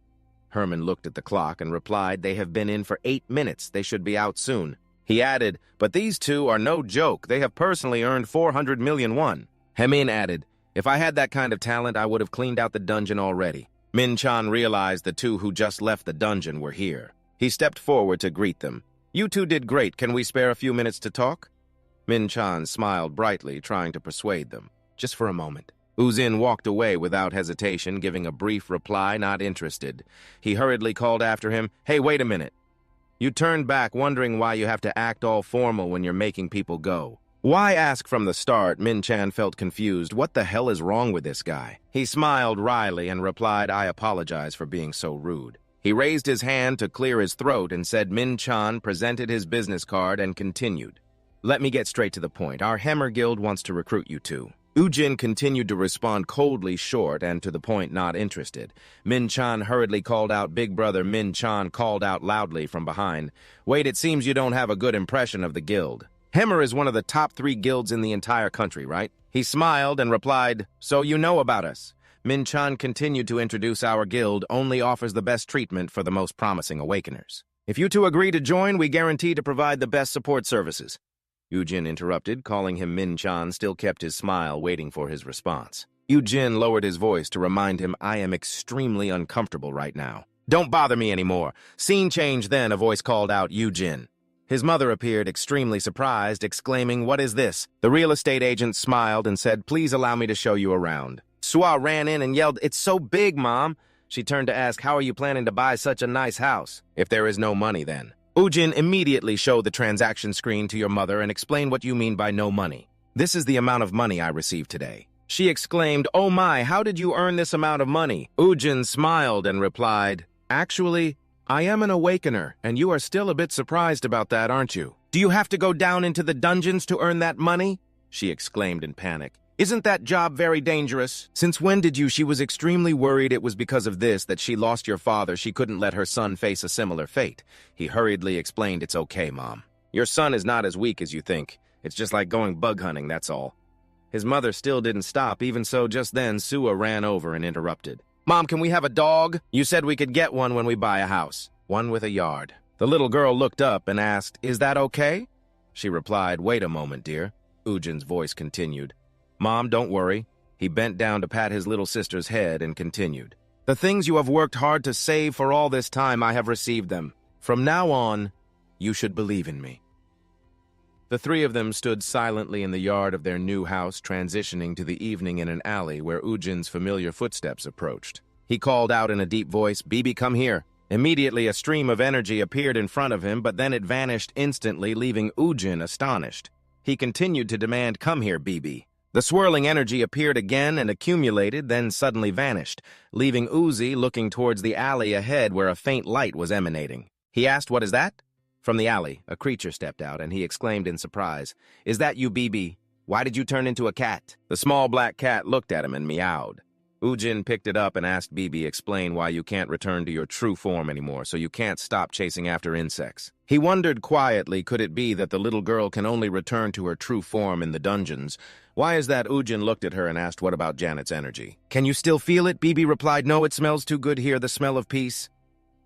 Herman looked at the clock and replied, "They have been in for 8 minutes. They should be out soon." He added, "But these two are no joke. They have personally earned 400 million won." Hemin added, "If I had that kind of talent, I would have cleaned out the dungeon already." Min-chan realized the two who just left the dungeon were here. He stepped forward to greet them. "You two did great. Can we spare a few minutes to talk?" Min-chan smiled brightly, trying to persuade them. "Just for a moment." Yu-Jin walked away without hesitation, giving a brief reply, not interested. He hurriedly called after him, "Hey, wait a minute." You turned back, wondering why you have to act all formal when you're making people go. Why ask from the start? Min-chan felt confused. What the hell is wrong with this guy? He smiled wryly and replied, "I apologize for being so rude." He raised his hand to clear his throat and said Min-chan presented his business card and continued. "Let me get straight to the point. Our Hammer Guild wants to recruit you two." Yu-Jin continued to respond coldly, short, and to the point, not interested. Min-chan hurriedly called out, "Big Brother." Min-chan called out loudly from behind, "Wait, it seems you don't have a good impression of the guild. Hammer is one of the top 3 guilds in the entire country, right?" He smiled and replied, "So you know about us." Min-chan continued to introduce, "Our guild only offers the best treatment for the most promising awakeners. If you two agree to join, we guarantee to provide the best support services." Yu-Jin interrupted, calling him Min-chan, still kept his smile, waiting for his response. Yu-Jin lowered his voice to remind him, "I am extremely uncomfortable right now. Don't bother me anymore." Scene change then, a voice called out, "Yu-Jin." His mother appeared extremely surprised, exclaiming, "What is this?" The real estate agent smiled and said, "Please allow me to show you around." Sua ran in and yelled, "It's so big, Mom." She turned to ask, "How are you planning to buy such a nice house?" "If there is no money, then." Yu-Jin immediately showed the transaction screen to your mother and explained what you mean by no money. "This is the amount of money I received today." She exclaimed, "Oh my, how did you earn this amount of money?" Yu-Jin smiled and replied, "Actually, I am an awakener, and you are still a bit surprised about that, aren't you?" "Do you have to go down into the dungeons to earn that money?" she exclaimed in panic. "Isn't that job very dangerous?" "Since when did you?" She was extremely worried it was because of this that she lost your father. She couldn't let her son face a similar fate. He hurriedly explained, "It's okay, Mom. Your son is not as weak as you think. It's just like going bug hunting, that's all." His mother still didn't stop. Even so, just then, Sua ran over and interrupted. "Mom, can we have a dog? You said we could get one when we buy a house. One with a yard." The little girl looked up and asked, "Is that okay?" She replied, "Wait a moment, dear." Yu-Jin's voice continued. "Mom, don't worry." He bent down to pat his little sister's head and continued. "The things you have worked hard to save for all this time, I have received them. From now on, you should believe in me." The 3 of them stood silently in the yard of their new house, transitioning to the evening in an alley where Yu-Jin's familiar footsteps approached. He called out in a deep voice, "BB, come here." Immediately, a stream of energy appeared in front of him, but then it vanished instantly, leaving Yu-Jin astonished. He continued to demand, "Come here, BB." The swirling energy appeared again and accumulated, then suddenly vanished, leaving Uzi looking towards the alley ahead where a faint light was emanating. He asked, "What is that?" From the alley, a creature stepped out, and he exclaimed in surprise, "Is that you, BB?" Why did you turn into a cat? The small black cat looked at him and meowed. Ujin picked it up and asked Bibi explain why you can't return to your true form anymore, so you can't stop chasing after insects. He wondered quietly, could it be that the little girl can only return to her true form in the dungeons? Why is that? Ujin looked at her and asked, what about Janet's energy? Can you still feel it? Bibi replied, no, it smells too good here, the smell of peace.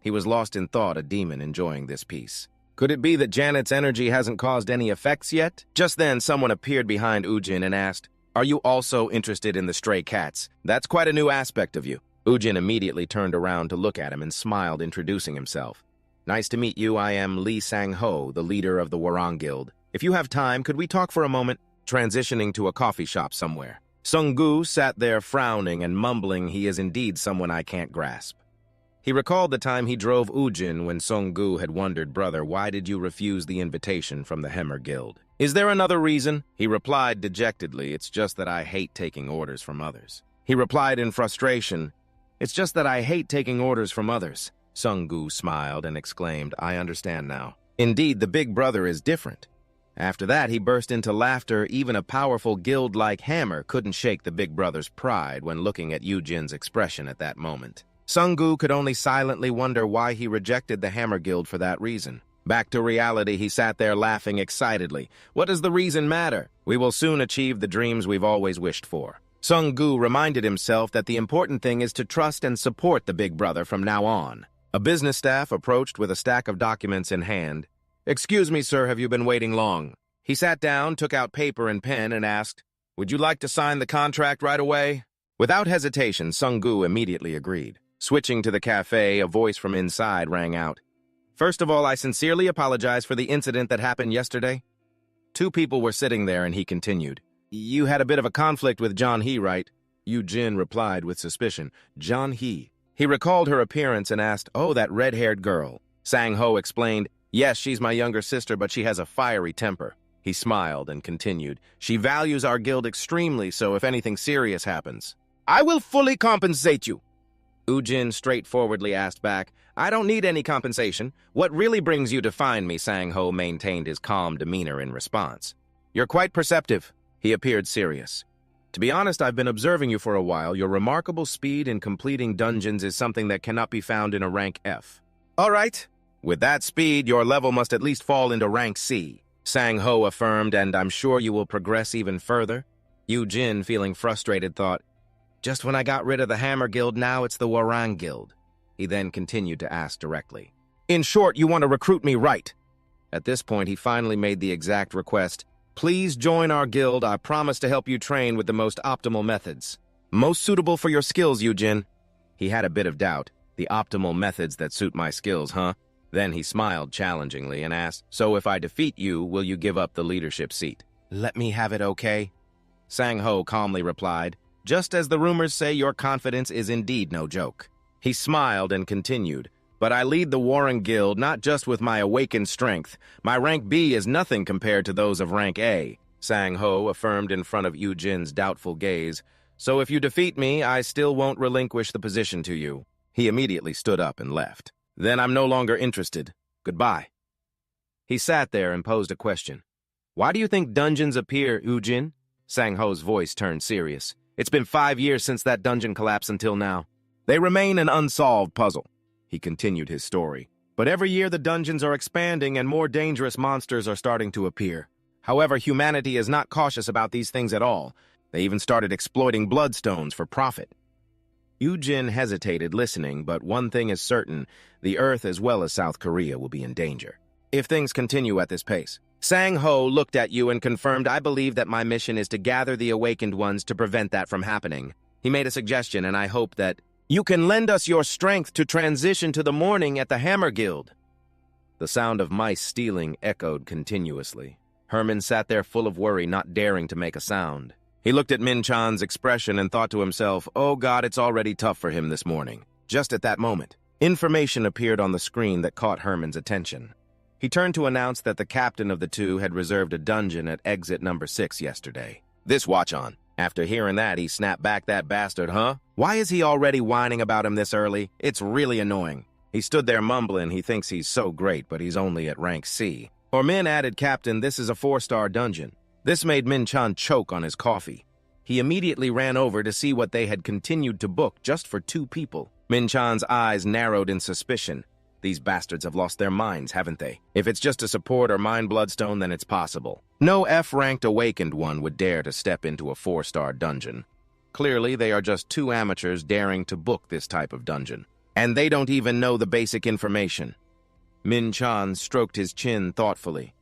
He was lost in thought, a demon enjoying this peace. Could it be that Janet's energy hasn't caused any effects yet? Just then, someone appeared behind Ujin and asked, are you also interested in the stray cats? That's quite a new aspect of you. Ujin immediately turned around to look at him and smiled, introducing himself. Nice to meet you. I am Lee Sang-ho, the leader of the Warang Guild. If you have time, could we talk for a moment? Transitioning to a coffee shop somewhere. Sung-gu sat there frowning and mumbling he is indeed someone I can't grasp. He recalled the time he drove Ujin when Sung-gu had wondered, brother, why did you refuse the invitation from the Hammer Guild? Is there another reason? He replied dejectedly, it's just that I hate taking orders from others. He replied in frustration, it's just that I hate taking orders from others. Sung-gu smiled and exclaimed, I understand now. Indeed, the big brother is different. After that, he burst into laughter. Even a powerful guild like Hammer couldn't shake the big brother's pride when looking at Ujin's expression at that moment. Sung-gu could only silently wonder why he rejected the Hammer Guild for that reason. Back to reality, he sat there laughing excitedly. What does the reason matter? We will soon achieve the dreams we've always wished for. Sung-gu reminded himself that the important thing is to trust and support the big brother from now on. A business staff approached with a stack of documents in hand. Excuse me, sir, have you been waiting long? He sat down, took out paper and pen, and asked, would you like to sign the contract right away? Without hesitation, Sung-gu immediately agreed. Switching to the cafe, a voice from inside rang out. First of all, I sincerely apologize for the incident that happened yesterday. Two people were sitting there, and he continued. You had a bit of a conflict with John He, right? Ujin replied with suspicion. John He. He recalled her appearance and asked, oh, that red-haired girl. Sang-ho explained, yes, she's my younger sister, but she has a fiery temper. He smiled and continued, she values our guild extremely, so if anything serious happens, I will fully compensate you. Ujin straightforwardly asked back, I don't need any compensation. What really brings you to find me? Sang-ho maintained his calm demeanor in response. You're quite perceptive. He appeared serious. To be honest, I've been observing you for a while. Your remarkable speed in completing dungeons is something that cannot be found in a rank F. All right. With that speed, your level must at least fall into rank C. Sang-ho affirmed, and I'm sure you will progress even further. Ujin, feeling frustrated, thought, just when I got rid of the Hammer Guild, now it's the Warang Guild. He then continued to ask directly. In short, you want to recruit me, right? At this point, he finally made the exact request. Please join our guild. I promise to help you train with the most optimal methods. Most suitable for your skills, Ujin. He had a bit of doubt. The optimal methods that suit my skills, huh? Then he smiled challengingly and asked, so if I defeat you, will you give up the leadership seat? Let me have it, okay? Sang-ho calmly replied, just as the rumors say, your confidence is indeed no joke. He smiled and continued, but I lead the Warren Guild not just with my awakened strength. My rank B is nothing compared to those of rank A, Sang-ho affirmed in front of Ujin's doubtful gaze. So if you defeat me, I still won't relinquish the position to you. He immediately stood up and left. Then I'm no longer interested. Goodbye. He sat there and posed a question. Why do you think dungeons appear, Ujin? Sang-ho's voice turned serious. It's been 5 years since that dungeon collapse until now. They remain an unsolved puzzle. He continued his story. But every year the dungeons are expanding and more dangerous monsters are starting to appear. However, humanity is not cautious about these things at all. They even started exploiting bloodstones for profit. Ujin hesitated listening, but one thing is certain, the Earth as well as South Korea will be in danger if things continue at this pace. Sang-ho looked at you and confirmed, I believe that my mission is to gather the awakened ones to prevent that from happening. He made a suggestion, and I hope that you can lend us your strength to transition to the morning at the Hammer Guild. The sound of mice stealing echoed continuously. Herman sat there full of worry, not daring to make a sound. He looked at Min-chan's expression and thought to himself, oh God, it's already tough for him this morning. Just at that moment, information appeared on the screen that caught Herman's attention. He turned to announce that the captain of the two had reserved a dungeon at exit number 6 yesterday. This watch on. After hearing that, he snapped back, that bastard, huh? Why is he already whining about him this early? It's really annoying. He stood there mumbling he thinks he's so great, but he's only at rank C. Min added, Captain, this is a 4-star dungeon. This made Min-chan choke on his coffee. He immediately ran over to see what they had continued to book just for 2 people. Min-chan's eyes narrowed in suspicion. These bastards have lost their minds, haven't they? If it's just a support or mind bloodstone, then it's possible. No F-ranked awakened one would dare to step into a 4-star dungeon. Clearly, they are just 2 amateurs daring to book this type of dungeon. And they don't even know the basic information. Min-chan stroked his chin thoughtfully.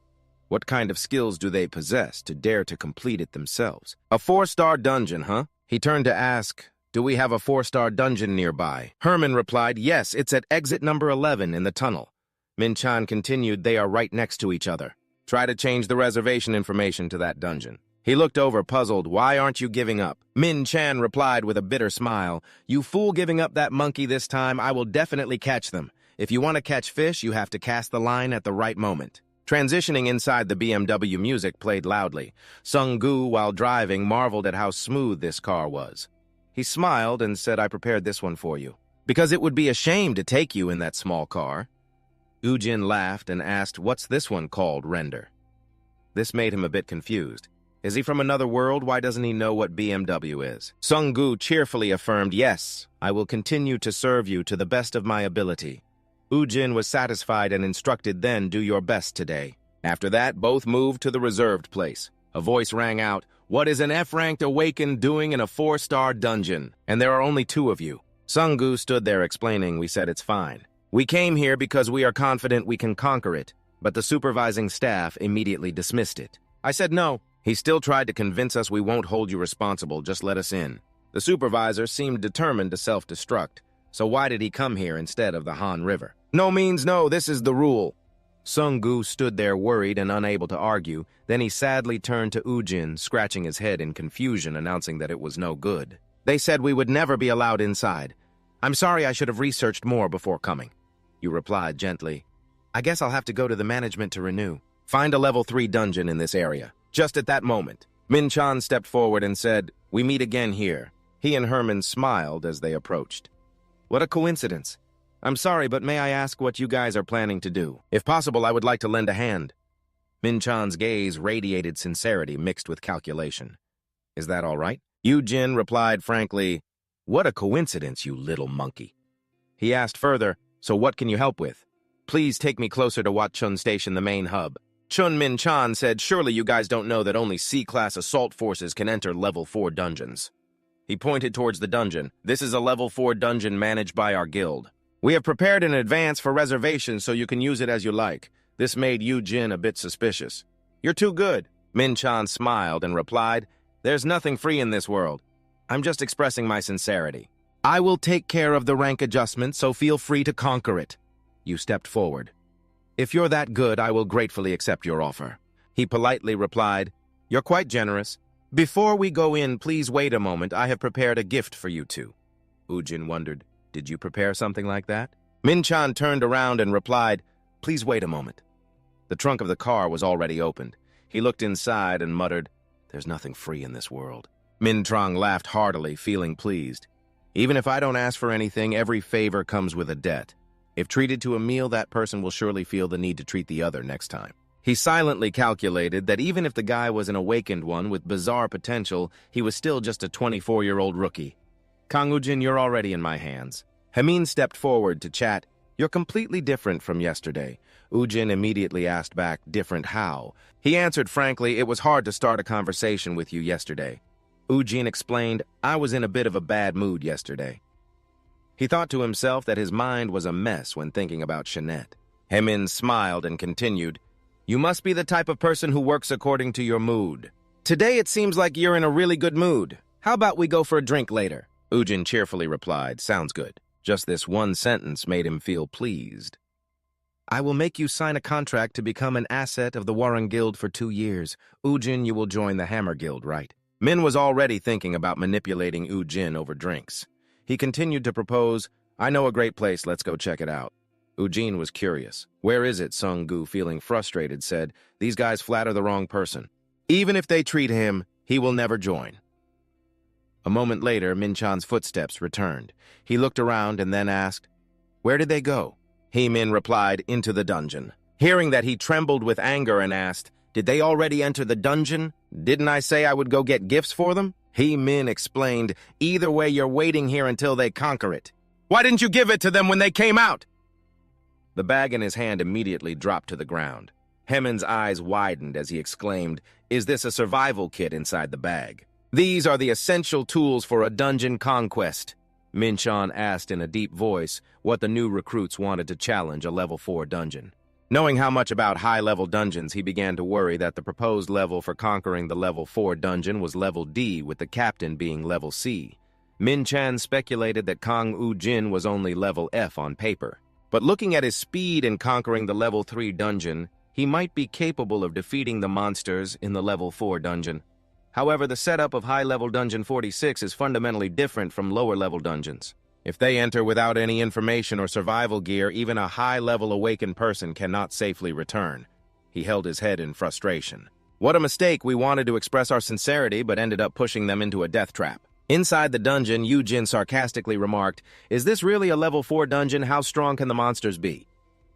What kind of skills do they possess to dare to complete it themselves? A 4-star dungeon, huh? He turned to ask, do we have a 4-star dungeon nearby? Herman replied, yes, it's at exit number 11 in the tunnel. Min-chan continued, they are right next to each other. Try to change the reservation information to that dungeon. He looked over, puzzled. Why aren't you giving up? Min-chan replied with a bitter smile, you fool giving up that monkey this time, I will definitely catch them. If you want to catch fish, you have to cast the line at the right moment. Transitioning inside, the BMW music played loudly. Sung-gu, while driving, marveled at how smooth this car was. He smiled and said, I prepared this one for you. Because it would be a shame to take you in that small car. Ujin laughed and asked, what's this one called, Render? This made him a bit confused. Is he from another world? Why doesn't he know what BMW is? Sung-gu cheerfully affirmed, yes, I will continue to serve you to the best of my ability. Ujin was satisfied and instructed, then do your best today. After that, both moved to the reserved place. A voice rang out, what is an F-ranked awakened doing in a 4-star dungeon? And there are only 2 of you. Sung-gu stood there explaining, we said it's fine. We came here because we are confident we can conquer it, but the supervising staff immediately dismissed it. I said no. He still tried to convince us we won't hold you responsible, just let us in. The supervisor seemed determined to self-destruct, so why did he come here instead of the Han River? No means no, this is the rule. Sung-gu stood there worried and unable to argue. Then he sadly turned to Ujin, scratching his head in confusion, announcing that it was no good. They said we would never be allowed inside. I'm sorry, I should have researched more before coming. You replied gently. I guess I'll have to go to the management to renew. Find a level 3 dungeon in this area. Just at that moment, Min-chan stepped forward and said, we meet again here. He and Herman smiled as they approached. What a coincidence. I'm sorry, but may I ask what you guys are planning to do? If possible, I would like to lend a hand. Min-chan's gaze radiated sincerity mixed with calculation. Is that all right? Ujin replied frankly, what a coincidence, you little monkey. He asked further, so what can you help with? Please take me closer to Watchun Station, the main hub. Chun Min-chan said, surely you guys don't know that only C-class assault forces can enter level 4 dungeons. He pointed towards the dungeon. This is a level 4 dungeon managed by our guild. We have prepared in advance for reservations so you can use it as you like. This made Ujin a bit suspicious. You're too good. Min-chan smiled and replied, there's nothing free in this world. I'm just expressing my sincerity. I will take care of the rank adjustment, so feel free to conquer it. You stepped forward. If you're that good, I will gratefully accept your offer. He politely replied, you're quite generous. Before we go in, please wait a moment. I have prepared a gift for you two. Ujin wondered, did you prepare something like that? Min-chan turned around and replied, please wait a moment. The trunk of the car was already opened. He looked inside and muttered, there's nothing free in this world. Min-trang laughed heartily, feeling pleased. Even if I don't ask for anything, every favor comes with a debt. If treated to a meal, that person will surely feel the need to treat the other next time. He silently calculated that even if the guy was an awakened one with bizarre potential, he was still just a 24-year-old rookie. Kang Ujin, you're already in my hands. Hamin stepped forward to chat. You're completely different from yesterday. Ujin immediately asked back, different how? He answered frankly, it was hard to start a conversation with you yesterday. Ujin explained, I was in a bit of a bad mood yesterday. He thought to himself that his mind was a mess when thinking about Shanette. Hamin smiled and continued, you must be the type of person who works according to your mood. Today it seems like you're in a really good mood. How about we go for a drink later? Ujin cheerfully replied, sounds good. Just this one sentence made him feel pleased. I will make you sign a contract to become an asset of the Warren Guild for 2 years. Ujin, you will join the Hammer Guild, right? Min was already thinking about manipulating Ujin over drinks. He continued to propose, I know a great place, let's go check it out. Ujin was curious. Where is it? Sung-gu, feeling frustrated, said, these guys flatter the wrong person. Even if they treat him, he will never join. A moment later, Min-chan's footsteps returned. He looked around and then asked, where did they go? He-min replied, into the dungeon. Hearing that, he trembled with anger and asked, Did they already enter the dungeon? Didn't I say I would go get gifts for them? Min explained, either way you're waiting here until they conquer it. Why didn't you give it to them when they came out? The bag in his hand immediately dropped to the ground. Hemin's eyes widened as he exclaimed, is this a survival kit inside the bag? These are the essential tools for a dungeon conquest. Min-chan asked in a deep voice what the new recruits wanted to challenge a level 4 dungeon. Knowing how much about high-level dungeons, he began to worry that the proposed level for conquering the level 4 dungeon was level D, with the captain being level C. Min-chan speculated that Kang Woo-jin was only level F on paper. But looking at his speed in conquering the level 3 dungeon, he might be capable of defeating the monsters in the level 4 dungeon. However, the setup of high-level Dungeon 46 is fundamentally different from lower-level dungeons. If they enter without any information or survival gear, even a high-level awakened person cannot safely return. He held his head in frustration. What a mistake. We wanted to express our sincerity, but ended up pushing them into a death trap. Inside the dungeon, Yu-jin sarcastically remarked, is this really a level 4 dungeon? How strong can the monsters be?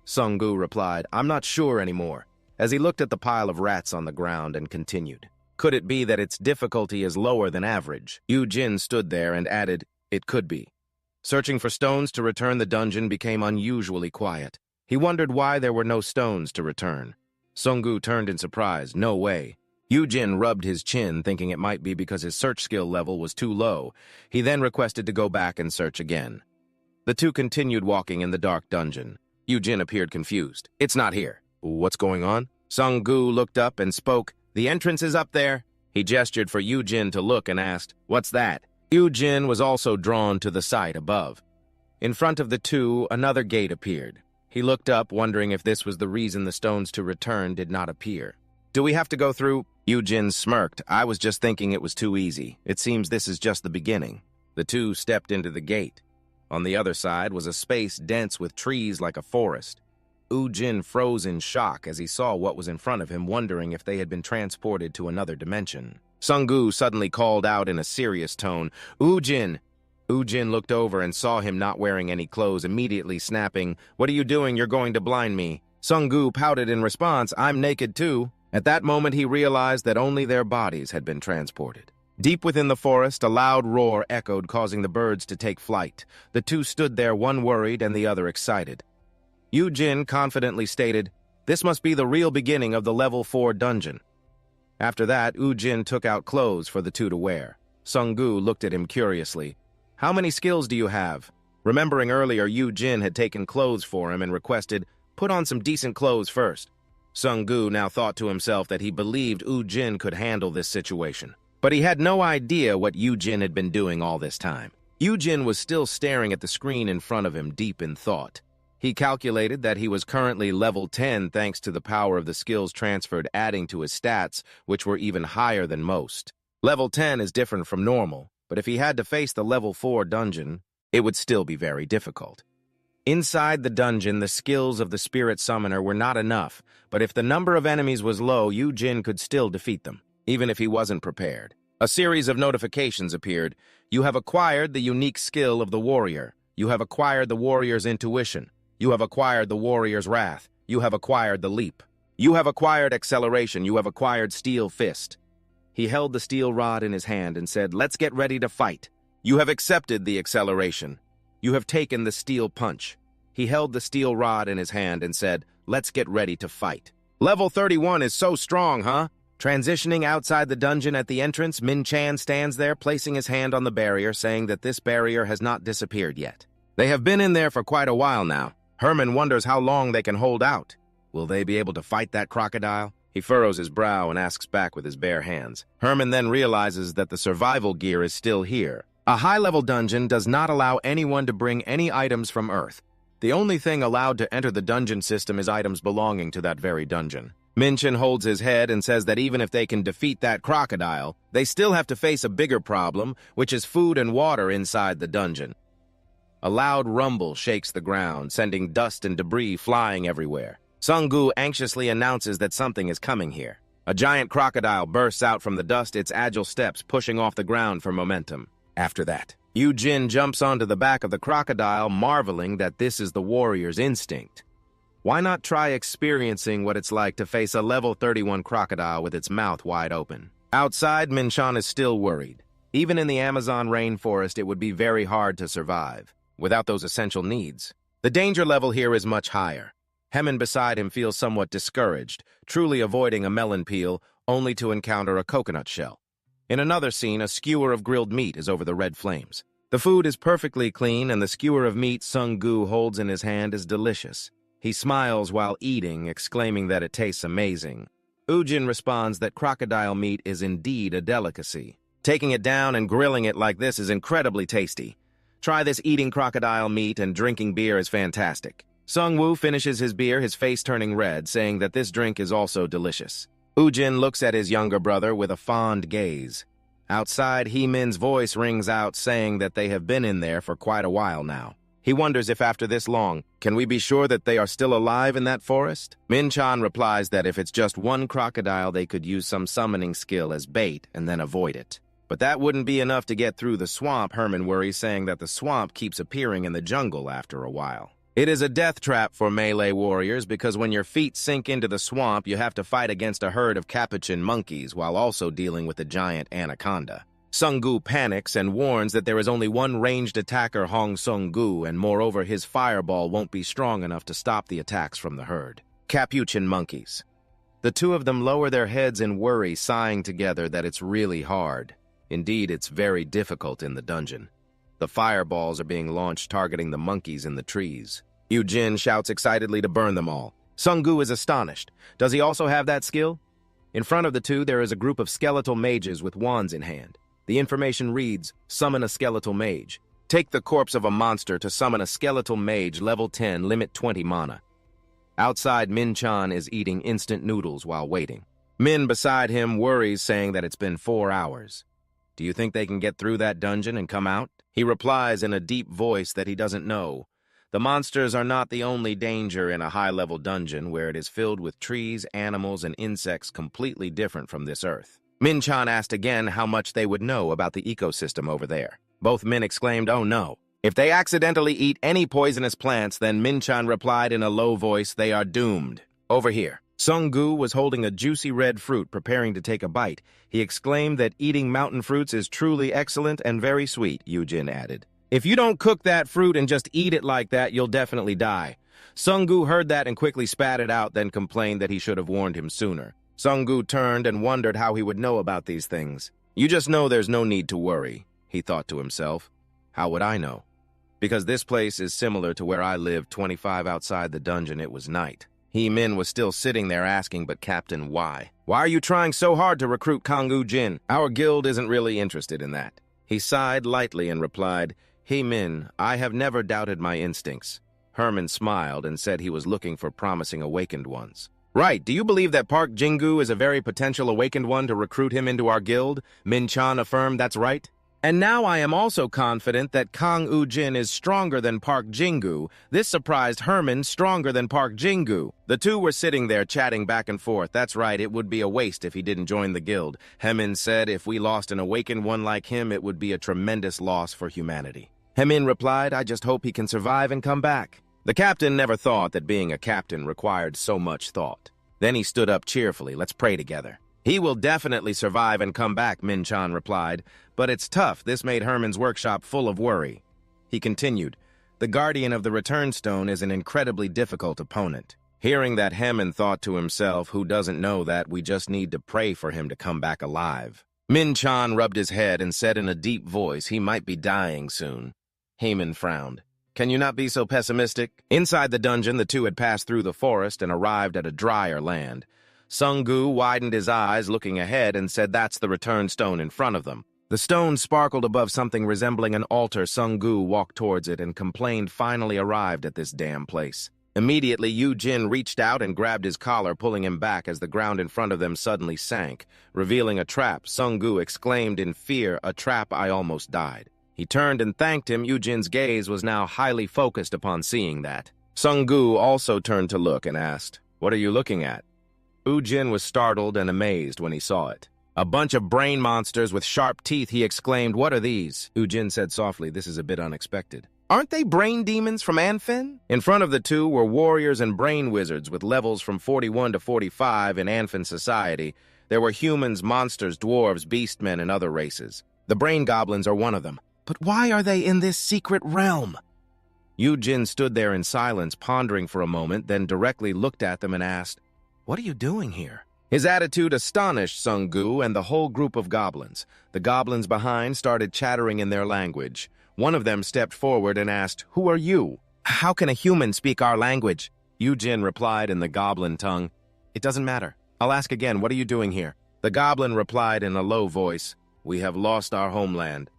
Sung-gu replied, I'm not sure anymore, as he looked at the pile of rats on the ground and continued. Could it be that its difficulty is lower than average? Yu-jin stood there and added, it could be. Searching for stones to return the dungeon became unusually quiet. He wondered why there were no stones to return. Sung-gu turned in surprise, no way. Yu-jin rubbed his chin, thinking it might be because his search skill level was too low. He then requested to go back and search again. The two continued walking in the dark dungeon. Yu-jin appeared confused. It's not here. What's going on? Sung-gu looked up and spoke. The entrance is up there. He gestured for Yu-jin to look and asked, what's that? Yu-jin was also drawn to the sight above. In front of the two, another gate appeared. He looked up, wondering if this was the reason the stones to return did not appear. Do we have to go through? Yu-jin smirked. I was just thinking it was too easy. It seems this is just the beginning. The two stepped into the gate. On the other side was a space dense with trees like a forest. Yu-jin froze in shock as he saw what was in front of him, wondering if they had been transported to another dimension. Sung-gu suddenly called out in a serious tone, Yu-jin! Yu-jin looked over and saw him not wearing any clothes, immediately snapping, What are you doing? You're going to blind me. Sung-gu pouted in response, I'm naked too. At that moment he realized that only their bodies had been transported. Deep within the forest, a loud roar echoed, causing the birds to take flight. The two stood there, one worried and the other excited. Yu-jin confidently stated, This must be the real beginning of the level 4 dungeon. After that, Yu-jin took out clothes for the two to wear. Sung-gu looked at him curiously. How many skills do you have? Remembering earlier, Yu-jin had taken clothes for him and requested, Put on some decent clothes first. Sung-gu now thought to himself that he believed Yu-jin could handle this situation. But he had no idea what Yu-jin had been doing all this time. Yu-jin was still staring at the screen in front of him, deep in thought. He calculated that he was currently level 10 thanks to the power of the skills transferred adding to his stats, which were even higher than most. Level 10 is different from normal, but if he had to face the level 4 dungeon, it would still be very difficult. Inside the dungeon, the skills of the spirit summoner were not enough, but if the number of enemies was low, Yu-jin could still defeat them, even if he wasn't prepared. A series of notifications appeared. You have acquired the unique skill of the warrior. You have acquired the warrior's intuition. You have acquired the warrior's wrath. You have acquired the leap. You have acquired acceleration. You have acquired steel fist. He held the steel rod in his hand and said, Let's get ready to fight. You have accepted the acceleration. You have taken the steel punch. He held the steel rod in his hand and said, Let's get ready to fight. Level 31 is so strong, huh? Transitioning outside the dungeon at the entrance, Min-chan stands there, placing his hand on the barrier, saying that this barrier has not disappeared yet. They have been in there for quite a while now. Herman wonders how long they can hold out. Will they be able to fight that crocodile? He furrows his brow and asks back with his bare hands. Herman then realizes that the survival gear is still here. A high-level dungeon does not allow anyone to bring any items from Earth. The only thing allowed to enter the dungeon system is items belonging to that very dungeon. Min-chan holds his head and says that even if they can defeat that crocodile, they still have to face a bigger problem, which is food and water inside the dungeon. A loud rumble shakes the ground, sending dust and debris flying everywhere. Sung-gu anxiously announces that something is coming here. A giant crocodile bursts out from the dust, its agile steps pushing off the ground for momentum. After that, Yu-jin jumps onto the back of the crocodile, marveling that this is the warrior's instinct. Why not try experiencing what it's like to face a level 31 crocodile with its mouth wide open? Outside, Min-chan is still worried. Even in the Amazon rainforest, it would be very hard to survive, without those essential needs. The danger level here is much higher. Hemin beside him feels somewhat discouraged, truly avoiding a melon peel, only to encounter a coconut shell. In another scene, a skewer of grilled meat is over the red flames. The food is perfectly clean, and the skewer of meat Sung-gu holds in his hand is delicious. He smiles while eating, exclaiming that it tastes amazing. Ujin responds that crocodile meat is indeed a delicacy. Taking it down and grilling it like this is incredibly tasty. Try this eating crocodile meat and drinking beer is fantastic. Sung-woo finishes his beer, his face turning red, saying that this drink is also delicious. Ujin looks at his younger brother with a fond gaze. Outside, Hee-min's voice rings out saying that they have been in there for quite a while now. He wonders if after this long, can we be sure that they are still alive in that forest? Min-chan replies that if it's just one crocodile, they could use some summoning skill as bait and then avoid it. But that wouldn't be enough to get through the swamp, Herman worries, saying that the swamp keeps appearing in the jungle after a while. It is a death trap for melee warriors because when your feet sink into the swamp, you have to fight against a herd of capuchin monkeys while also dealing with a giant anaconda. Sung-gu panics and warns that there is only one ranged attacker, Hong Sung-gu, and moreover his fireball won't be strong enough to stop the attacks from the herd. Capuchin monkeys. The two of them lower their heads in worry, sighing together that it's really hard. Indeed, it's very difficult in the dungeon. The fireballs are being launched targeting the monkeys in the trees. Ujin shouts excitedly to burn them all. Sung-gu is astonished. Does he also have that skill? In front of the two, there is a group of skeletal mages with wands in hand. The information reads, summon a skeletal mage. Take the corpse of a monster to summon a skeletal mage, level 10, limit 20 mana. Outside, Min-chan is eating instant noodles while waiting. Min beside him worries, saying that it's been 4 hours. Do you think they can get through that dungeon and come out? He replies in a deep voice that he doesn't know. The monsters are not the only danger in a high-level dungeon where it is filled with trees, animals, and insects completely different from this earth. Min-chan asked again how much they would know about the ecosystem over there. Both men exclaimed, "Oh no." If they accidentally eat any poisonous plants, then Min-chan replied in a low voice, they are doomed. Over here. Sung-gu was holding a juicy red fruit, preparing to take a bite. He exclaimed that eating mountain fruits is truly excellent and very sweet, Ujin added. If you don't cook that fruit and just eat it like that, you'll definitely die. Sung-gu heard that and quickly spat it out, then complained that he should have warned him sooner. Sung-gu turned and wondered how he would know about these things. You just know there's no need to worry, he thought to himself. How would I know? Because this place is similar to where I lived 25 outside the dungeon. It was night. Hee-min was still sitting there asking, but Captain, why? Why are you trying so hard to recruit Kang Ujin? Our guild isn't really interested in that. He sighed lightly and replied, Hee-min, I have never doubted my instincts. Herman smiled and said he was looking for promising awakened ones. Right, do you believe that Park Jingu is a very potential awakened one to recruit him into our guild? Min-chan affirmed that's right. And now I am also confident that Kang Ujin is stronger than Park Jingu. This surprised Herman, stronger than Park Jingu. The two were sitting there chatting back and forth. That's right, it would be a waste if he didn't join the guild. Hemin said if we lost an awakened one like him, it would be a tremendous loss for humanity. Hemin replied, I just hope he can survive and come back. The captain never thought that being a captain required so much thought. Then he stood up cheerfully. Let's pray together. He will definitely survive and come back, Min-chan replied. But it's tough. This made Herman's workshop full of worry. He continued, the guardian of the return stone is an incredibly difficult opponent. Hearing that, Hemin thought to himself, who doesn't know that we just need to pray for him to come back alive. Min-chan rubbed his head and said in a deep voice he might be dying soon. Hemin frowned. Can you not be so pessimistic? Inside the dungeon, the two had passed through the forest and arrived at a drier land. Sung-gu widened his eyes, looking ahead, and said that's the return stone in front of them. The stone sparkled above something resembling an altar. Sung-gu walked towards it and complained finally arrived at this damn place. Immediately, Ujin reached out and grabbed his collar, pulling him back as the ground in front of them suddenly sank, revealing a trap. Sung-gu exclaimed in fear, a trap, I almost died. He turned and thanked him. Ujin's gaze was now highly focused upon seeing that. Sung-gu also turned to look and asked, what are you looking at? Ujin was startled and amazed when he saw it. A bunch of brain monsters with sharp teeth, he exclaimed, what are these? Ujin said softly, this is a bit unexpected. Aren't they brain demons from Anfin? In front of the two were warriors and brain wizards with levels from 41 to 45 in Anfin society. There were humans, monsters, dwarves, beastmen, and other races. The brain goblins are one of them. But why are they in this secret realm? Yu-Jin stood there in silence, pondering for a moment, then directly looked at them and asked, "What are you doing here?" His attitude astonished Sung-gu and the whole group of goblins. The goblins behind started chattering in their language. One of them stepped forward and asked, "Who are you?" "How can a human speak our language?" Yu-Jin replied in the goblin tongue. "It doesn't matter. I'll ask again, what are you doing here?" The goblin replied in a low voice, "We have lost our homeland."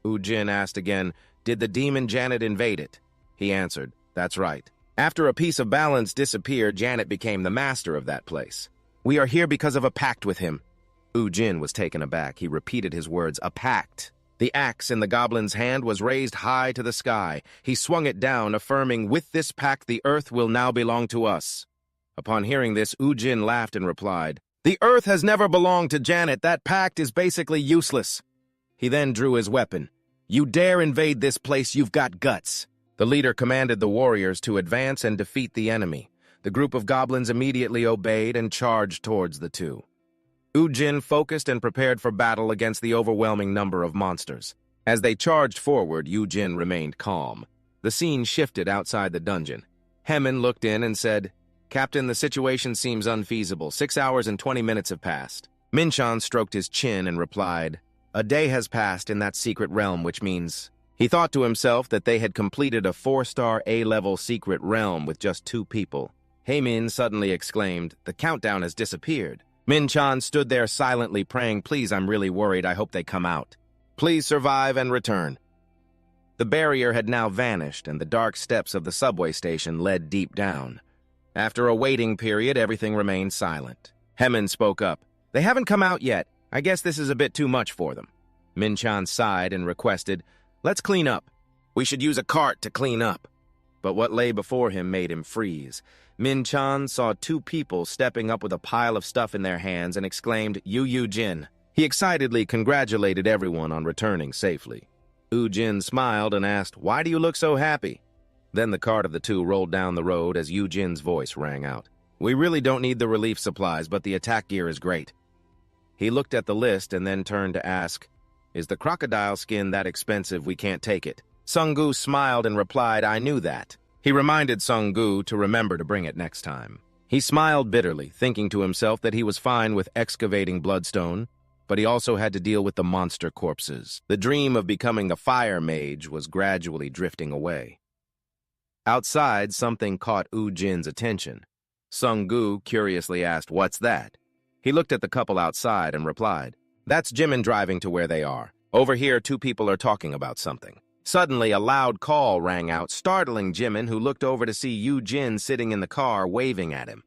Yu-Jin asked again, "Did the demon Janet invade it?" He answered, "That's right." After a piece of balance disappeared, Janet became the master of that place. "We are here because of a pact with him." Yu-Jin was taken aback. He repeated his words, "A pact." The axe in the goblin's hand was raised high to the sky. He swung it down, affirming, "With this pact, the earth will now belong to us." Upon hearing this, Yu-Jin laughed and replied, "The earth has never belonged to Janet. That pact is basically useless." He then drew his weapon. "You dare invade this place, you've got guts." The leader commanded the warriors to advance and defeat the enemy. The group of goblins immediately obeyed and charged towards the two. Yu-Jin focused and prepared for battle against the overwhelming number of monsters. As they charged forward, Yu-Jin remained calm. The scene shifted outside the dungeon. Hemin looked in and said, "Captain, the situation seems unfeasible. 6 hours and 20 minutes have passed." Minchan stroked his chin and replied, "A day has passed in that secret realm, which means..." He thought to himself that they had completed a 4-star A-level secret realm with just 2 people. Heimin suddenly exclaimed, "The countdown has disappeared." Minchan stood there silently praying, "Please, I'm really worried. I hope they come out. Please survive and return." The barrier had now vanished, and the dark steps of the subway station led deep down. After a waiting period, everything remained silent. Hemin spoke up, "They haven't come out yet. I guess this is a bit too much for them." Minchan sighed and requested, "Let's clean up. We should use a cart to clean up." But what lay before him made him freeze. Minchan saw 2 people stepping up with a pile of stuff in their hands and exclaimed, Yu-Jin." He excitedly congratulated everyone on returning safely. Yu-Jin smiled and asked, "Why do you look so happy?" Then the cart of the 2 rolled down the road as Yu-Jin's voice rang out. "We really don't need the relief supplies, but the attack gear is great." He looked at the list and then turned to ask, "Is the crocodile skin that expensive we can't take it?" Sung-gu smiled and replied, "I knew that." He reminded Sung-gu to remember to bring it next time. He smiled bitterly, thinking to himself that he was fine with excavating bloodstone, but he also had to deal with the monster corpses. The dream of becoming a fire mage was gradually drifting away. Outside, something caught Yu-Jin's attention. Sung-gu curiously asked, "What's that?" He looked at the couple outside and replied, "That's Jimin driving to where they are. Over here, 2 people are talking about something." Suddenly, a loud call rang out, startling Jimin, who looked over to see Yu-Jin sitting in the car, waving at him.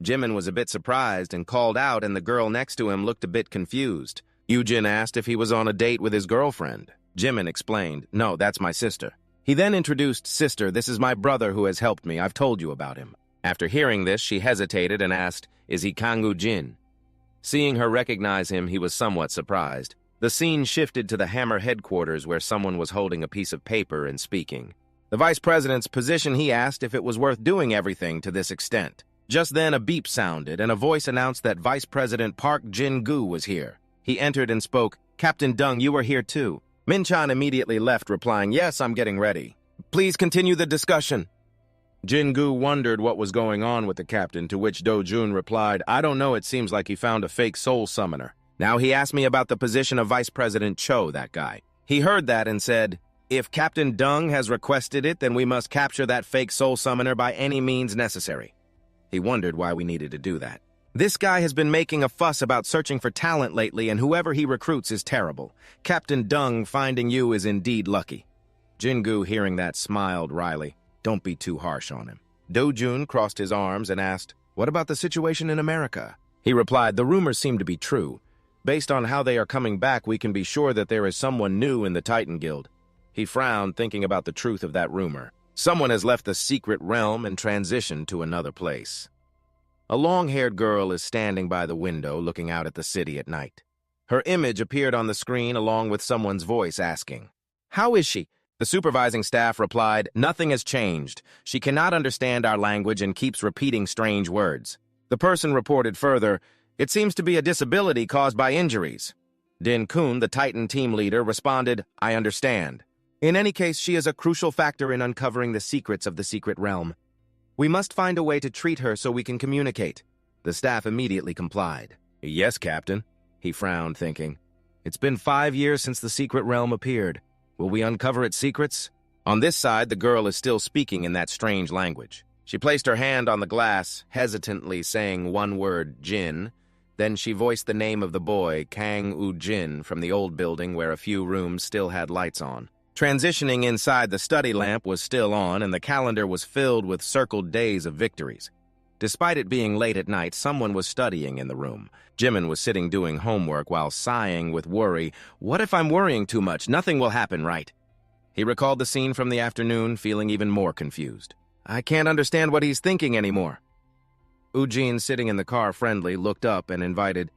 Jimin was a bit surprised and called out, and the girl next to him looked a bit confused. Yu-Jin asked if he was on a date with his girlfriend. Jimin explained, "No, that's my sister." He then introduced, "Sister, this is my brother who has helped me. I've told you about him." After hearing this, she hesitated and asked, "Is he Kang Jin?" Seeing her recognize him, he was somewhat surprised. The scene shifted to the Hammer headquarters where someone was holding a piece of paper and speaking. The vice president's position, he asked if it was worth doing everything to this extent. Just then a beep sounded and a voice announced that Vice President Park Jin-gu was here. He entered and spoke, "Captain Dung, you are here too." Minchan immediately left, replying, "Yes, I'm getting ready. Please continue the discussion." Jin-gu wondered what was going on with the captain, to which Do-jun replied, "I don't know, it seems like he found a fake soul summoner. Now he asked me about the position of Vice President Cho, that guy." He heard that and said, "If Captain Dung has requested it, then we must capture that fake soul summoner by any means necessary." He wondered why we needed to do that. "This guy has been making a fuss about searching for talent lately, and whoever he recruits is terrible. Captain Dung finding you is indeed lucky." Jin-gu, hearing that, smiled wryly. "Don't be too harsh on him." Do-jun crossed his arms and asked, "What about the situation in America?" He replied, "The rumors seem to be true. Based on how they are coming back, we can be sure that there is someone new in the Titan Guild." He frowned, thinking about the truth of that rumor. Someone has left the secret realm and transitioned to another place. A long-haired girl is standing by the window looking out at the city at night. Her image appeared on the screen along with someone's voice asking, "How is she? The supervising staff replied, "Nothing has changed. She cannot understand our language and keeps repeating strange words." The person reported further, "It seems to be a disability caused by injuries." Din Kun, the Titan team leader, responded, "I understand. In any case, she is a crucial factor in uncovering the secrets of the secret realm. We must find a way to treat her so we can communicate." The staff immediately complied. "Yes, Captain." He frowned, thinking, "It's been 5 years since the secret realm appeared. Will we uncover its secrets?" On this side, the girl is still speaking in that strange language. She placed her hand on the glass, hesitantly saying one word, "Jin." Then she voiced the name of the boy, Kang U-jin, from the old building where a few rooms still had lights on. Transitioning inside, the study lamp was still on, and the calendar was filled with circled days of victories. Despite it being late at night, someone was studying in the room. Jimin was sitting doing homework while sighing with worry. "What if I'm worrying too much? Nothing will happen, right?" He recalled the scene from the afternoon, feeling even more confused. "I can't understand what he's thinking anymore." Ujin, sitting in the car friendly, looked up and invited,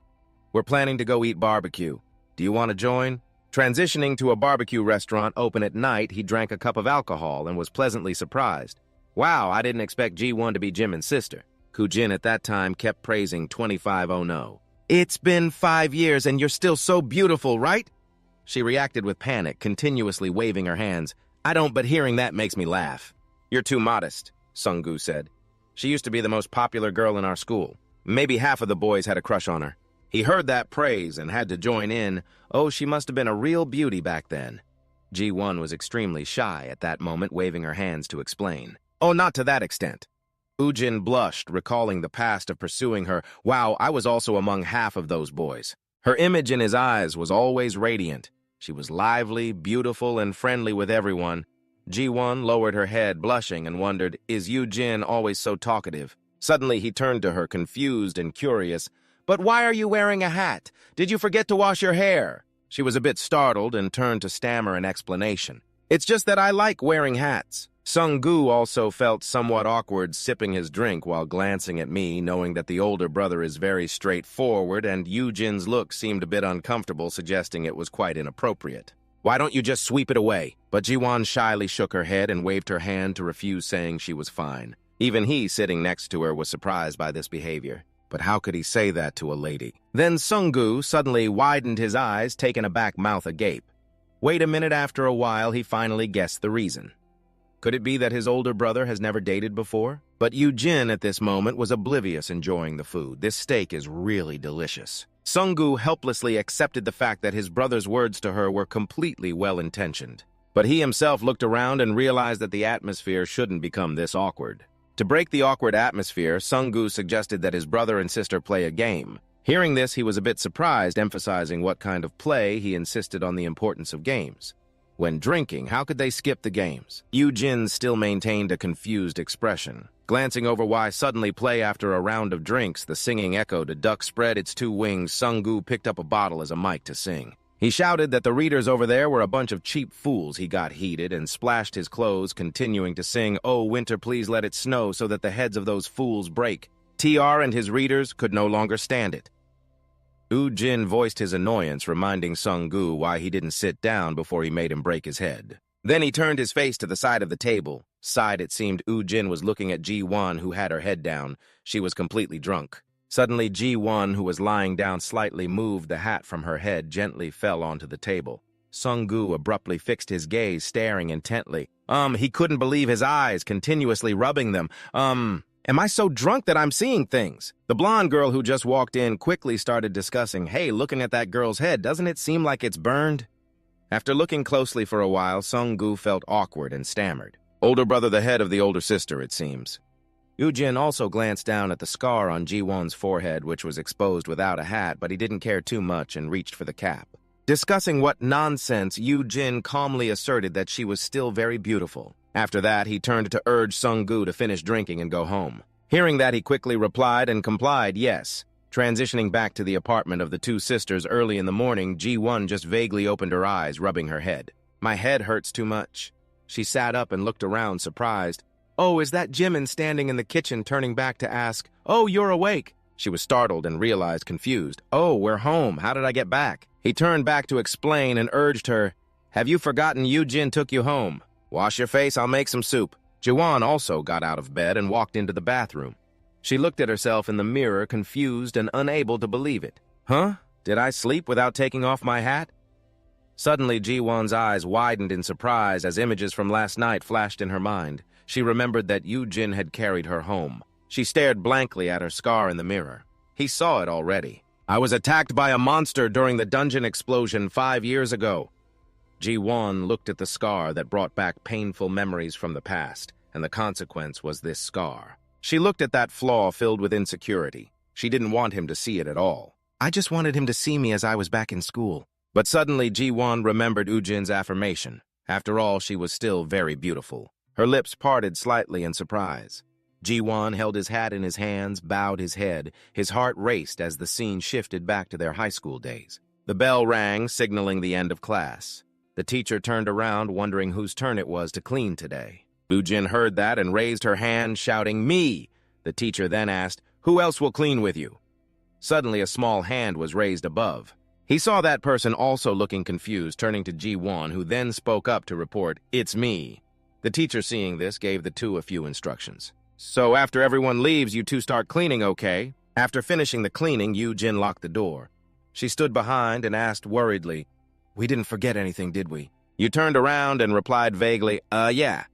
"We're planning to go eat barbecue. Do you want to join?" Transitioning to a barbecue restaurant open at night, he drank a cup of alcohol and was pleasantly surprised. "Wow, I didn't expect G1 to be Jimin's sister." Kujin at that time kept praising 2500. "It's been 5 years and you're still so beautiful, right?" She reacted with panic, continuously waving her hands. "I don't, but hearing that makes me laugh." "You're too modest," Sung-gu said. "She used to be the most popular girl in our school. Maybe half of the boys had a crush on her." He heard that praise and had to join in. Oh, she must have been a real beauty back then. G1 was extremely shy at that moment, waving her hands to explain. "Oh, not to that extent." Ujin blushed, recalling the past of pursuing her. "Wow, I was also among half of those boys." Her image in his eyes was always radiant. She was lively, beautiful, and friendly with everyone. G1 lowered her head, blushing, and wondered, "Is Ujin always so talkative?" Suddenly, he turned to her, confused and curious. "But why are you wearing a hat? Did you forget to wash your hair?" She was a bit startled and turned to stammer an explanation. "It's just that I like wearing hats." Sung-gu also felt somewhat awkward sipping his drink while glancing at me, knowing that the older brother is very straightforward, and Yujin's look seemed a bit uncomfortable, suggesting it was quite inappropriate. "Why don't you just sweep it away?" But Jiwon shyly shook her head and waved her hand to refuse, saying she was fine. Even he, sitting next to her, was surprised by this behavior. But how could he say that to a lady? Then Sung-gu suddenly widened his eyes, taking a back mouth agape. Wait a minute, after a while, he finally guessed the reason. Could it be that his older brother has never dated before? But Yujin at this moment was oblivious, enjoying the food. "This steak is really delicious." Sung-gu helplessly accepted the fact that his brother's words to her were completely well-intentioned. But he himself looked around and realized that the atmosphere shouldn't become this awkward. To break the awkward atmosphere, Sung-gu suggested that his brother and sister play a game. Hearing this, he was a bit surprised, emphasizing what kind of play. He insisted on the importance of games. When drinking, how could they skip the games? Yujin still maintained a confused expression. Glancing over why suddenly play after a round of drinks, the singing echoed. A duck spread its 2 wings. Sung-gu picked up a bottle as a mic to sing. He shouted that the readers over there were a bunch of cheap fools. He got heated and splashed his clothes, continuing to sing, "Oh, winter, please let it snow so that the heads of those fools break." TR and his readers could no longer stand it. Ujin voiced his annoyance, reminding Sung-gu why he didn't sit down before he made him break his head. Then he turned his face to the side of the table. Side, it seemed, Ujin was looking at Ji-won, who had her head down. She was completely drunk. Suddenly, Ji-won, who was lying down slightly, moved. The hat from her head gently fell onto the table. Sung-gu abruptly fixed his gaze, staring intently. He couldn't believe his eyes, continuously rubbing them. Am I so drunk that I'm seeing things? The blonde girl who just walked in quickly started discussing, "Hey, looking at that girl's head, doesn't it seem like it's burned?" After looking closely for a while, Sung-gu felt awkward and stammered. "Older brother, the head of the older sister, it seems." Ujin also glanced down at the scar on Ji-won's forehead, which was exposed without a hat, but he didn't care too much and reached for the cap. Discussing what nonsense, Ujin calmly asserted that she was still very beautiful. After that, he turned to urge Sung-gu to finish drinking and go home. Hearing that, he quickly replied and complied, yes. Transitioning back to the apartment of the 2 sisters early in the morning, Ji-won just vaguely opened her eyes, rubbing her head. "My head hurts too much." She sat up and looked around, surprised. "Oh, is that Jimin standing in the kitchen, turning back to ask, 'Oh, you're awake?'" She was startled and realized, confused. "Oh, we're home. How did I get back?" He turned back to explain and urged her, Have you forgotten Yujin took you home? Wash your face, I'll make some soup. Jiwon also got out of bed and walked into the bathroom. She looked at herself in the mirror, confused and unable to believe it. Huh? Did I sleep without taking off my hat? Suddenly, Jiwon's eyes widened in surprise as images from last night flashed in her mind. She remembered that Yujin had carried her home. She stared blankly at her scar in the mirror. He saw it already. I was attacked by a monster during the dungeon explosion 5 years ago. Ji-won looked at the scar that brought back painful memories from the past, and the consequence was this scar. She looked at that flaw filled with insecurity. She didn't want him to see it at all. I just wanted him to see me as I was back in school. But suddenly Ji-won remembered Ujin's affirmation. After all, she was still very beautiful. Her lips parted slightly in surprise. Ji-won held his hat in his hands, bowed his head. His heart raced as the scene shifted back to their high school days. The bell rang, signaling the end of class. The teacher turned around, wondering whose turn it was to clean today. Ujin heard that and raised her hand, shouting, "Me!" The teacher then asked, "Who else will clean with you?" Suddenly, a small hand was raised above. He saw that person also looking confused, turning to Ji-won, who then spoke up to report, "It's me." The teacher, seeing this, gave the two a few instructions. "So after everyone leaves, you two start cleaning, okay?" After finishing the cleaning, Yujin locked the door. She stood behind and asked worriedly, "We didn't forget anything, did we?" You turned around and replied vaguely, yeah."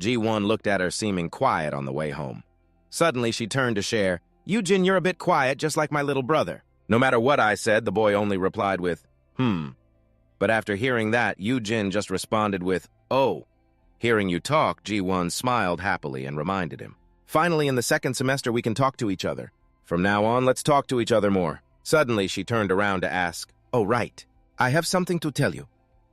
Ji-won looked at her, seeming quiet on the way home. Suddenly, she turned to share, "Yujin, you're a bit quiet, just like my little brother." No matter what I said, the boy only replied with, But after hearing that, Yujin just responded with, "Oh." Hearing you talk, Ji-won smiled happily and reminded him, "Finally, in the second semester, we can talk to each other. From now on, let's talk to each other more." Suddenly, she turned around to ask, "Oh, right. I have something to tell you.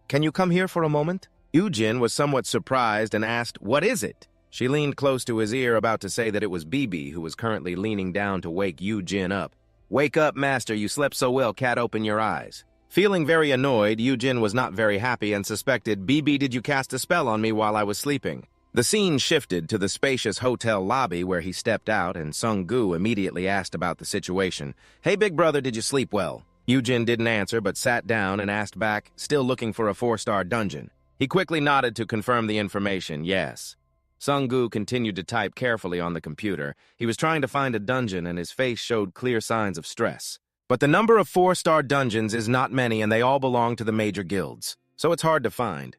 Can you come here for a moment?" Yujin was somewhat surprised and asked, "What is it?" She leaned close to his ear, about to say that it was Bibi, who was currently leaning down to wake Yujin up. "Wake up, master. You slept so well, cat, open your eyes." Feeling very annoyed, Yujin was not very happy and suspected, "Bibi, did you cast a spell on me while I was sleeping?" The scene shifted to the spacious hotel lobby where he stepped out, and Sung-gu immediately asked about the situation. "Hey, big brother, did you sleep well?" Yujin didn't answer but sat down and asked back, still looking for a 4-star dungeon. He quickly nodded to confirm the information, yes. Sung-gu continued to type carefully on the computer. He was trying to find a dungeon and his face showed clear signs of stress. But the number of 4-star dungeons is not many and they all belong to the major guilds, so it's hard to find.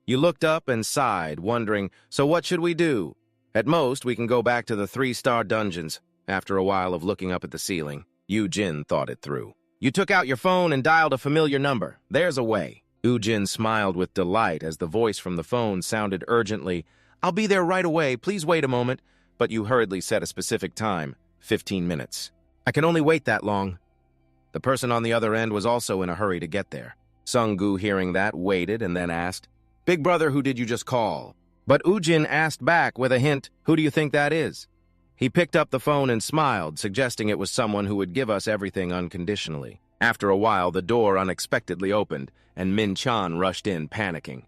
You looked up and sighed, wondering, so what should we do? At most, we can go back to the 3-star dungeons. After a while of looking up at the ceiling, Yujin thought it through. You took out your phone and dialed a familiar number. There's a way. Ujin smiled with delight as the voice from the phone sounded urgently, "I'll be there right away, please wait a moment." But you hurriedly set a specific time, 15 minutes. "I can only wait that long." The person on the other end was also in a hurry to get there. Sung-gu, hearing that, waited and then asked, "Big brother, who did you just call?" But Ujin asked back with a hint, "Who do you think that is?" He picked up the phone and smiled, suggesting it was someone who would give us everything unconditionally. After a while, the door unexpectedly opened, and Min-chan rushed in, panicking.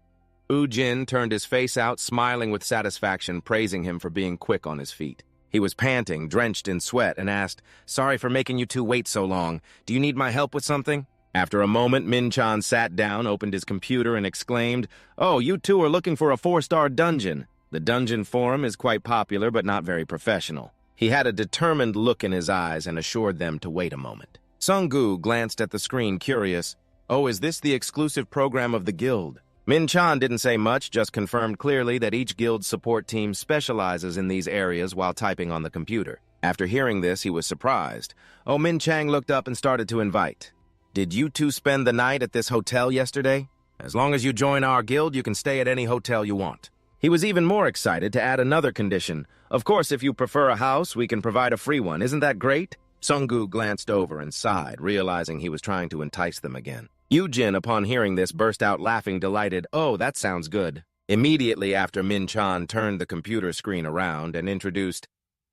Ujin turned his face out, smiling with satisfaction, praising him for being quick on his feet. He was panting, drenched in sweat, and asked, "Sorry for making you two wait so long. Do you need my help with something?" After a moment, Min-chan sat down, opened his computer, and exclaimed, "Oh, you two are looking for a 4-star dungeon. The dungeon forum is quite popular, but not very professional." He had a determined look in his eyes and assured them to wait a moment. Sung-gu glanced at the screen, curious. "Oh, is this the exclusive program of the guild?" Min-chan didn't say much, just confirmed clearly that each guild's support team specializes in these areas while typing on the computer. After hearing this, he was surprised. Oh, Min-chan looked up and started to invite. "Did you two spend the night at this hotel yesterday? As long as you join our guild, you can stay at any hotel you want." He was even more excited to add another condition. "Of course, if you prefer a house, we can provide a free one. Isn't that great?" Sung-gu glanced over and sighed, realizing he was trying to entice them again. Yujin, upon hearing this, burst out laughing, delighted. "Oh, that sounds good." Immediately after, Min-chan turned the computer screen around and introduced,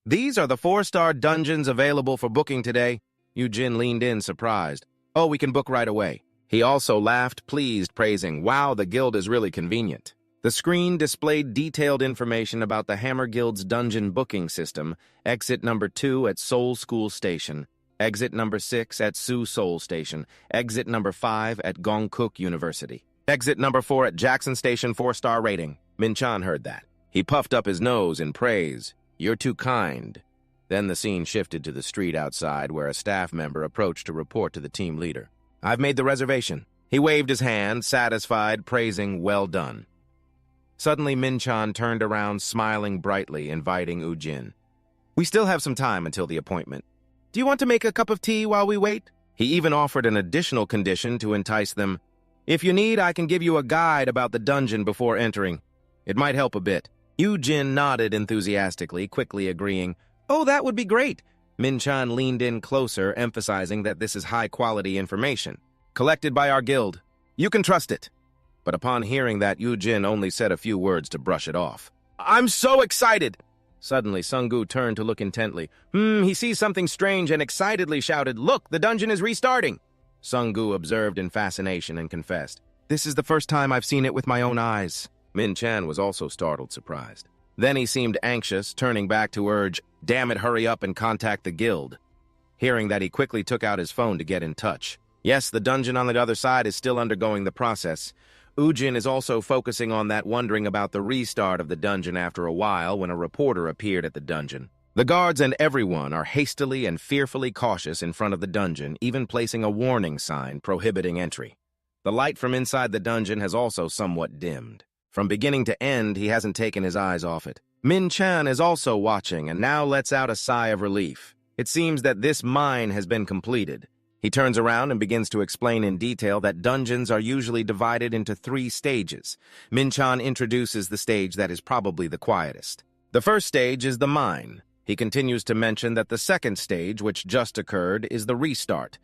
"These are the 4-star dungeons available for booking today." Yujin leaned in, surprised. "Oh, we can book right away." He also laughed, pleased, praising, "Wow, the guild is really convenient." The screen displayed detailed information about the Hammer Guild's dungeon booking system, exit number 2 at Seoul School Station, exit number 6 at Su Seoul Station, exit number 5 at Gongkuk University. Exit number 4 at Jackson Station, 4-star rating. Min-chan heard that. He puffed up his nose in praise. You're too kind. Then the scene shifted to the street outside where a staff member approached to report to the team leader. I've made the reservation. He waved his hand, satisfied, praising, well done. Suddenly, Min-chan turned around, smiling brightly, inviting Ujin. We still have some time until the appointment. Do you want to make a cup of tea while we wait? He even offered an additional condition to entice them. If you need, I can give you a guide about the dungeon before entering. It might help a bit. Ujin nodded enthusiastically, quickly agreeing. Oh, that would be great. Min-chan leaned in closer, emphasizing that this is high-quality information, collected by our guild. You can trust it. But upon hearing that, Ujin only said a few words to brush it off. I'm so excited! Suddenly, Sung-gu turned to look intently. He sees something strange and excitedly shouted, Look, the dungeon is restarting! Sung-gu observed in fascination and confessed. This is the first time I've seen it with my own eyes. Min-chan was also startled, surprised. Then he seemed anxious, turning back to urge, Damn it, hurry up and contact the guild. Hearing that, he quickly took out his phone to get in touch. Yes, the dungeon on the other side is still undergoing the process. Ujin is also focusing on that, wondering about the restart of the dungeon after a while when a reporter appeared at the dungeon. The guards and everyone are hastily and fearfully cautious in front of the dungeon, even placing a warning sign prohibiting entry. The light from inside the dungeon has also somewhat dimmed. From beginning to end, he hasn't taken his eyes off it. Min-chan is also watching and now lets out a sigh of relief. It seems that this mine has been completed. He turns around and begins to explain in detail that dungeons are usually divided into 3 stages. Min-chan introduces the stage that is probably the quietest. The first stage is the mine. He continues to mention that the second stage, which just occurred, is the restart.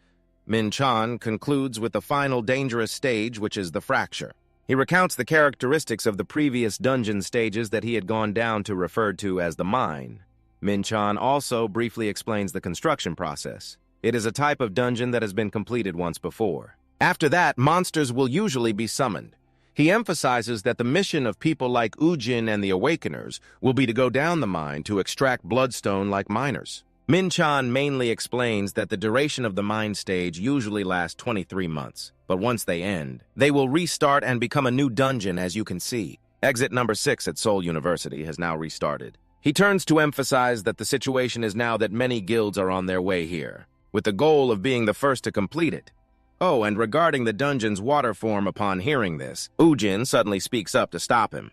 Min-chan concludes with the final dangerous stage, which is the fracture. He recounts the characteristics of the previous dungeon stages that he had gone down to referred to as the mine. Min-chan also briefly explains the construction process. It is a type of dungeon that has been completed once before. After that, monsters will usually be summoned. He emphasizes that the mission of people like Ujin and the Awakeners will be to go down the mine to extract bloodstone like miners. Min-chan mainly explains that the duration of the mine stage usually lasts 23 months, but once they end, they will restart and become a new dungeon, as you can see. Exit number 6 at Seoul University has now restarted. He turns to emphasize that the situation is now that many guilds are on their way here, with the goal of being the first to complete it. Oh, and regarding the dungeon's water form, upon hearing this, Ujin suddenly speaks up to stop him.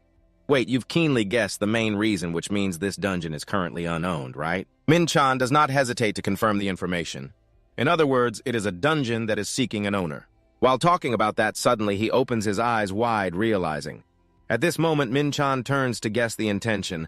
Wait, you've keenly guessed the main reason, which means this dungeon is currently unowned, right? Min-chan does not hesitate to confirm the information. In other words, it is a dungeon that is seeking an owner. While talking about that, suddenly he opens his eyes wide, realizing. At this moment, Min-chan turns to guess the intention.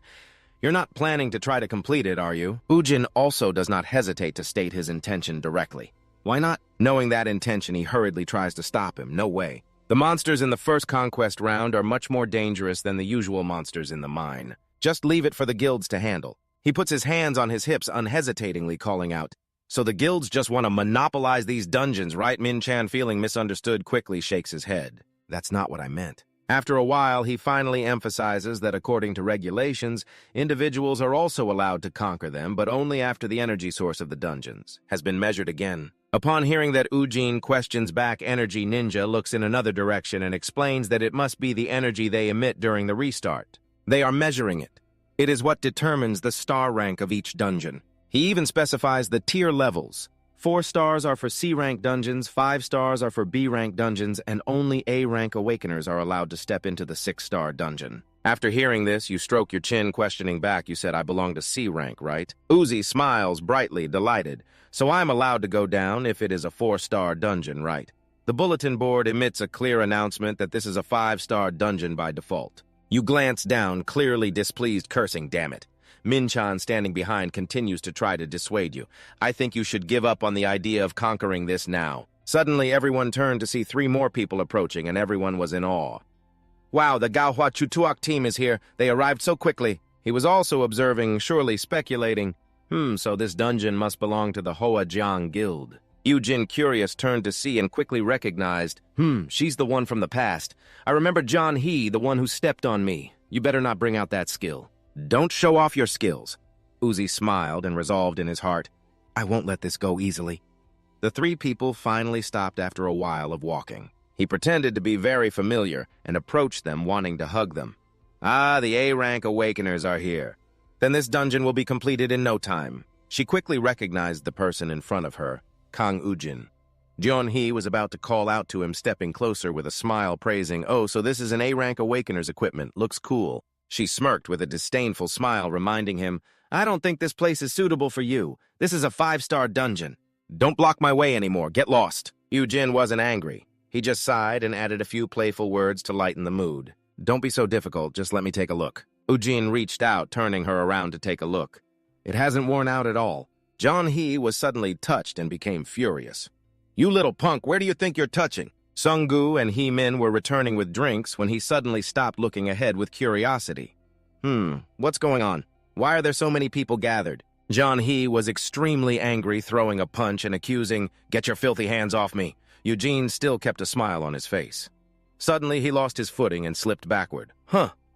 You're not planning to try to complete it, are you? Ujin also does not hesitate to state his intention directly. Why not? Knowing that intention, he hurriedly tries to stop him. No way. The monsters in the first conquest round are much more dangerous than the usual monsters in the mine. Just leave it for the guilds to handle. He puts his hands on his hips, unhesitatingly calling out, So the guilds just want to monopolize these dungeons, right? Min-chan, feeling misunderstood, quickly shakes his head. That's not what I meant. After a while, he finally emphasizes that according to regulations, individuals are also allowed to conquer them, but only after the energy source of the dungeons has been measured again. Upon hearing that, Ujin questions back. Energy Ninja looks in another direction and explains that it must be the energy they emit during the restart. They are measuring it. It is what determines the star rank of each dungeon. He even specifies the tier levels. 4 stars are for C-rank dungeons, 5 stars are for B-rank dungeons, and only A-rank Awakeners are allowed to step into the 6-star dungeon. After hearing this, you stroke your chin, questioning back. You said, I belong to C-rank, right? Uzi smiles brightly, delighted. So I'm allowed to go down if it is a 4-star dungeon, right? The bulletin board emits a clear announcement that this is a 5-star dungeon by default. You glance down, clearly displeased, cursing, damn it. Min-chan, standing behind, continues to try to dissuade you. I think you should give up on the idea of conquering this now. Suddenly, everyone turned to see 3 more people approaching, and everyone was in awe. Wow, the Gaohua Chutuok team is here. They arrived so quickly. He was also observing, surely speculating. So this dungeon must belong to the Hoa Jiang Guild. Ujin, curious, turned to see and quickly recognized. She's the one from the past. I remember John He, the one who stepped on me. You better not bring out that skill. Don't show off your skills. Uzi smiled and resolved in his heart, I won't let this go easily. The 3 people finally stopped after a while of walking. He pretended to be very familiar and approached them, wanting to hug them. "Ah, the A-Rank Awakeners are here. Then this dungeon will be completed in no time." She quickly recognized the person in front of her, Kang Ujin. Jeon-hee was about to call out to him, stepping closer with a smile, praising, "Oh, so this is an A-Rank Awakener's equipment. Looks cool." She smirked with a disdainful smile, reminding him, "I don't think this place is suitable for you. This is a 5-star dungeon. Don't block my way anymore. Get lost." Ujin wasn't angry. He just sighed and added a few playful words to lighten the mood. "Don't be so difficult. Just let me take a look." Ujin reached out, turning her around to take a look. It hasn't worn out at all. Jeon-hee was suddenly touched and became furious. "You little punk, where do you think you're touching?" Sung-gu and Hee-min were returning with drinks when he suddenly stopped, looking ahead with curiosity. What's going on? Why are there so many people gathered?" Jeon-hee was extremely angry, throwing a punch and accusing, "Get your filthy hands off me." Eugene still kept a smile on his face. Suddenly, he lost his footing and slipped backward.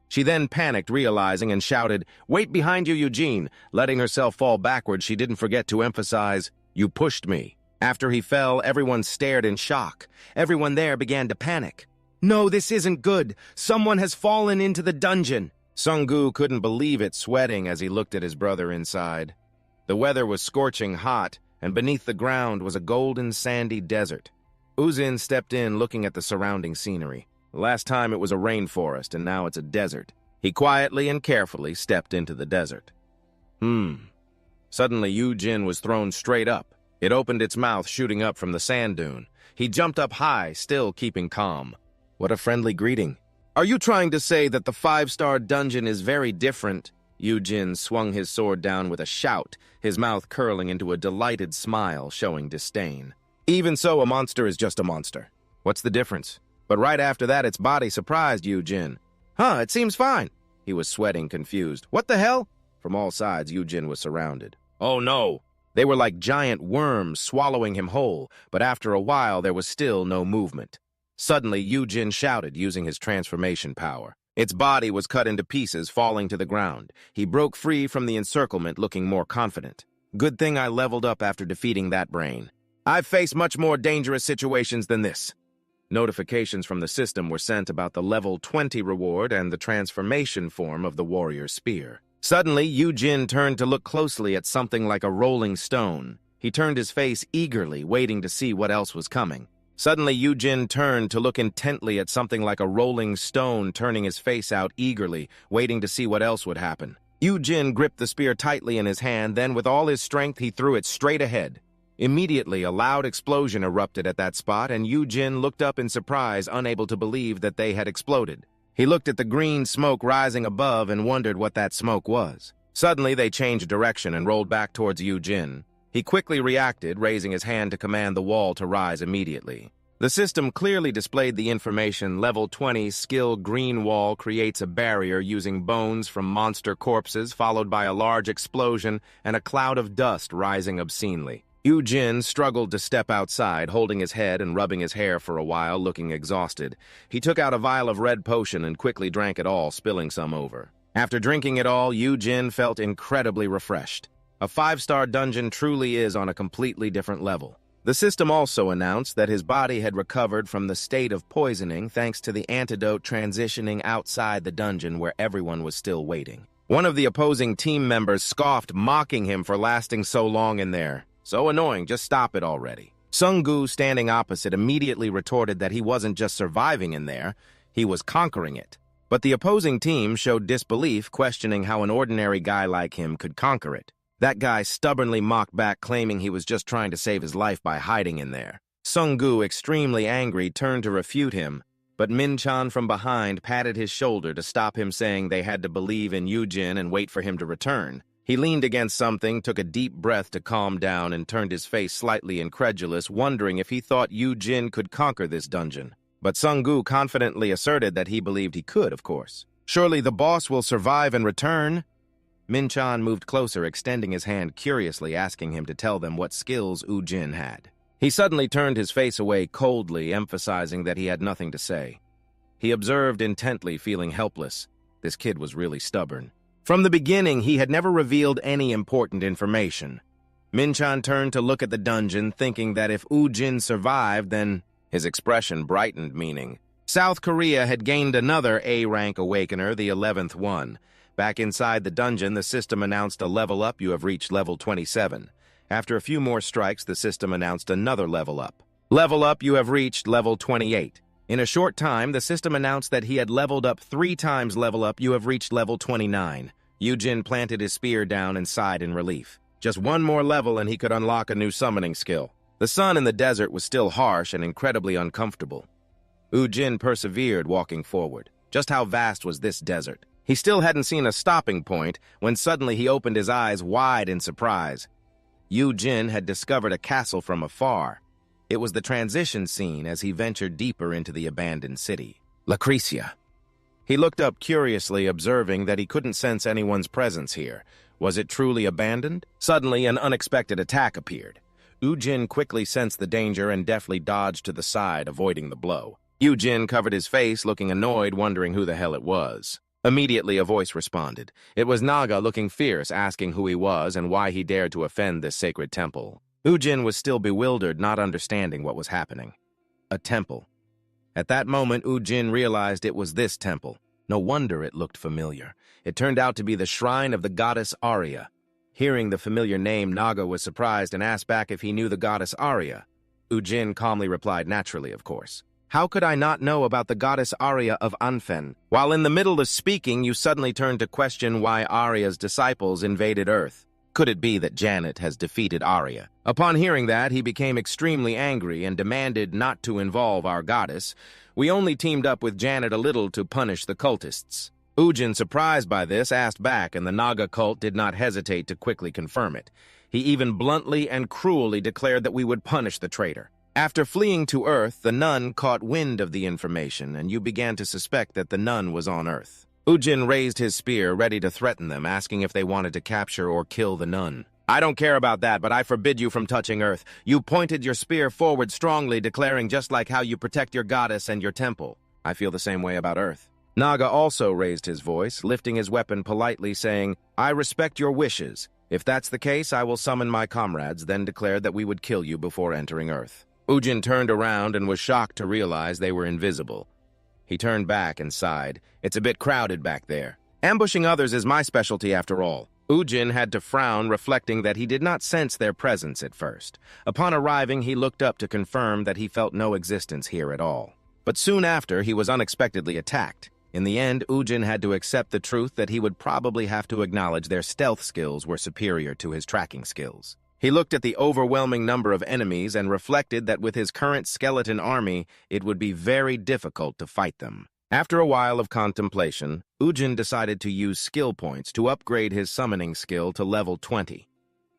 She then panicked, realizing, and shouted, "Wait behind you, Eugene!" Letting herself fall backward, she didn't forget to emphasize, "You pushed me." After he fell, everyone stared in shock. Everyone there began to panic. "No, this isn't good. Someone has fallen into the dungeon." Sung-gu couldn't believe it, sweating as he looked at his brother inside. The weather was scorching hot, and beneath the ground was a golden, sandy desert. Ujin stepped in, looking at the surrounding scenery. Last time it was a rainforest, and now it's a desert. He quietly and carefully stepped into the desert. Suddenly, Ujin was thrown straight up. It opened its mouth, shooting up from the sand dune. He jumped up high, still keeping calm. What a friendly greeting. "Are you trying to say that the 5-star dungeon is very different?" Ujin swung his sword down with a shout, his mouth curling into a delighted smile, showing disdain. "Even so, a monster is just a monster. What's the difference?" But right after that, its body surprised Ujin. It seems fine." He was sweating, confused. "What the hell?" From all sides, Ujin was surrounded. Oh no! They were like giant worms swallowing him whole, but after a while there was still no movement. Suddenly, Ujin shouted, using his transformation power. Its body was cut into pieces, falling to the ground. He broke free from the encirclement, looking more confident. "Good thing I leveled up after defeating that brain. I've faced much more dangerous situations than this." Notifications from the system were sent about the level 20 reward and the transformation form of the warrior's spear. Suddenly, Ujin turned to look closely at something like a rolling stone. He turned his face eagerly, waiting to see what else was coming. Suddenly, Ujin turned to look intently at something like a rolling stone, turning his face out eagerly, waiting to see what else would happen. Ujin gripped the spear tightly in his hand, then with all his strength he threw it straight ahead. Immediately, a loud explosion erupted at that spot, and Ujin looked up in surprise, unable to believe that they had exploded. He looked at the green smoke rising above and wondered what that smoke was. Suddenly, they changed direction and rolled back towards Ujin. He quickly reacted, raising his hand to command the wall to rise immediately. The system clearly displayed the information, level 20 skill green wall creates a barrier using bones from monster corpses, followed by a large explosion and a cloud of dust rising obscenely. Ujin struggled to step outside, holding his head and rubbing his hair for a while, looking exhausted. He took out a vial of red potion and quickly drank it all, spilling some over. After drinking it all, Ujin felt incredibly refreshed. A 5-star dungeon truly is on a completely different level. The system also announced that his body had recovered from the state of poisoning thanks to the antidote transitioning outside the dungeon where everyone was still waiting. One of the opposing team members scoffed, mocking him for lasting so long in there. "So annoying, just stop it already." Sung-gu, standing opposite, immediately retorted that he wasn't just surviving in there, he was conquering it. But the opposing team showed disbelief, questioning how an ordinary guy like him could conquer it. That guy stubbornly mocked back, claiming he was just trying to save his life by hiding in there. Sung-gu, extremely angry, turned to refute him, but Min-chan from behind patted his shoulder to stop him, saying they had to believe in Ujin and wait for him to return. He leaned against something, took a deep breath to calm down, and turned his face slightly incredulous, wondering if he thought Ujin could conquer this dungeon. But Sung-gu confidently asserted that he believed he could, of course. "Surely the boss will survive and return?" Min-chan moved closer, extending his hand curiously, asking him to tell them what skills Ujin had. He suddenly turned his face away coldly, emphasizing that he had nothing to say. He observed intently, feeling helpless. This kid was really stubborn. From the beginning, he had never revealed any important information. Min-chan turned to look at the dungeon, thinking that if Ujin survived, then His expression brightened, meaning South Korea had gained another A-rank awakener, the 11th one. Back inside the dungeon, the system announced a level up. You have reached level 27. After a few more strikes, the system announced another level up. Level up, you have reached level 28. In a short time, the system announced that he had leveled up 3 times. Level up, you have reached level 29. Yujin planted his spear down and sighed in relief. Just one more level and he could unlock a new summoning skill. The sun in the desert was still harsh and incredibly uncomfortable. Yujin persevered, walking forward. Just how vast was this desert? He still hadn't seen a stopping point when suddenly he opened his eyes wide in surprise. Yujin had discovered a castle from afar. It was the transition scene as he ventured deeper into the abandoned city. Lucretia. He looked up curiously, observing that he couldn't sense anyone's presence here. Was it truly abandoned? Suddenly, an unexpected attack appeared. Yujin quickly sensed the danger and deftly dodged to the side, avoiding the blow. Yujin covered his face, looking annoyed, wondering who the hell it was. Immediately, a voice responded. It was Naga, looking fierce, asking who he was and why he dared to offend this sacred temple. Yujin was still bewildered, not understanding what was happening. A temple. At that moment, Yujin realized it was this temple. No wonder it looked familiar. It turned out to be the shrine of the goddess Arya. Hearing the familiar name, Naga was surprised and asked back if he knew the goddess Arya. Yujin calmly replied, naturally, of course. How could I not know about the goddess Arya of Anfen? While in the middle of speaking, you suddenly turned to question why Arya's disciples invaded Earth. Could it be that Janet has defeated Arya? Upon hearing that, he became extremely angry and demanded not to involve our goddess. We only teamed up with Janet a little to punish the cultists. Yujin, surprised by this, asked back, and the Naga cult did not hesitate to quickly confirm it. He even bluntly and cruelly declared that we would punish the traitor. After fleeing to Earth, the nun caught wind of the information, and you began to suspect that the nun was on Earth. Yujin raised his spear, ready to threaten them, asking if they wanted to capture or kill the nun. I don't care about that, but I forbid you from touching Earth. You pointed your spear forward strongly, declaring just like how you protect your goddess and your temple. I feel the same way about Earth. Naga also raised his voice, lifting his weapon politely, saying, I respect your wishes. If that's the case, I will summon my comrades, then declared that we would kill you before entering Earth. Yujin turned around and was shocked to realize they were invisible. He turned back and sighed. It's a bit crowded back there. Ambushing others is my specialty after all. Yujin had to frown, reflecting that he did not sense their presence at first. Upon arriving, he looked up to confirm that he felt no existence here at all. But soon after, he was unexpectedly attacked. In the end, Yujin had to accept the truth that he would probably have to acknowledge their stealth skills were superior to his tracking skills. He looked at the overwhelming number of enemies and reflected that with his current skeleton army, it would be very difficult to fight them. After a while of contemplation, Yujin decided to use skill points to upgrade his summoning skill to level 20.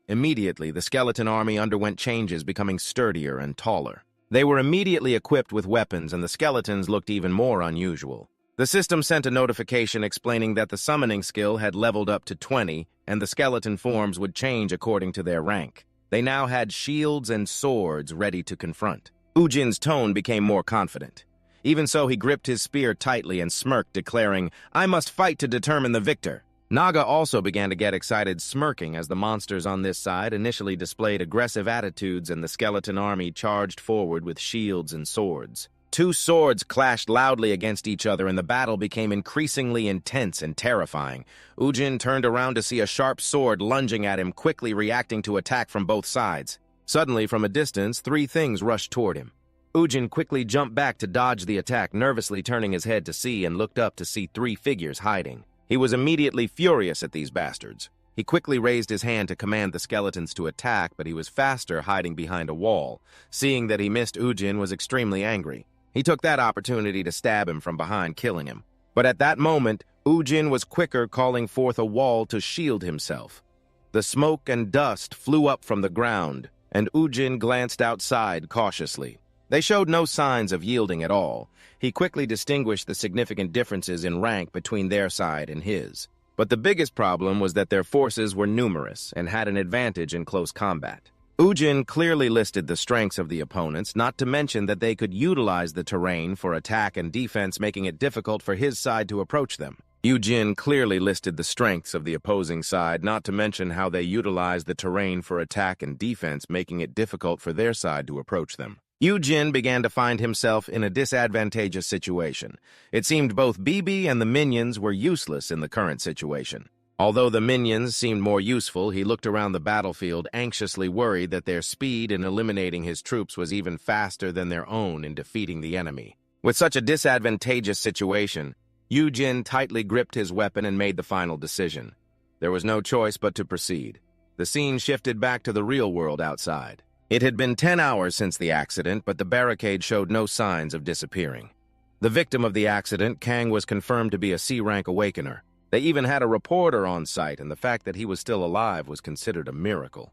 Immediately, the skeleton army underwent changes, becoming sturdier and taller. They were immediately equipped with weapons, and the skeletons looked even more unusual. The system sent a notification explaining that the summoning skill had leveled up to 20, and the skeleton forms would change according to their rank. They now had shields and swords ready to confront. Yujin's tone became more confident. Even so, he gripped his spear tightly and smirked, declaring, I must fight to determine the victor. Naga also began to get excited, smirking as the monsters on this side initially displayed aggressive attitudes and the skeleton army charged forward with shields and swords. 2 swords clashed loudly against each other, and the battle became increasingly intense and terrifying. Yujin turned around to see a sharp sword lunging at him, quickly reacting to attack from both sides. Suddenly, from a distance, 3 things rushed toward him. Yujin quickly jumped back to dodge the attack, nervously turning his head to see and looked up to see 3 figures hiding. He was immediately furious at these bastards. He quickly raised his hand to command the skeletons to attack, but he was faster hiding behind a wall. Seeing that he missed, Yujin was extremely angry. He took that opportunity to stab him from behind, killing him. But at that moment, Yujin was quicker, calling forth a wall to shield himself. The smoke and dust flew up from the ground, and Yujin glanced outside cautiously. They showed no signs of yielding at all. He quickly distinguished the significant differences in rank between their side and his. But the biggest problem was that their forces were numerous and had an advantage in close combat. Yujin clearly listed the strengths of the opponents, not to mention that they could utilize the terrain for attack and defense, making it difficult for his side to approach them. Yujin clearly listed the strengths of the opposing side, not to mention how they utilized the terrain for attack and defense, making it difficult for their side to approach them. Jin began to find himself in a disadvantageous situation. It seemed both BB and the minions were useless in the current situation. Although the minions seemed more useful, he looked around the battlefield, anxiously worried that their speed in eliminating his troops was even faster than their own in defeating the enemy. With such a disadvantageous situation, Jin tightly gripped his weapon and made the final decision. There was no choice but to proceed. The scene shifted back to the real world outside. It had been 10 hours since the accident, but the barricade showed no signs of disappearing. The victim of the accident, Kang, was confirmed to be a C-rank awakener. They even had a reporter on site, and the fact that he was still alive was considered a miracle.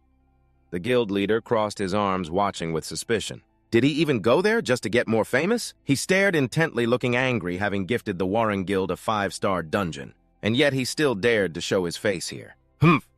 The guild leader crossed his arms, watching with suspicion. Did he even go there just to get more famous? He stared intently, looking angry, having gifted the Warren Guild a 5-star dungeon. And yet he still dared to show his face here.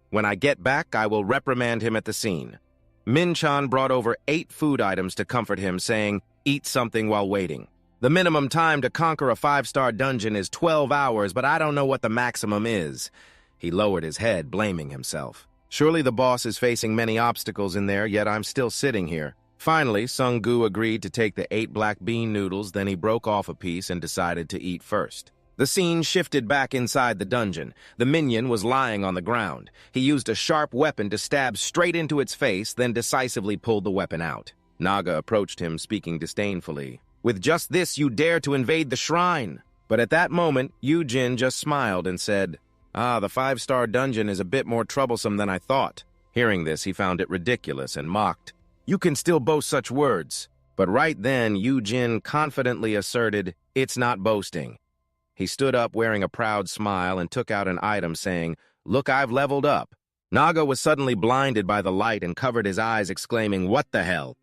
When I get back, I will reprimand him at the scene. Min-chan brought over 8 food items to comfort him, saying, "Eat something while waiting." The minimum time to conquer a 5-star dungeon is 12 hours, but I don't know what the maximum is. He lowered his head, blaming himself. Surely the boss is facing many obstacles in there, yet I'm still sitting here. Finally, Sung-gu agreed to take the 8 black bean noodles, then he broke off a piece and decided to eat first. The scene shifted back inside the dungeon. The minion was lying on the ground. He used a sharp weapon to stab straight into its face, then decisively pulled the weapon out. Naga approached him, speaking disdainfully. "With just this, you dare to invade the shrine." But at that moment, Jin just smiled and said, "Ah, the 5-star dungeon is a bit more troublesome than I thought." Hearing this, he found it ridiculous and mocked. "You can still boast such words." But right then, Jin confidently asserted, "It's not boasting." He stood up wearing a proud smile and took out an item saying, "Look, I've leveled up." Naga was suddenly blinded by the light and covered his eyes, exclaiming, "What the hell?"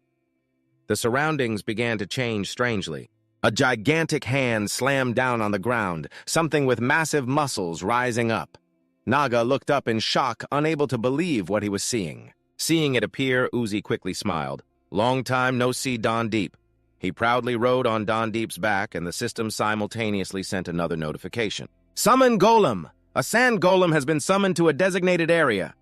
The surroundings began to change strangely. A gigantic hand slammed down on the ground, something with massive muscles rising up. Naga looked up in shock, unable to believe what he was seeing. Seeing it appear, Uzi quickly smiled. "Long time no see, Don Deep." He proudly rode on Don Deep's back, and the system simultaneously sent another notification. "Summon Golem! A sand golem has been summoned to a designated area."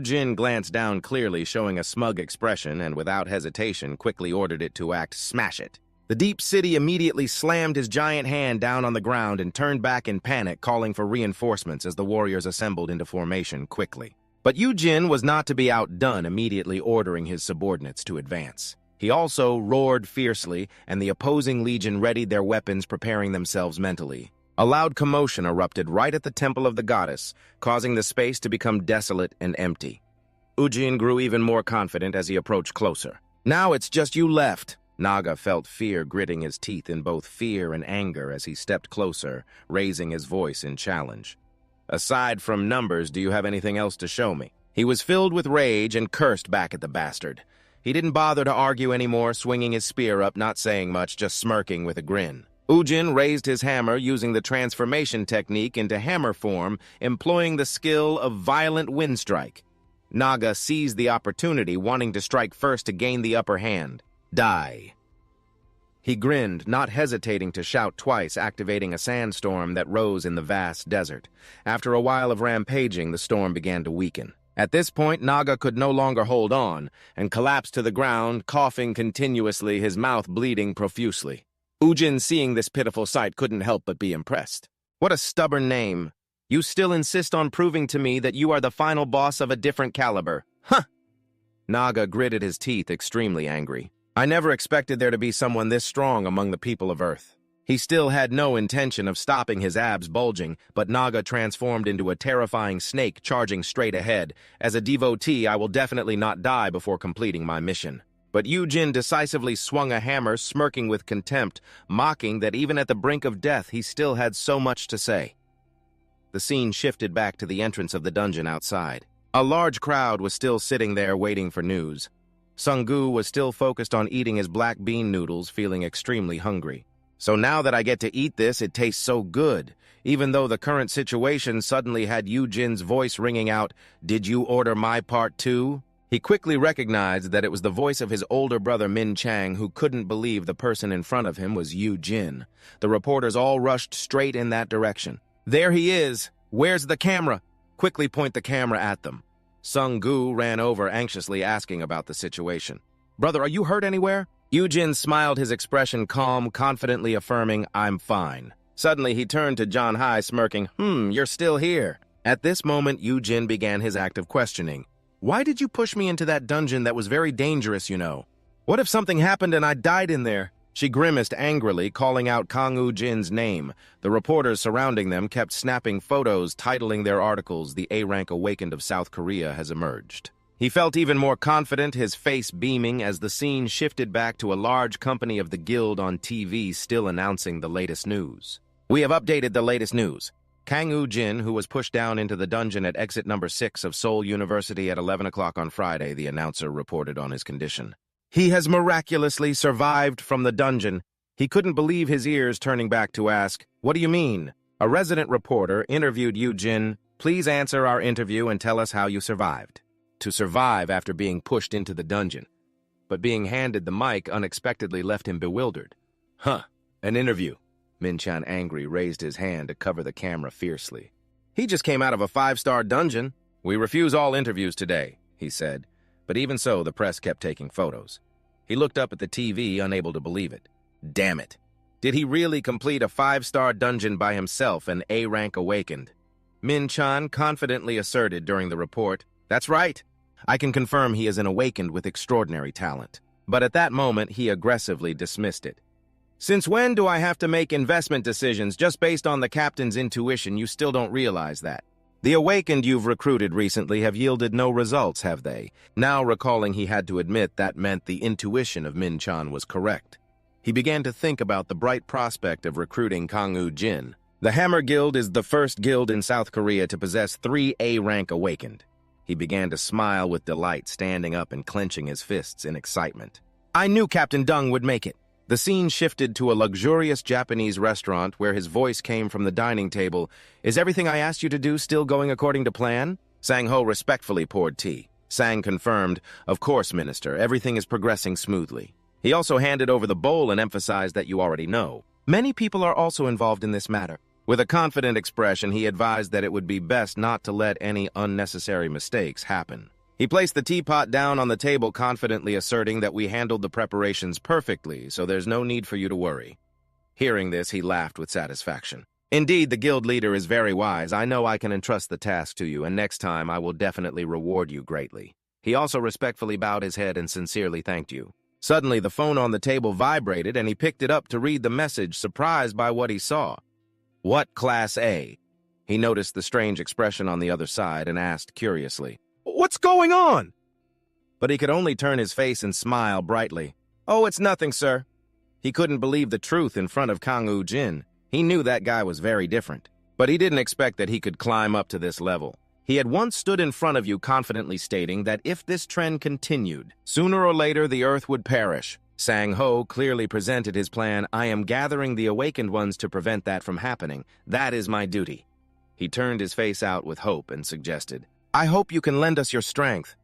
Jin glanced down clearly, showing a smug expression, and without hesitation quickly ordered it to act "Smash it." The Deep City immediately slammed his giant hand down on the ground and turned back in panic, calling for reinforcements as the warriors assembled into formation quickly. But Jin was not to be outdone, immediately ordering his subordinates to advance. He also roared fiercely, and the opposing legion readied their weapons, preparing themselves mentally. A loud commotion erupted right at the temple of the goddess, causing the space to become desolate and empty. Jin grew even more confident as he approached closer. "Now it's just you left." Naga felt fear gritting his teeth in both fear and anger as he stepped closer, raising his voice in challenge. "Aside from numbers, do you have anything else to show me?" He was filled with rage and cursed back at the bastard. He didn't bother to argue anymore, swinging his spear up, not saying much, just smirking with a grin. Jin raised his hammer using the transformation technique into hammer form, employing the skill of Violent Wind Strike. Naga seized the opportunity, wanting to strike first to gain the upper hand. "Die." He grinned, not hesitating to shout twice, activating a sandstorm that rose in the vast desert. After a while of rampaging, the storm began to weaken. At this point, Naga could no longer hold on, and collapsed to the ground, coughing continuously, his mouth bleeding profusely. Jin, seeing this pitiful sight, couldn't help but be impressed. "What a stubborn name. You still insist on proving to me that you are the final boss of a different caliber. Huh!" Naga gritted his teeth, extremely angry. I never expected there to be someone this strong among the people of Earth. He still had no intention of stopping his abs bulging, but Naga transformed into a terrifying snake charging straight ahead. As a devotee, I will definitely not die before completing my mission. But Jin decisively swung a hammer, smirking with contempt, mocking that even at the brink of death, he still had so much to say. The scene shifted back to the entrance of the dungeon outside. A large crowd was still sitting there waiting for news. Sung-gu was still focused on eating his black bean noodles, feeling extremely hungry. "So now that I get to eat this, it tastes so good." Even though the current situation suddenly had Jin's voice ringing out, "Did you order my part too?" He quickly recognized that it was the voice of his older brother Min Chang, who couldn't believe the person in front of him was Jin. The reporters all rushed straight in that direction. "There he is! Where's the camera?" Quickly point the camera at them. Sung-gu ran over, anxiously asking about the situation. "Brother, are you hurt anywhere?" Ujin smiled, his expression calm, confidently affirming, "I'm fine." Suddenly, he turned to John Hai, smirking, "You're still here." At this moment, Ujin began his act of questioning. "Why did you push me into that dungeon that was very dangerous, you know? What if something happened and I died in there?" She grimaced angrily, calling out Kang Ujin's name. The reporters surrounding them kept snapping photos, titling their articles, "The A-Rank Awakened of South Korea has emerged." He felt even more confident, his face beaming, as the scene shifted back to a large company of the guild on TV still announcing the latest news. "We have updated the latest news. Kang Ujin, who was pushed down into the dungeon at exit number 6 of Seoul University at 11 o'clock on Friday," the announcer reported on his condition. "He has miraculously survived from the dungeon." He couldn't believe his ears, turning back to ask, "What do you mean?" A resident reporter interviewed Ujin. "Please answer our interview and tell us how you survived." To survive after being pushed into the dungeon. But being handed the mic unexpectedly left him bewildered. An interview." Min-chan, angry, raised his hand to cover the camera fiercely. "He just came out of a 5-star dungeon. We refuse all interviews today," he said. But even so, the press kept taking photos. He looked up at the TV, unable to believe it. Damn it. Did he really complete a 5-star dungeon by himself, an A-Rank Awakened? Min-chan confidently asserted during the report, "That's right. I can confirm he is an Awakened with extraordinary talent." But at that moment, he aggressively dismissed it. "Since when do I have to make investment decisions just based on the captain's intuition? You still don't realize that. The Awakened you've recruited recently have yielded no results, have they?" Now recalling, he had to admit that meant the intuition of Min-chan was correct. He began to think about the bright prospect of recruiting Kang Ujin. The Hammer Guild is the first guild in South Korea to possess 3 A-Rank Awakened. He began to smile with delight, standing up and clenching his fists in excitement. "I knew Captain Dung would make it." The scene shifted to a luxurious Japanese restaurant where his voice came from the dining table. "Is everything I asked you to do still going according to plan?" Sang-ho respectfully poured tea. Sang confirmed, "Of course, Minister, everything is progressing smoothly." He also handed over the bowl and emphasized that you already know. "Many people are also involved in this matter." With a confident expression, he advised that it would be best not to let any unnecessary mistakes happen. He placed the teapot down on the table, confidently asserting that we handled the preparations perfectly, so there's no need for you to worry. Hearing this, he laughed with satisfaction. "Indeed, the guild leader is very wise. I know I can entrust the task to you, and next time I will definitely reward you greatly." He also respectfully bowed his head and sincerely thanked you. Suddenly, the phone on the table vibrated, and he picked it up to read the message, surprised by what he saw. "What Class A?" He noticed the strange expression on the other side and asked curiously, "What's going on?" But he could only turn his face and smile brightly. "Oh, it's nothing, sir." He couldn't believe the truth in front of Kang Ujin. He knew that guy was very different. But he didn't expect that he could climb up to this level. He had once stood in front of you confidently stating that if this trend continued, sooner or later the Earth would perish. Sang-ho clearly presented his plan. "I am gathering the awakened ones to prevent that from happening. That is my duty." He turned his face out with hope and suggested, "I hope you can lend us your strength."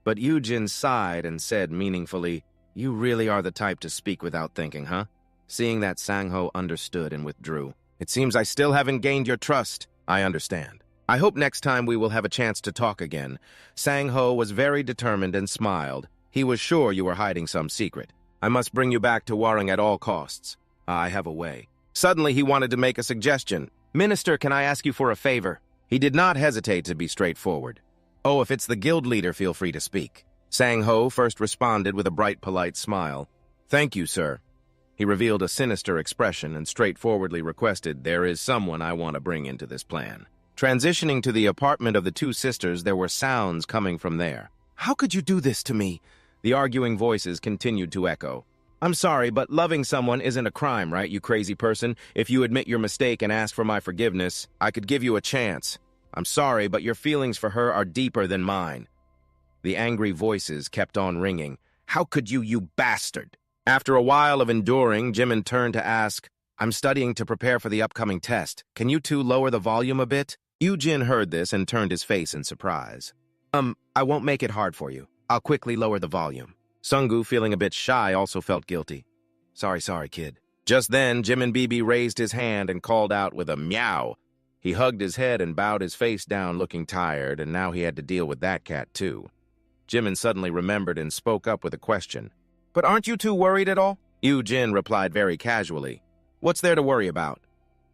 But Ujin sighed and said meaningfully, "You really are the type to speak without thinking, huh?" Seeing that, Sang-ho understood and withdrew. "It seems I still haven't gained your trust." "I understand. I hope next time we will have a chance to talk again." Sang-ho was very determined and smiled. He was sure you were hiding some secret. "I must bring you back to Warring at all costs. I have a way." Suddenly, he wanted to make a suggestion. "Minister, can I ask you for a favor?" He did not hesitate to be straightforward. "Oh, if it's the guild leader, feel free to speak." Sang-ho first responded with a bright, polite smile. "Thank you, sir." He revealed a sinister expression and straightforwardly requested, "There is someone I want to bring into this plan." Transitioning to the apartment of the two sisters, there were sounds coming from there. "How could you do this to me?" The arguing voices continued to echo. "I'm sorry, but loving someone isn't a crime, right, you crazy person? If you admit your mistake and ask for my forgiveness, I could give you a chance. I'm sorry, but your feelings for her are deeper than mine." The angry voices kept on ringing. "How could you bastard?" After a while of enduring, Jimin turned to ask, "I'm studying to prepare for the upcoming test. Can you two lower the volume a bit?" Ujin heard this and turned his face in surprise. I won't make it hard for you. I'll quickly lower the volume." Sunggu, feeling a bit shy, also felt guilty. Sorry, kid." Just then, Jimin Bibi raised his hand and called out with a meow. He hugged his head and bowed his face down, looking tired, and now he had to deal with that cat, too. Jimin suddenly remembered and spoke up with a question. But aren't you too worried at all? Ujin replied very casually. What's there to worry about?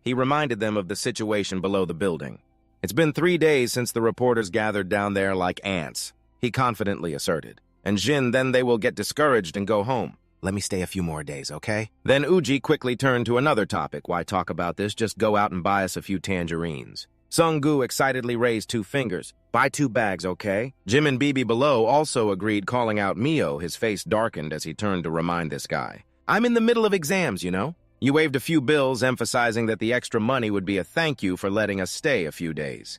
He reminded them of the situation below the building. It's been 3 days since the reporters gathered down there like ants, he confidently asserted. And Jin, then they will get discouraged and go home. Let me stay a few more days, okay? Then Uji quickly turned to another topic. Why talk about this? Just go out and buy us a few tangerines. Sung-gu excitedly raised 2 fingers. Buy 2 bags, okay? Jim and Bibi below also agreed, calling out Mio. His face darkened as he turned to remind this guy. I'm in the middle of exams, you know? You waved a few bills, emphasizing that the extra money would be a thank you for letting us stay a few days.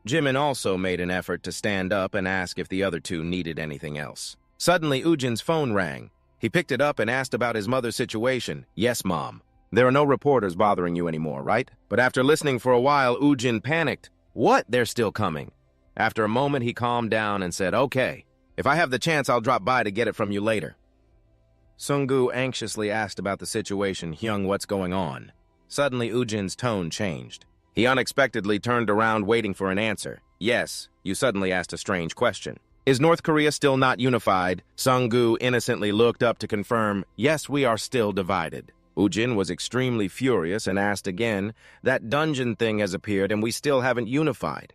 Jimin also made an effort to stand up and ask if the other 2 needed anything else. Suddenly, Ujin's phone rang. He picked it up and asked about his mother's situation. Yes, Mom. There are no reporters bothering you anymore, right? But after listening for a while, Ujin panicked. What? They're still coming. After a moment, he calmed down and said, okay. If I have the chance, I'll drop by to get it from you later. Sung-gu anxiously asked about the situation. Hyung, what's going on? Suddenly, Ujin's tone changed. He unexpectedly turned around, waiting for an answer. Yes, you suddenly asked a strange question. Is North Korea still not unified? Sung-gu innocently looked up to confirm, yes, we are still divided. Ujin was extremely furious and asked again, that dungeon thing has appeared and we still haven't unified.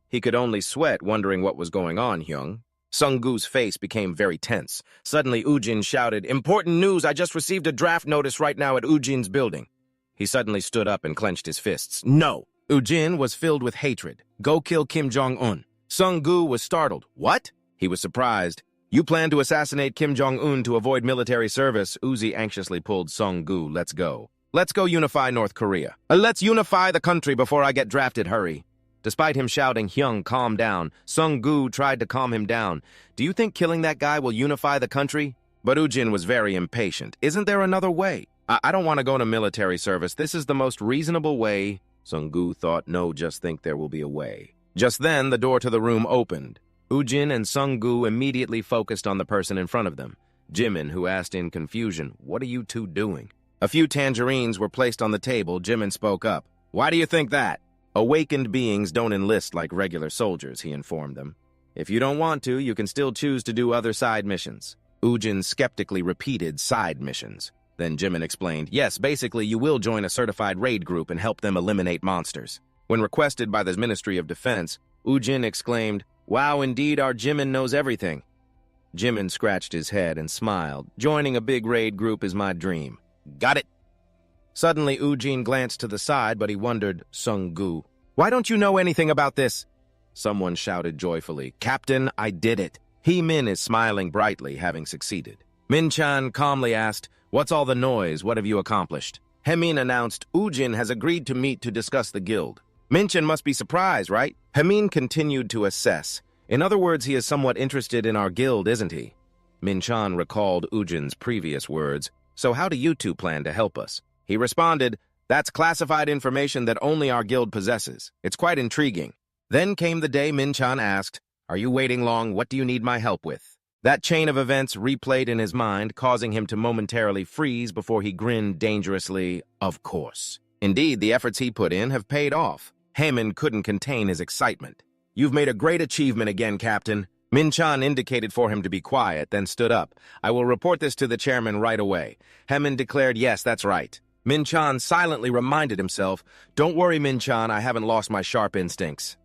He could only sweat, wondering what was going on, Hyung. Sung-gu's face became very tense. Suddenly, Ujin shouted, important news! I just received a draft notice right now at Ujin's building. He suddenly stood up and clenched his fists. No! Ujin was filled with hatred. Go kill Kim Jong-un. Sung-gu was startled. What? He was surprised. You plan to assassinate Kim Jong-un to avoid military service. Uzi anxiously pulled Sung-gu. Let's go. Let's go unify North Korea. Let's unify the country before I get drafted. Hurry. Despite him shouting, Hyung, calm down. Sung-gu tried to calm him down. Do you think killing that guy will unify the country? But Ujin was very impatient. Isn't there another way? I don't want to go to military service. This is the most reasonable way. Sung-gu thought, no, just think there will be a way. Just then, the door to the room opened. Ujin and Sung-gu immediately focused on the person in front of them. Jimin, who asked in confusion, what are you 2 doing? A few tangerines were placed on the table. Jimin spoke up. Why do you think that? Awakened beings don't enlist like regular soldiers, he informed them. If you don't want to, you can still choose to do other side missions. Ujin skeptically repeated side missions. Then Jimin explained, yes, basically you will join a certified raid group and help them eliminate monsters. When requested by the Ministry of Defense, Ujin exclaimed, wow, indeed our Jimin knows everything. Jimin scratched his head and smiled. Joining a big raid group is my dream. Got it. Suddenly, Ujin glanced to the side, but he wondered, Sung-gu, why don't you know anything about this? Someone shouted joyfully, Captain, I did it. He-min is smiling brightly, having succeeded. Min-chan calmly asked, what's all the noise? What have you accomplished? Hemin announced, Ujin has agreed to meet to discuss the guild. Min-chan must be surprised, right? Hemin continued to assess. In other words, he is somewhat interested in our guild, isn't he? Min-chan recalled Ujin's previous words, so how do you 2 plan to help us? He responded, that's classified information that only our guild possesses. It's quite intriguing. Then came the day Min-chan asked, are you waiting long? What do you need my help with? That chain of events replayed in his mind, causing him to momentarily freeze before he grinned dangerously, of course. Indeed, the efforts he put in have paid off. Haemin couldn't contain his excitement. You've made a great achievement again, Captain. Min-chan indicated for him to be quiet, then stood up. I will report this to the chairman right away. Haemin declared, yes, that's right. Min-chan silently reminded himself, don't worry, Min-chan, I haven't lost my sharp instincts.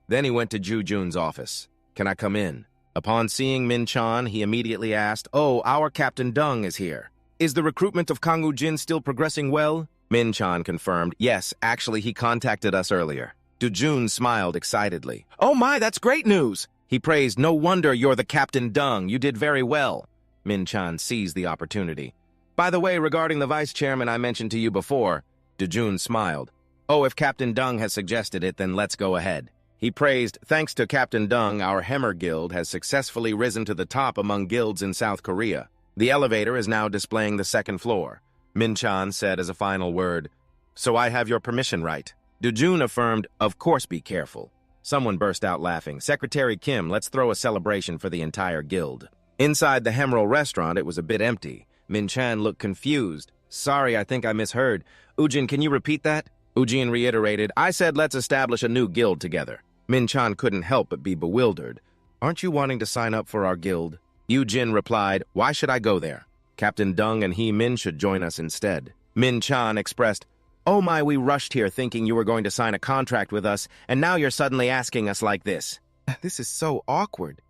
Then he went to Ju-jun's office. Can I come in? Upon seeing Min-chan, he immediately asked, oh, our Captain Dung is here. Is the recruitment of Kang Woo-jin still progressing well? Min-chan confirmed, yes, actually he contacted us earlier. Du-jun smiled excitedly. Oh my, that's great news! He praised, no wonder you're the Captain Dung, you did very well. Min-chan seized the opportunity. By the way, regarding the vice chairman I mentioned to you before, Du-jun smiled. Oh, if Captain Dung has suggested it, then let's go ahead. He praised, thanks to Captain Dung, our Hammer Guild has successfully risen to the top among guilds in South Korea. The elevator is now displaying the 2nd floor. Min-chan said as a final word, so I have your permission, right? Du-jun affirmed, of course be careful. Someone burst out laughing. Secretary Kim, let's throw a celebration for the entire guild. Inside the Hemerald restaurant, it was a bit empty. Min-chan looked confused. Sorry, I think I misheard. Ujin, can you repeat that? Ujin reiterated, I said let's establish a new guild together. Min-chan couldn't help but be bewildered. Aren't you wanting to sign up for our guild? Yu Jin replied, "Why should I go there? Captain Deng and He Min should join us instead." Min Chan expressed, "Oh my, we rushed here thinking you were going to sign a contract with us, and now you're suddenly asking us like this. This is so awkward."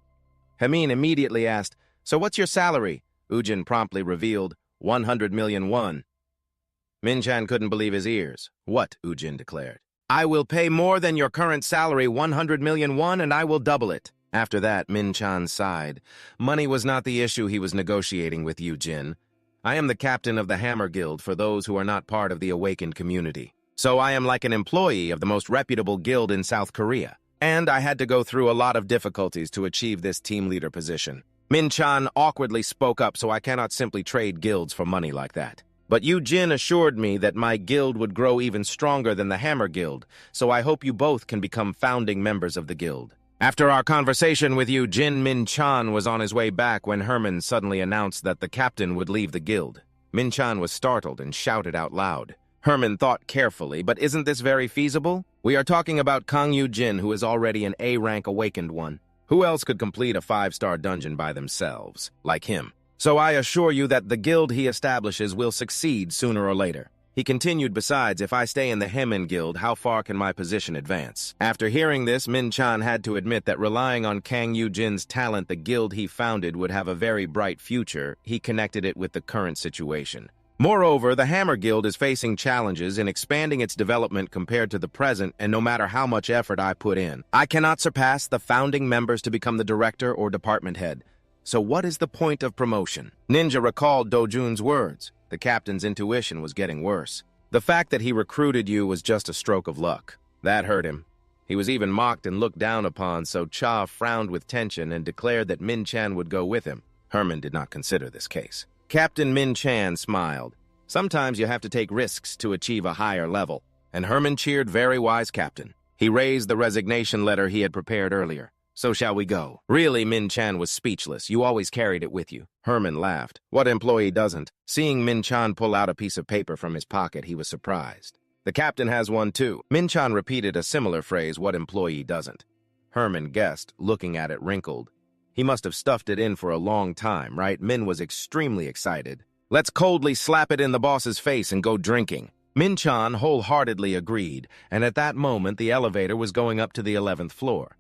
He Min immediately asked, "So what's your salary?" Ujin promptly revealed, 100 million won. Min Chan couldn't believe his ears. "What?" Ujin declared. "I will pay more than your current salary, 100 million won, and I will double it." After that, Min Chan sighed. Money was not the issue he was negotiating with Yu Jin. "I am the captain of the Hammer Guild for those who are not part of the awakened community. So I am like an employee of the most reputable guild in South Korea. And I had to go through a lot of difficulties to achieve this team leader position. Min Chan awkwardly spoke up, so I cannot simply trade guilds for money like that. But Yu Jin assured me that my guild would grow even stronger than the Hammer Guild, so I hope you both can become founding members of the guild." After our conversation with Yu Jin, Min Chan was on his way back when Herman suddenly announced that the captain would leave the guild. Min Chan was startled and shouted out loud. Herman thought carefully, "But isn't this very feasible? We are talking about Kang Yu Jin, who is already an A-rank awakened one. Who else could complete a 5-star dungeon by themselves, like him? So I assure you that the guild he establishes will succeed sooner or later." He continued, "Besides, if I stay in the Hemin Guild, how far can my position advance?" After hearing this, Min Chan had to admit that relying on Kang Yu Jin's talent, the guild he founded would have a very bright future. He connected it with the current situation. Moreover, the Hammer Guild is facing challenges in expanding its development compared to the present, and no matter how much effort I put in, I cannot surpass the founding members to become the director or department head. So what is the point of promotion? Ninja recalled Dojun's words. The captain's intuition was getting worse. The fact that he recruited you was just a stroke of luck. That hurt him. He was even mocked and looked down upon, so Cha frowned with tension and declared that Min Chan would go with him. Herman did not consider this case. Captain Min Chan smiled. "Sometimes you have to take risks to achieve a higher level." And Herman cheered, "Very wise, Captain." He raised the resignation letter he had prepared earlier. "So shall we go?" Really, Min Chan was speechless. "You always carried it with you." Herman laughed. What employee doesn't? Seeing Min Chan pull out a piece of paper from his pocket, he was surprised. "The captain has one too." Min Chan repeated a similar phrase, "What employee doesn't?" Herman guessed, looking at it wrinkled. He must have stuffed it in for a long time, right? Min was extremely excited. "Let's coldly slap it in the boss's face and go drinking." Min Chan wholeheartedly agreed, and at that moment the elevator was going up to the 11th floor.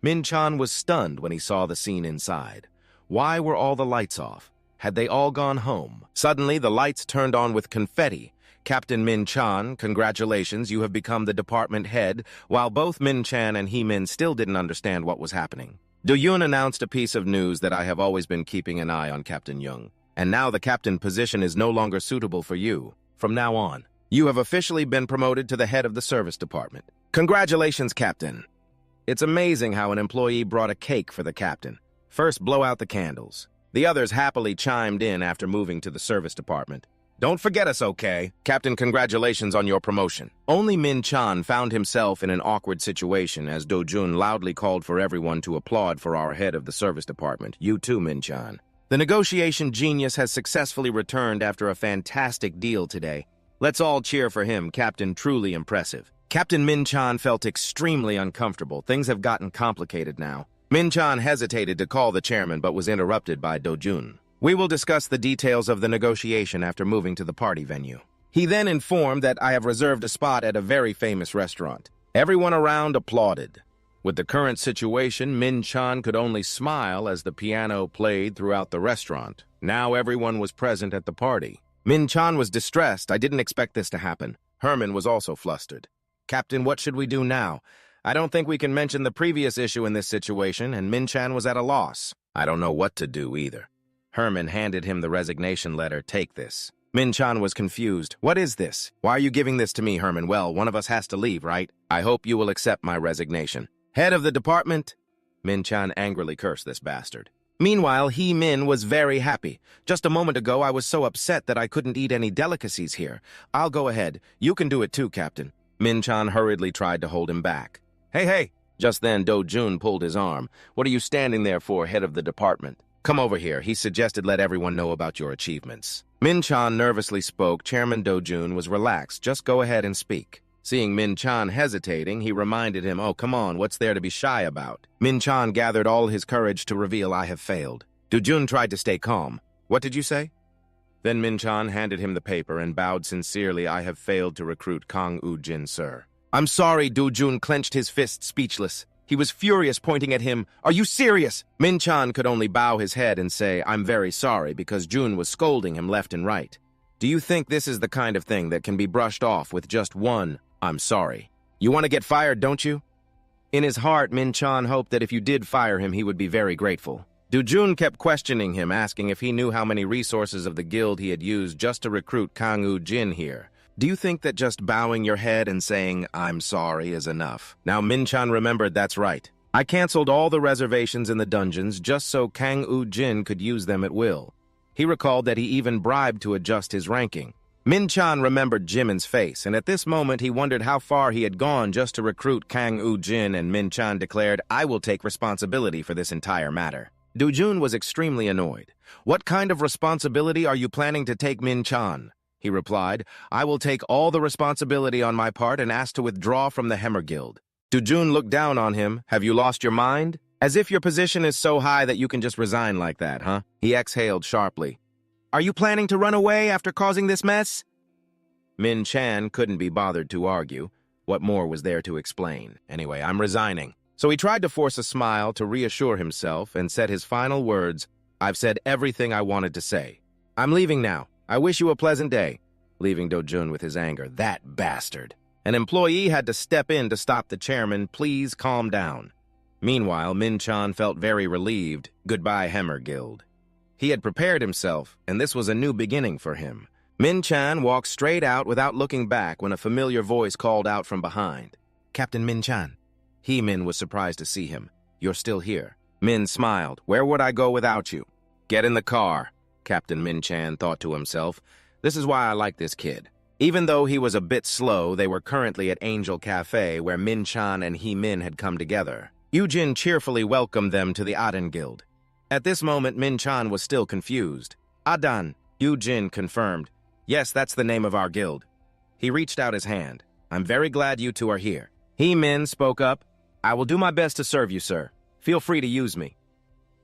Min Chan was stunned when he saw the scene inside. Why were all the lights off? Had they all gone home? Suddenly, the lights turned on with confetti. "Captain Min Chan, congratulations, you have become the department head," while both Min Chan and He Min still didn't understand what was happening. Do Yun announced a piece of news that I have always been keeping an eye on Captain Young. And now the captain position is no longer suitable for you. From now on, you have officially been promoted to the head of the service department. Congratulations, Captain. It's amazing how an employee brought a cake for the captain. First, blow out the candles. The others happily chimed in after moving to the service department. "Don't forget us, okay? Captain, congratulations on your promotion." Only Min Chan found himself in an awkward situation as Do Jun loudly called for everyone to applaud for our head of the service department. "You too, Min Chan. The negotiation genius has successfully returned after a fantastic deal today. Let's all cheer for him, Captain. Truly impressive." Captain Min Chan felt extremely uncomfortable. Things have gotten complicated now. Min Chan hesitated to call the chairman but was interrupted by Do Jun. "We will discuss the details of the negotiation after moving to the party venue." He then informed that I have reserved a spot at a very famous restaurant. Everyone around applauded. With the current situation, Min Chan could only smile as the piano played throughout the restaurant. Now everyone was present at the party. Min Chan was distressed. I didn't expect this to happen. Herman was also flustered. "Captain, what should we do now? I don't think we can mention the previous issue in this situation," and Min Chan was at a loss. "I don't know what to do either." Herman handed him the resignation letter. "Take this." Min Chan was confused. "What is this? Why are you giving this to me, Herman? Well, one of us has to leave, right? I hope you will accept my resignation." "Head of the department?" Min Chan angrily cursed this bastard. Meanwhile, He Min was very happy. "Just a moment ago, I was so upset that I couldn't eat any delicacies here. I'll go ahead. You can do it too, Captain." Min Chan hurriedly tried to hold him back. Hey! Just then, Do Jun pulled his arm. "What are you standing there for, head of the department? Come over here." He suggested let everyone know about your achievements. Min Chan nervously spoke. Chairman Do Jun was relaxed. "Just go ahead and speak." Seeing Min Chan hesitating, he reminded him, "Oh, come on, what's there to be shy about?" Min Chan gathered all his courage to reveal, "I have failed. Dujun tried to stay calm. What did you say? Then Min-chan handed him the paper and bowed sincerely. I have failed to recruit Kang Woo-jin, sir. I'm sorry, Dujun clenched his fist, speechless. He was furious, pointing at him. Are you serious? Min-chan could only bow his head and say, I'm very sorry, because Jun was scolding him left and right. Do you think this is the kind of thing that can be brushed off with just one, I'm sorry? You want to get fired, don't you? In his heart, Min-chan hoped that if you did fire him, he would be very grateful. Dujun kept questioning him, asking if he knew how many resources of the guild he had used just to recruit Kang Woo-jin here. Do you think that just bowing your head and saying, I'm sorry, is enough? Now Min-chan remembered that's right. I canceled all the reservations in the dungeons just so Kang Woo-jin could use them at will. He recalled that he even bribed to adjust his ranking. Min-chan remembered Jimin's face, and at this moment he wondered how far he had gone just to recruit Kang Woo-jin, and Min-chan declared, I will take responsibility for this entire matter. Dujun was extremely annoyed. What kind of responsibility are you planning to take, Min-chan? He replied, I will take all the responsibility on my part and ask to withdraw from the Hammer Guild. Dujun looked down on him. Have you lost your mind? As if your position is so high that you can just resign like that, huh? He exhaled sharply. Are you planning to run away after causing this mess? Min-chan couldn't be bothered to argue. What more was there to explain? Anyway, I'm resigning. So he tried to force a smile to reassure himself and said his final words, I've said everything I wanted to say. I'm leaving now. I wish you a pleasant day. Leaving Dojun with his anger. That bastard. An employee had to step in to stop the chairman. Please calm down. Meanwhile, Min-chan felt very relieved. Goodbye, Hammer Guild. He had prepared himself, and this was a new beginning for him. Min-chan walked straight out without looking back when a familiar voice called out from behind. Captain Min-chan. He-min was surprised to see him. You're still here. Min smiled. Where would I go without you? Get in the car, Captain Min-chan thought to himself. This is why I like this kid. Even though he was a bit slow, they were currently at Angel Cafe, where Min-chan and He-min had come together. Yujin cheerfully welcomed them to the Adan Guild. At this moment, Min-chan was still confused. Adan, Yujin confirmed. Yes, that's the name of our guild. He reached out his hand. I'm very glad you two are here. He-min spoke up. I will do my best to serve you, sir. Feel free to use me.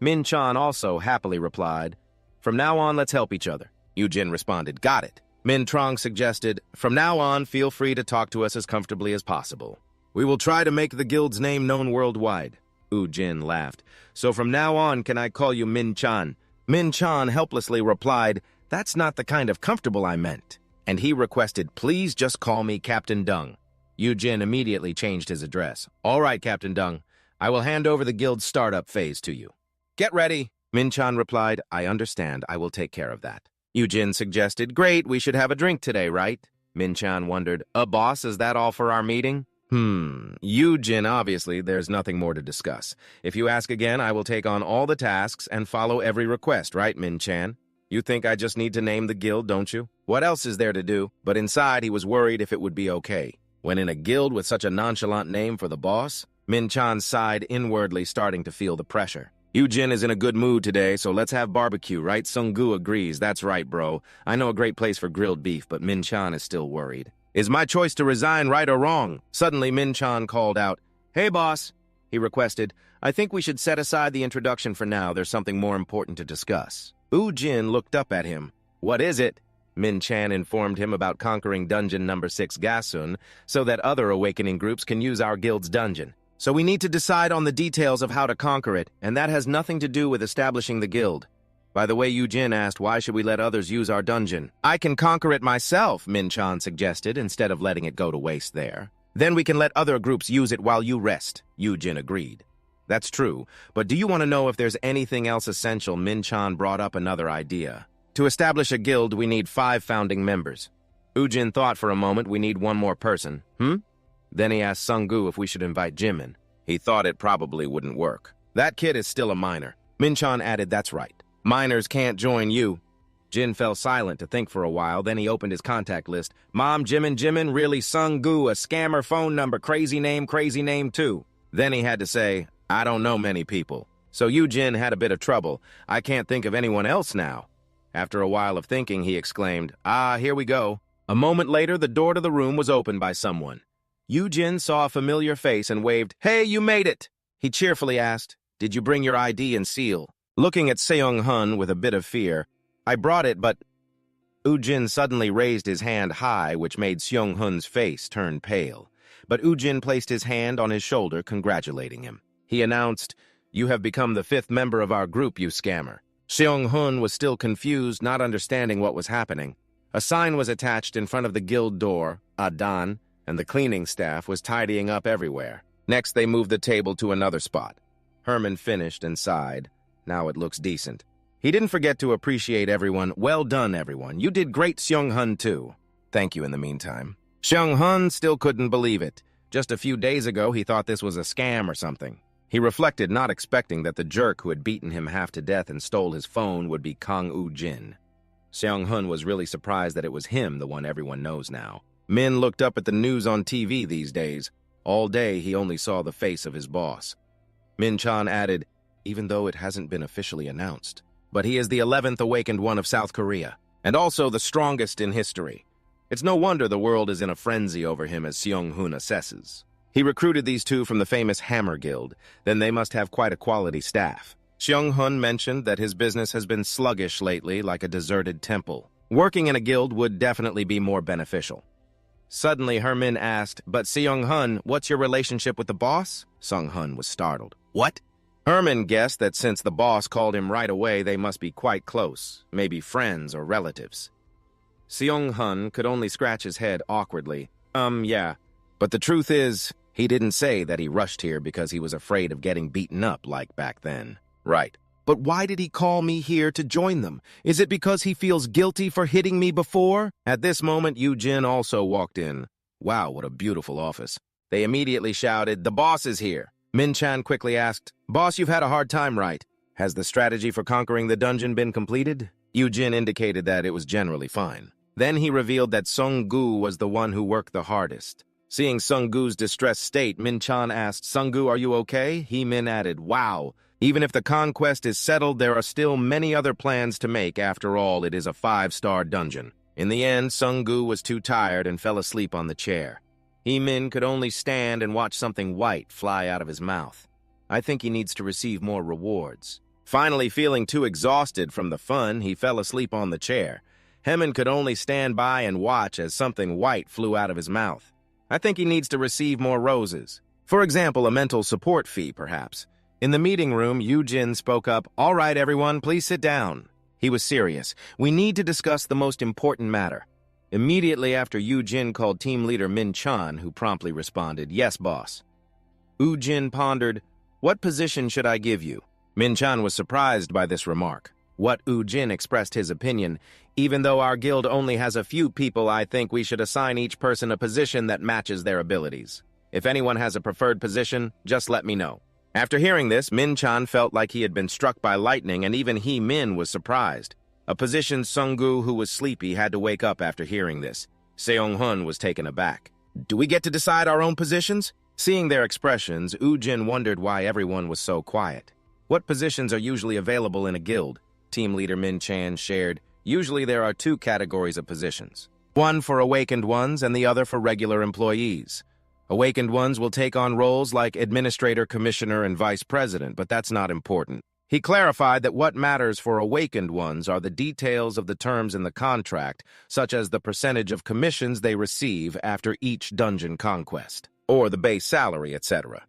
Min-chan also happily replied, From now on, let's help each other. Yujin responded, Got it. Min-trong suggested, From now on, feel free to talk to us as comfortably as possible. We will try to make the guild's name known worldwide. Yujin laughed. So from now on, can I call you Min-chan? Min-chan helplessly replied, That's not the kind of comfortable I meant. And he requested, Please just call me Captain Dung. Yujin immediately changed his address. All right, Captain Dung. I will hand over the guild's startup phase to you. Get ready. Min-chan replied, I understand. I will take care of that. Yujin suggested, Great, we should have a drink today, right? Min-chan wondered, Boss, is that all for our meeting? Yujin, obviously, there's nothing more to discuss. If you ask again, I will take on all the tasks and follow every request, right, Min-chan? You think I just need to name the guild, don't you? What else is there to do? But inside, he was worried if it would be okay. When in a guild with such a nonchalant name for the boss, Min-chan sighed inwardly, starting to feel the pressure. Yujin is in a good mood today, so let's have barbecue, right? Sung-gu agrees. That's right, bro. I know a great place for grilled beef, but Min-chan is still worried. Is my choice to resign right or wrong? Suddenly, Min-chan called out, Hey, boss, he requested. I think we should set aside the introduction for now. There's something more important to discuss. Woo-jin looked up at him. What is it? Min-chan informed him about conquering dungeon number 6 Gasun so that other awakening groups can use our guild's dungeon. So we need to decide on the details of how to conquer it, and that has nothing to do with establishing the guild. By the way, Yujin asked, why should we let others use our dungeon? I can conquer it myself, Min-chan suggested, instead of letting it go to waste there. Then we can let other groups use it while you rest, Yujin agreed. That's true, but do you want to know if there's anything else essential? Min-chan brought up another idea. To establish a guild, we need 5 founding members. Yujin thought for a moment we need one more person. Then he asked Sung-gu if we should invite Jimin. He thought it probably wouldn't work. That kid is still a minor. Min-chan added, that's right. Minors can't join you. Jin fell silent to think for a while, then he opened his contact list. Mom, Jimin, really Sung-gu, a scammer phone number, crazy name too. Then he had to say, I don't know many people. So Yujin had a bit of trouble. I can't think of anyone else now. After a while of thinking, he exclaimed, here we go. A moment later, the door to the room was opened by someone. Yujin saw a familiar face and waved, Hey, you made it! He cheerfully asked, Did you bring your ID and seal? Looking at Seong-hun with a bit of fear, "I brought it, but—" Ujin suddenly raised his hand high, which made Seong-hun's face turn pale. But Ujin placed his hand on his shoulder, congratulating him. He announced, "You have become the 5th member of our group, you scammer." Seong-hun was still confused, not understanding what was happening. A sign was attached in front of the guild door, Adan, and the cleaning staff was tidying up everywhere. Next, they moved the table to another spot. Herman finished and sighed. Now it looks decent. He didn't forget to appreciate everyone. "Well done, everyone. You did great, Seong-hun, too." "Thank you in the meantime." Seong-hun still couldn't believe it. Just a few days ago, he thought this was a scam or something. He reflected, not expecting that the jerk who had beaten him half to death and stole his phone would be Kang Ujin. Seong-hun was really surprised that it was him, the one everyone knows now. Min looked up at the news on TV these days. All day, he only saw the face of his boss. Min-chan added, "Even though it hasn't been officially announced. But he is the 11th awakened one of South Korea, and also the strongest in history. It's no wonder the world is in a frenzy over him, as Seong-hun assesses. He recruited these two from the famous Hammer Guild. Then they must have quite a quality staff." Seong-hun mentioned that his business has been sluggish lately, like a deserted temple. Working in a guild would definitely be more beneficial. Suddenly, Hermin asked, "But Seong-hun, what's your relationship with the boss?" Seong-hun was startled. "What?" Herman guessed that since the boss called him right away, they must be quite close, maybe friends or relatives. Seong-hun could only scratch his head awkwardly. Yeah. But the truth is, he didn't say that he rushed here because he was afraid of getting beaten up like back then. Right. But why did he call me here to join them? Is it because he feels guilty for hitting me before? At this moment, Ujin also walked in. Wow, what a beautiful office. They immediately shouted, "The boss is here." Min-chan quickly asked, "Boss, you've had a hard time, right? Has the strategy for conquering the dungeon been completed?" Ujin indicated that it was generally fine. Then he revealed that Sung-gu was the one who worked the hardest. Seeing Sung-gu's distressed state, Min-chan asked, "Sung-gu, are you okay?" He-min added, "Wow. Even if the conquest is settled, there are still many other plans to make. After all, it is a 5-star dungeon." In the end, Sung-gu was too tired and fell asleep on the chair. He-min could only stand and watch something white fly out of his mouth. I think he needs to receive more rewards. Finally, feeling too exhausted from the fun, he fell asleep on the chair. Hemin could only stand by and watch as something white flew out of his mouth. I think he needs to receive more roses. For example, a mental support fee, perhaps. In the meeting room, Ujin spoke up, "All right, everyone, please sit down." He was serious. "We need to discuss the most important matter." Immediately after, Ujin called team leader Min-chan, who promptly responded, "Yes, boss." Ujin pondered, "What position should I give you?" Min-chan was surprised by this remark. What Ujin expressed his opinion, "Even though our guild only has a few people, I think we should assign each person a position that matches their abilities. If anyone has a preferred position, just let me know." After hearing this, Min-chan felt like he had been struck by lightning, and even Min was surprised. A position Sung-gu, who was sleepy, had to wake up after hearing this. Seong-hun was taken aback. "Do we get to decide our own positions?" Seeing their expressions, Ujin wondered why everyone was so quiet. "What positions are usually available in a guild?" Team leader Min-chan shared. "Usually there are 2 categories of positions. One for awakened ones and the other for regular employees. Awakened ones will take on roles like administrator, commissioner, and vice president, but that's not important." He clarified that what matters for awakened ones are the details of the terms in the contract, such as the percentage of commissions they receive after each dungeon conquest, or the base salary, etc.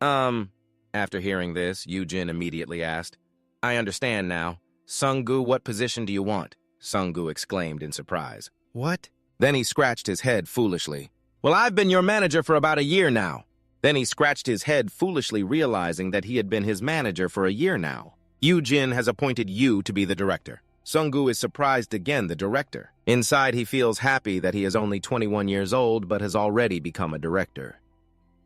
After hearing this, Ujin immediately asked, "I understand now. Sung-gu, what position do you want?" Sung-gu exclaimed in surprise. "What?" Then he scratched his head foolishly. "Well, I've been your manager for about a year now." Then he scratched his head, foolishly realizing that he had been his manager for a year now. "Ujin has appointed you to be the director." Sung-gu is surprised again, the director. Inside, he feels happy that he is only 21 years old, but has already become a director.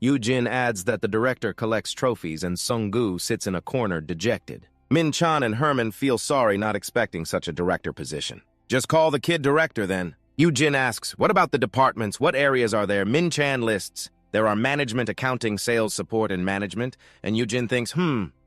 Ujin adds that the director collects trophies and Sung-gu sits in a corner dejected. Min-chan and Herman feel sorry not expecting such a director position. "Just call the kid director, then." Ujin asks, "What about the departments? What areas are there?" Min-chan lists. There are management, accounting, sales, support, and management. And Ujin thinks,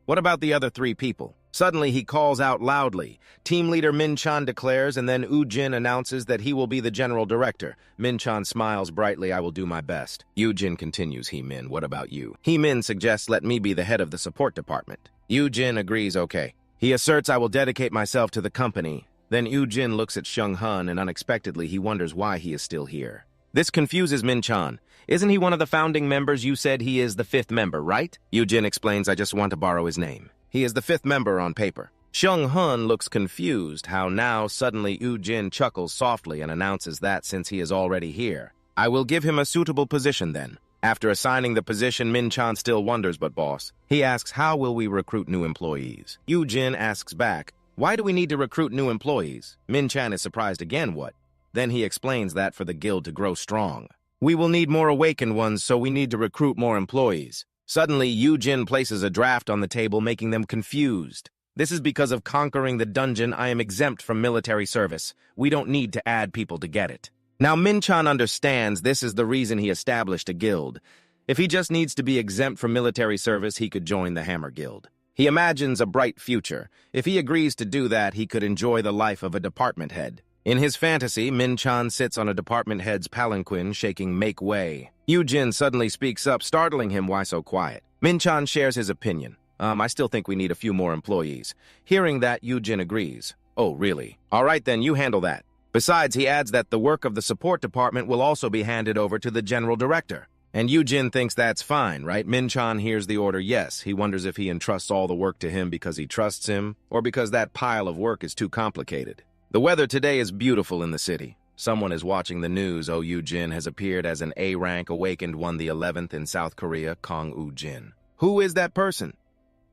what about the other 3 people? Suddenly, he calls out loudly. Team leader Min-chan declares, and then Ujin announces that he will be the general director. Min-chan smiles brightly. I will do my best. Ujin continues, He-min, what about you? He-min suggests let me be the head of the support department. Ujin agrees, okay. He asserts I will dedicate myself to the company. Then Ujin looks at Seung-hun, and unexpectedly he wonders why he is still here. This confuses Min-chan. Isn't he one of the founding members? You said he is the 5th member, right? Ujin explains, I just want to borrow his name. He is the 5th member on paper. Seung-hun looks confused how now suddenly Ujin chuckles softly and announces that since he is already here, I will give him a suitable position then. After assigning the position, Min-chan still wonders, but boss. He asks, how will we recruit new employees? Ujin asks back, why do we need to recruit new employees? Min-chan is surprised again, what? Then he explains that for the guild to grow strong. We will need more awakened ones, so we need to recruit more employees. Suddenly, Ujin places a draft on the table, making them confused. This is because of conquering the dungeon. I am exempt from military service. We don't need to add people to get it. Now, Min-chan understands this is the reason he established a guild. If he just needs to be exempt from military service, he could join the Hammer Guild. He imagines a bright future. If he agrees to do that, he could enjoy the life of a department head. In his fantasy, Min-chan sits on a department head's palanquin, shaking make way. Ujin suddenly speaks up, startling him, why so quiet? Min-chan shares his opinion. I still think we need a few more employees. Hearing that, Ujin agrees. Oh, really? All right then, you handle that. Besides, he adds that the work of the support department will also be handed over to the general director. And Ujin thinks that's fine, right? Min-chan hears the order, yes. He wonders if he entrusts all the work to him because he trusts him, or because that pile of work is too complicated. The weather today is beautiful in the city. Someone is watching the news. Oh, Ujin has appeared as an A-rank awakened one, the 11th in South Korea, Kong Ujin. Who is that person?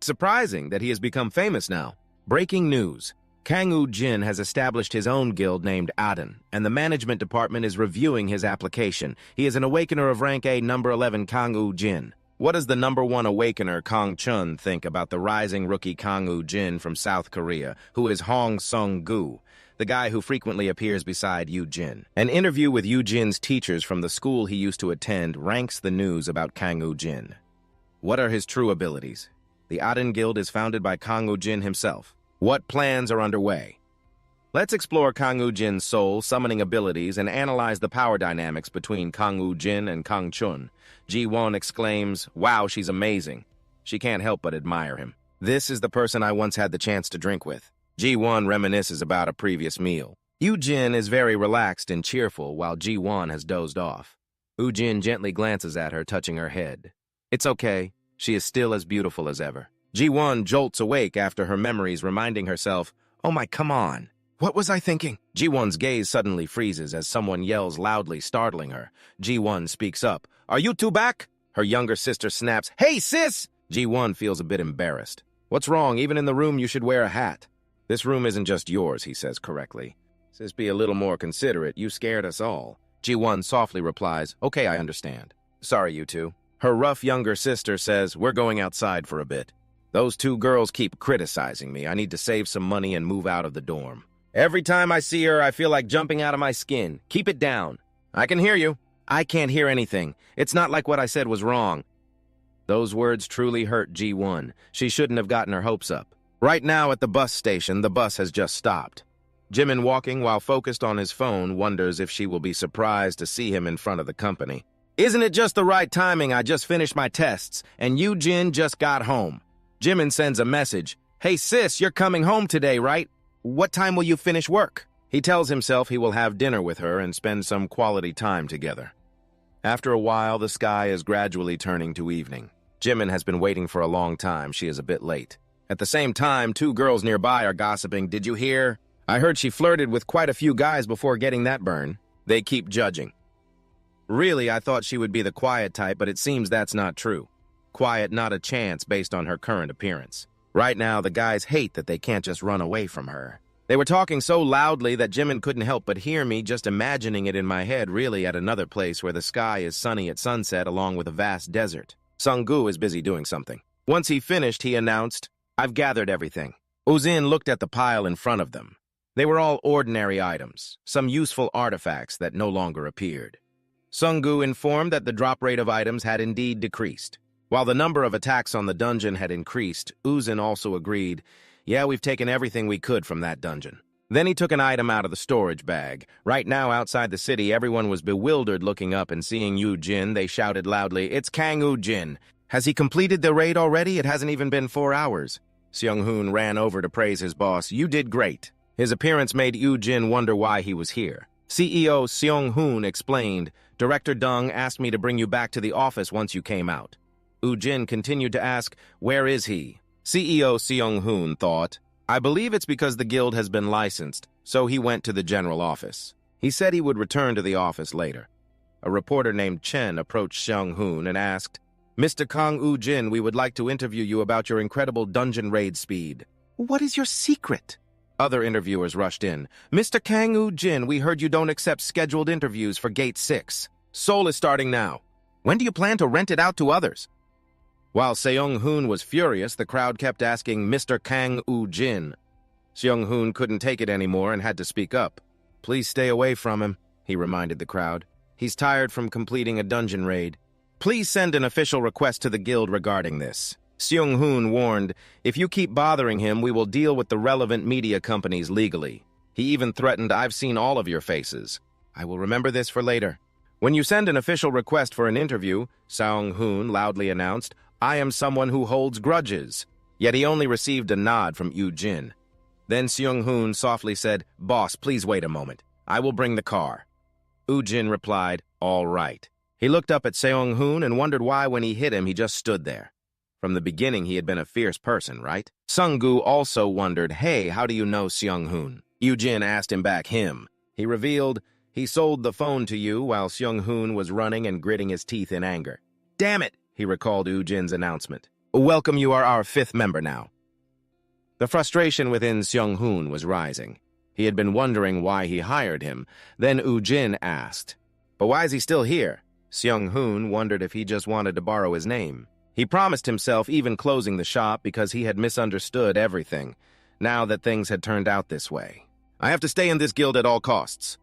Surprising that he has become famous now. Breaking news. Kang Ujin has established his own guild named Aden, and the management department is reviewing his application. He is an awakener of rank A, number 11, Kang Ujin. What does the number 1 awakener, Kong Chun, think about the rising rookie Kang Ujin from South Korea, who is Hong Sung-gu, the guy who frequently appears beside Ujin? An interview with Ujin's teachers from the school he used to attend ranks the news about Kang Ujin. What are his true abilities? The Aden Guild is founded by Kang Ujin himself. What plans are underway? Let's explore Kang Ujin's soul, summoning abilities, and analyze the power dynamics between Kang Ujin and Kang Chun. Ji-won exclaims, wow, she's amazing. She can't help but admire him. This is the person I once had the chance to drink with. Ji-won reminisces about a previous meal. Ujin is very relaxed and cheerful while Ji-won has dozed off. Ujin gently glances at her, touching her head. It's okay. She is still as beautiful as ever. Ji-won jolts awake after her memories, reminding herself, oh my, come on. What was I thinking? Ji-won's gaze suddenly freezes as someone yells loudly, startling her. Ji-won speaks up. Are you two back? Her younger sister snaps, hey sis! Ji-won feels a bit embarrassed. What's wrong? Even in the room you should wear a hat. This room isn't just yours, he says correctly. Sis, be a little more considerate. You scared us all. Ji-won softly replies, okay, I understand. Sorry, you two. Her rough younger sister says, we're going outside for a bit. Those two girls keep criticizing me. I need to save some money and move out of the dorm. Every time I see her, I feel like jumping out of my skin. Keep it down. I can hear you. I can't hear anything. It's not like what I said was wrong. Those words truly hurt Ji-won. She shouldn't have gotten her hopes up. Right now at the bus station, the bus has just stopped. Jimin, walking while focused on his phone, wonders if she will be surprised to see him in front of the company. Isn't it just the right timing? I just finished my tests, and Ujin just got home. Jimin sends a message. Hey sis, you're coming home today, right? What time will you finish work? He tells himself he will have dinner with her and spend some quality time together. After a while, the sky is gradually turning to evening. Jimin has been waiting for a long time. She is a bit late. At the same time, two girls nearby are gossiping. Did you hear? I heard she flirted with quite a few guys before getting that burn. They keep judging. Really, I thought she would be the quiet type, but it seems that's not true. Quiet, not a chance based on her current appearance. Right now, the guys hate that they can't just run away from her. They were talking so loudly that Jimin couldn't help but hear me, just imagining it in my head, really at another place where the sky is sunny at sunset along with a vast desert. Sung-gu is busy doing something. Once he finished, he announced, I've gathered everything. Ujin looked at the pile in front of them. They were all ordinary items, some useful artifacts that no longer appeared. Sung-gu informed that the drop rate of items had indeed decreased. While the number of attacks on the dungeon had increased, Ujin also agreed, Yeah, we've taken everything we could from that dungeon. Then he took an item out of the storage bag. Right now, outside the city, everyone was bewildered looking up and seeing Yu Jin. They shouted loudly, "It's Kang Yu Jin! Has he completed the raid already? It hasn't even been 4 hours." Seung-hoon ran over to praise his boss. "You did great." His appearance made Yu Jin wonder why he was here. CEO Seung-hoon explained, "Director Dung asked me to bring you back to the office once you came out." Yu Jin continued to ask, "Where is he?" CEO Seung-hoon thought, "I believe it's because the guild has been licensed, so he went to the general office." He said he would return to the office later. A reporter named Chen approached Seung-hoon and asked, "Mr. Kang Yu Jin, we would like to interview you about your incredible dungeon raid speed." "What is your secret?" Other interviewers rushed in. "Mr. Kang Yu Jin, we heard you don't accept scheduled interviews for Gate 6. Seoul is starting now. When do you plan to rent it out to others?" While Seung-hoon was furious, the crowd kept asking, "Mr. Kang Yu Jin." Seung-hoon couldn't take it anymore and had to speak up. "Please stay away from him," he reminded the crowd. "He's tired from completing a dungeon raid. Please send an official request to the guild regarding this." Seung-hoon warned, "If you keep bothering him, we will deal with the relevant media companies legally." He even threatened, "I've seen all of your faces. I will remember this for later." "When you send an official request for an interview," Seung-hoon loudly announced, "I am someone who holds grudges." Yet he only received a nod from Yu Jin. Then Seung-hoon softly said, "Boss, please wait a moment. I will bring the car." Yu Jin replied, "All right." He looked up at Seung-hoon and wondered why when he hit him he just stood there. From the beginning he had been a fierce person, right? Sung-gu also wondered, "Hey, how do you know Seung-hoon?" Yu Jin asked him back him. He revealed, "He sold the phone to you," while Seung-hoon was running and gritting his teeth in anger. "Damn it!" he recalled Yu Jin's announcement. "Welcome, you are our 5th member now." The frustration within Seung-hoon was rising. He had been wondering why he hired him. Then Yu Jin asked, "But why is he still here?" Seung-hoon wondered if he just wanted to borrow his name. He promised himself even closing the shop because he had misunderstood everything, now that things had turned out this way. "I have to stay in this guild at all costs."